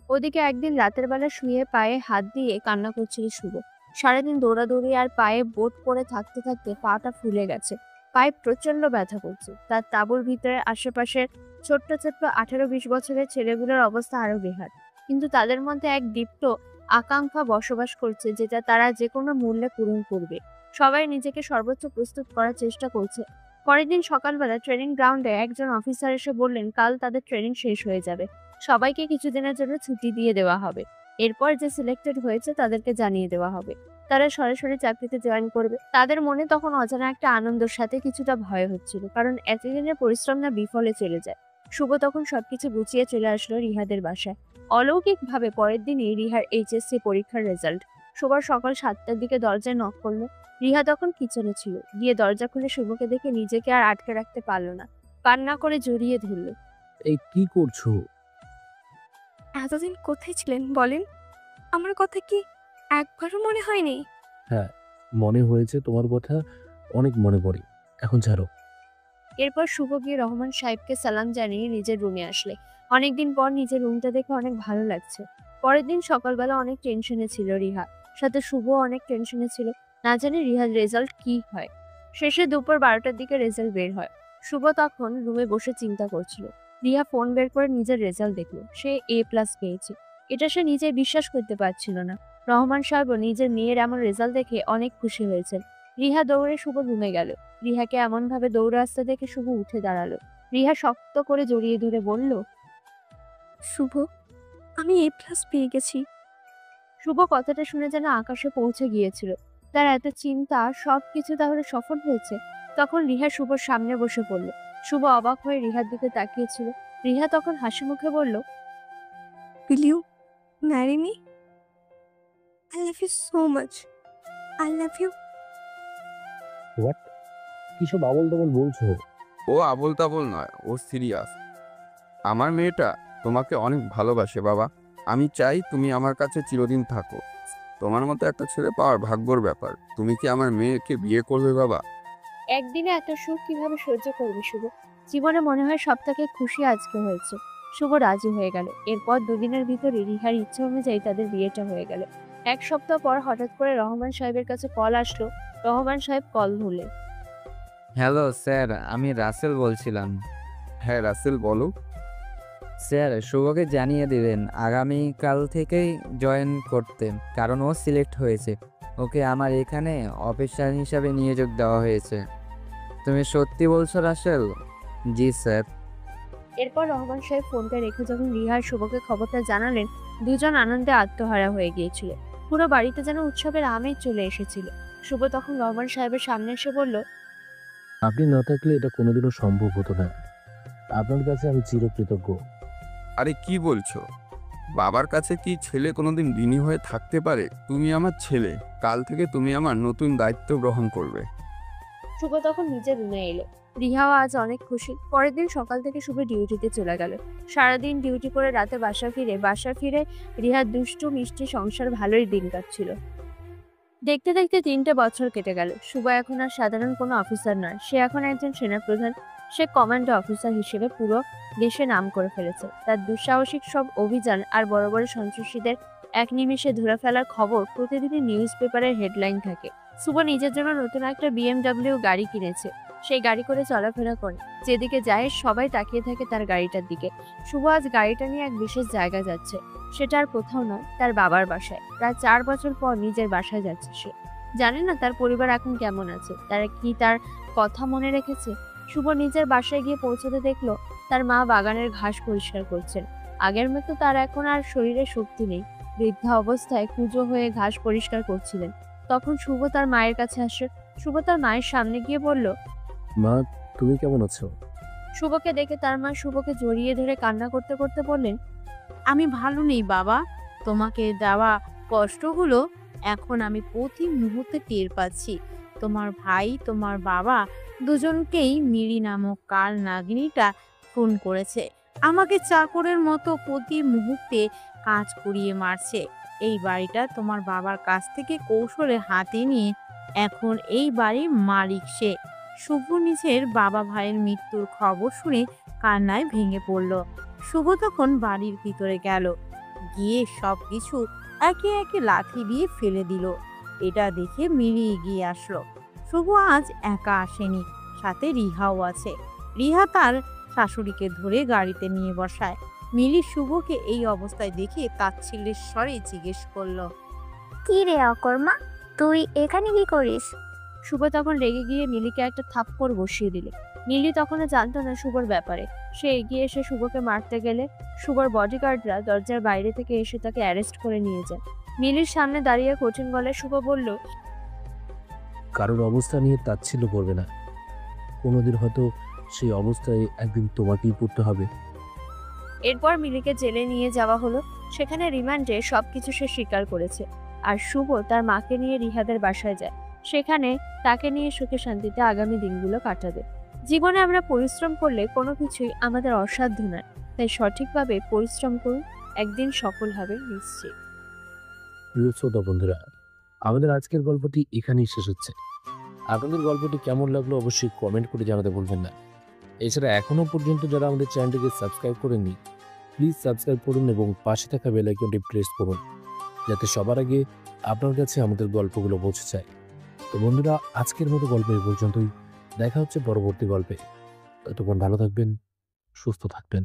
ওদিকে একদিন রাতের বেলা শুয়ে পায়ে হাত দিয়ে কান্না করছিল শুভ। সারাদিন দৌড়াদৌড়ি আর পায়ে বোট পরে থাকতে থাকতে পাটা ফুলে গেছে। পায়ে প্রচন্ড ব্যথা করছে। তার তাঁবুর ভিতরে আশেপাশের ছোট্ট ছোট্ট 18-20 বছরের ছেলেগুলোর অবস্থা আরো বেহাল। কিন্তু তাদের মধ্যে এক দীপ্ত আকাঙ্ক্ষা বসবাস করছে, যেটা তারা যে কোনো মূল্যে পূরণ করবে। সবাই নিজেকে সর্বোচ্চ প্রস্তুত করার চেষ্টা করছে। পরের দিন সকালবেলা ট্রেনিং গ্রাউন্ডে একজন অফিসার এসে বললেন, কাল তাদের ট্রেনিং শেষ হয়ে যাবে, সবাইকে কিছুদিনের জন্য ছুটি দিয়ে দেওয়া হবে। এরপর যে সিলেক্টেড হয়েছে তাদেরকে জানিয়ে দেওয়া হবে, তারা সরাসরি চাকরিতে জয়েন করবে। তাদের মনে তখন অজানা একটা আনন্দের সাথে কিছুটা ভয় হচ্ছিল, কারণ এতদিনের পরিশ্রম না বিফলে চলে যায়। শুভ তখন সবকিছু গুছিয়ে চলে আসলো রিহাদের বাসায়। অলৌকিকভাবে পরের দিনই রিহার এইচএসসি পরীক্ষার রেজাল্ট। শুভর সকাল 7টার দিকে দরজায় নক করলো। রিহা তখন কিচেনে ছিল। গিয়ে দরজা খুলে শুভকে দেখে নিজেকে আর আটকে রাখতে পারলো না, কান্না করে জড়িয়ে ধরলো। এই কি করছো? এতদিন কোথায় ছিলেন বলেন? আমার কথা কি একবারও মনে হয়নি? হ্যাঁ, মনে হয়েছে, তোমার কথা অনেক মনে পড়ে। এখন ছাড়ো। এরপর শুভ গিয়ে রহমান সাহেবকে সালাম জানিয়ে নিজের রুমে আসলে। অনেকদিন পর নিজের রুমটা দেখে অনেক ভালো লাগছে। পরের দিন সকালবেলা অনেক টেনশনে ছিল রিহা, সাথে শুভ অনেক টেনশনে ছিল, না জানি রিহার রেজাল্ট কি হয়। শেষে দুপুর 12টার দিকে রেজাল্ট বের হয়। শুভ তখন রুমে বসে চিন্তা করছিল। রিহা ফোন বের করে নিজের রেজাল্ট দেখলো, সে A+ পেয়েছে। এটা সে নিজে বিশ্বাস করতে পারছিল না। রহমান সাহেবও নিজের মেয়ের এমন রেজাল্ট দেখে অনেক খুশি হয়েছেন। রিহা দৌড়ে শুভ রুমে গেল। রিহাকে এমন ভাবে দৌড়ে আসতে দেখে শুভ উঠে দাঁড়ালো। রিহা শক্ত করে জড়িয়ে ধরে বলল, শুভ, আমি A+ পেয়ে গেছি। শুভ কথাটা শুনে যেন আকাশে পৌঁছে গিয়েছিল। তার এত চিন্তা, সবকিছু তাহলে সফল হয়েছে। তখন রিহা শুভর সামনে বসে পড়ল। শুভ অবাক হয়ে রিহার দিকে তাকিয়েছিল। রিহা তখন হাসি মুখে বলল, Will you marry me? I love you so much. I love you. What? কিসব আবল তাবল বলছো? ও আবোল তাবোল নয়, ও সিরিয়াস। আমার মেয়েটা তোমাকে অনেক ভালোবাসে বাবা। আমি চাই তুমি আমার কাছে চিরদিন থাকো। তোমার মতো একটা ছেলে পাওয়ার ভাগ্যর ব্যাপার। তুমি কি আমার মেয়েকে বিয়ে করবে বাবা? একদিনে এত সুখ কিভাবে সহ্য করবে শুভ? জীবনে মনে হয় সব থেকে খুশি আজকে হয়েছে। শুভ রাজি হয়ে গেল। এরপর দুদিনের ভিতরে রিহার ইচ্ছা অনুযায়ী তাদের বিয়েটা হয়ে গেল। 1 সপ্তাহ পর হঠাৎ করে রহমান সাহেবের কাছে কল আসলো। রহমান সাহেব কল ধরলেন। হ্যালো স্যার, আমি রাসেল বলছিলাম। হ্যাঁ রাসেল, বলো। স্যার, শুভকে জানিয়ে দিবেন আগামীকাল থেকেই জয়েন করতে, কারণ ও সিলেক্ট হয়েছে। ওকে আমার এখানে অফিসার হিসাবে নিয়োগ দেওয়া হয়েছে। তুমি সত্যি বলছো রাসেল? জি স্যার। এরপর রহমান সাহেব ফোনটা রেখে যখন রিহা আর শুভকে খবরটা জানালেন, দুজন আনন্দে আত্মহারা হয়ে গিয়েছিল। পুরো বাড়িতে যেন উৎসবের আমেজ চলে এসেছিল। শুভ তখন রহমান সাহেবের সামনে এসে বলল, আপনি না থাকলে এটা কোনোদিনও সম্ভব হতো না। আপনার কাছে আমি চিরকৃতজ্ঞ। আরে কি বলছো? বাবার কাছে কি ছেলে কোনোদিন ঋণী হয়ে থাকতে পারে? তুমি আমার ছেলে, কাল থেকে তুমি আমার নতুন দায়িত্ব গ্রহণ করবে। শুভ তখন নিজের রুমে এলো। রিহাও আজ অনেক খুশি। পরের দিন সকাল থেকে শুভ ডিউটিতে চলে গেল। সারাদিন ডিউটি করে রাতে বাসা ফিরে রিহার দুষ্টু মিষ্টি সংসার ভালোই দিন কাটছিল। দেখতে দেখতে 3টে বছর কেটে গেল। শুভ এখন আর সাধারণ কোনো অফিসার নয়, সে এখন একজন সেনাপ্রধান। সে কমান্ডো অফিসার হিসেবে পুরো দেশে নাম করে ফেলেছে। তার দুঃসাহসিক সব অভিযান আর বড় বড় সন্ত্রাসীদের এক নিমেষে ধরে ফেলার খবর প্রতিদিনই নিউজ পেপারের হেডলাইন থাকে। শুভ নিজের জন্য নতুন একটা BMW গাড়ি কিনেছে। সেই গাড়ি করে চলাফেরা করে, যেদিকে যায় সবাই তাকিয়ে থাকে তার গাড়িটার দিকে। শুভ আজ গাড়িটা নিয়ে এক বিশেষ জায়গায় যাচ্ছে। সেটা আর কোথাও নয়, তার বাবার বাসায়। প্রায় 4 বছর পর নিজের বাসায় যাচ্ছে সে। জানে না তার পরিবার এখন কেমন আছে, তারা কি তার কথা মনে রেখেছে। শুভ নিজের বাসায় গিয়ে পৌঁছতে দেখলো তার মা বাগানের ঘাস পরিষ্কার করছেন। আগের মতো তার এখন আর শরীরে শক্তি নেই। বৃদ্ধা অবস্থায় কুঁজো হয়ে ঘাস পরিষ্কার করছিলেন। তখন শুভ তার মায়ের কাছে আসে। শুভ তার মায়ের সামনে গিয়ে বলল, মা, তুমি কেমন আছো? শুভকে দেখে তার মা শুভকে জড়িয়ে ধরে কান্না করতে করতে বললেন, আমি ভালো নেই বাবা, তোমাকে দেওয়া কষ্টগুলো এখন আমি প্রতি মুহূর্তে টের পাচ্ছি। তোমার ভাই, তোমার বাবা দুজনকেই মিরি নামক কাল নাগিনীটা খুন করেছে। আমাকে চাকরের মতো প্রতি মুহূর্তে কাজ করিয়ে মারছে। এই বাড়িটা তোমার বাবার কাছ থেকে কৌশলে হাতে নিয়ে এখন এই বাড়ির মালিক সে। শুভ নিজের বাবা ভাইয়ের মৃত্যুর খবর শুনে কান্নায় ভেঙে পড়ল। শুভ তখন বাড়ির ভিতরে গেল, গিয়ে সবকিছু একে একে লাঠি দিয়ে ফেলে দিল। এটা দেখে মিলি এগিয়ে আসলো। শুভ আজ একা আসেনি, সাথে রিহাও আছে। রিহা তার শাশুড়িকে ধরে গাড়িতে নিয়ে বসায়। মিলি শুভকে এই অবস্থায় দেখে তাচ্ছিল্যের স্বরে জিজ্ঞেস করলো, কি রে অকর্মা, তুই এখানে কি করিস? শুভ তখন রেগে গিয়ে মিলিকে একটা থাপ্পড় বসিয়ে দিল। মিলি তখনও জানতো না শুভর ব্যাপারে। সে এগিয়ে এসে শুভকে মারতে গেলে শুভর বডিগার্ডরা দরজার বাইরে থেকে এসে তাকে অ্যারেস্ট করে নিয়ে যায়। মিলির সামনে দাঁড়িয়ে কঠিন গলায় শুভ বলল, কারোর অবস্থা নিয়ে তাচ্ছিল্য করবে না। কোনোদিন হয়তো সেই অবস্থায় একদিন তোমাকেই পড়তে হবে। এরপর মিলিকে জেলে নিয়ে যাওয়া হলো। সেখানে রিমান্ডে সবকিছু সে স্বীকার করেছে। আর শুভ তার মাকে নিয়ে রিহাদের বাসায় যায়। সেখানে তাকে নিয়ে সুখে শান্তিতে আগামী দিনগুলো কাটাবে। জীবনে আমরা পরিশ্রম করলে কোনো কিছুই আমাদের অসাধ্য নয়, তাই সঠিকভাবে পরিশ্রম করুন, একদিন সফল হবে নিশ্চিত। প্রিয় শ্রোতা বন্ধুরা, আমাদের আজকের গল্পটি এখানেই শেষ হচ্ছে। আপনাদের গল্পটি কেমন লাগলো অবশ্যই কমেন্ট করে জানাতে ভুলবেন না। এছাড়া এখনো পর্যন্ত যারা আমাদের চ্যানেলটিকে সাবস্ক্রাইব করেননি, প্লিজ সাবস্ক্রাইব করুন এবং পাশে থাকা বেল আইকনটি প্রেস করুন, যাতে সবার আগে আপনার কাছে আমাদের গল্পগুলো পৌঁছে যায়। তো বন্ধুরা, আজকের মতো গল্প এই পর্যন্তই। দেখা হচ্ছে পরবর্তী গল্পে। ততক্ষণ ভালো থাকবেন, সুস্থ থাকবেন।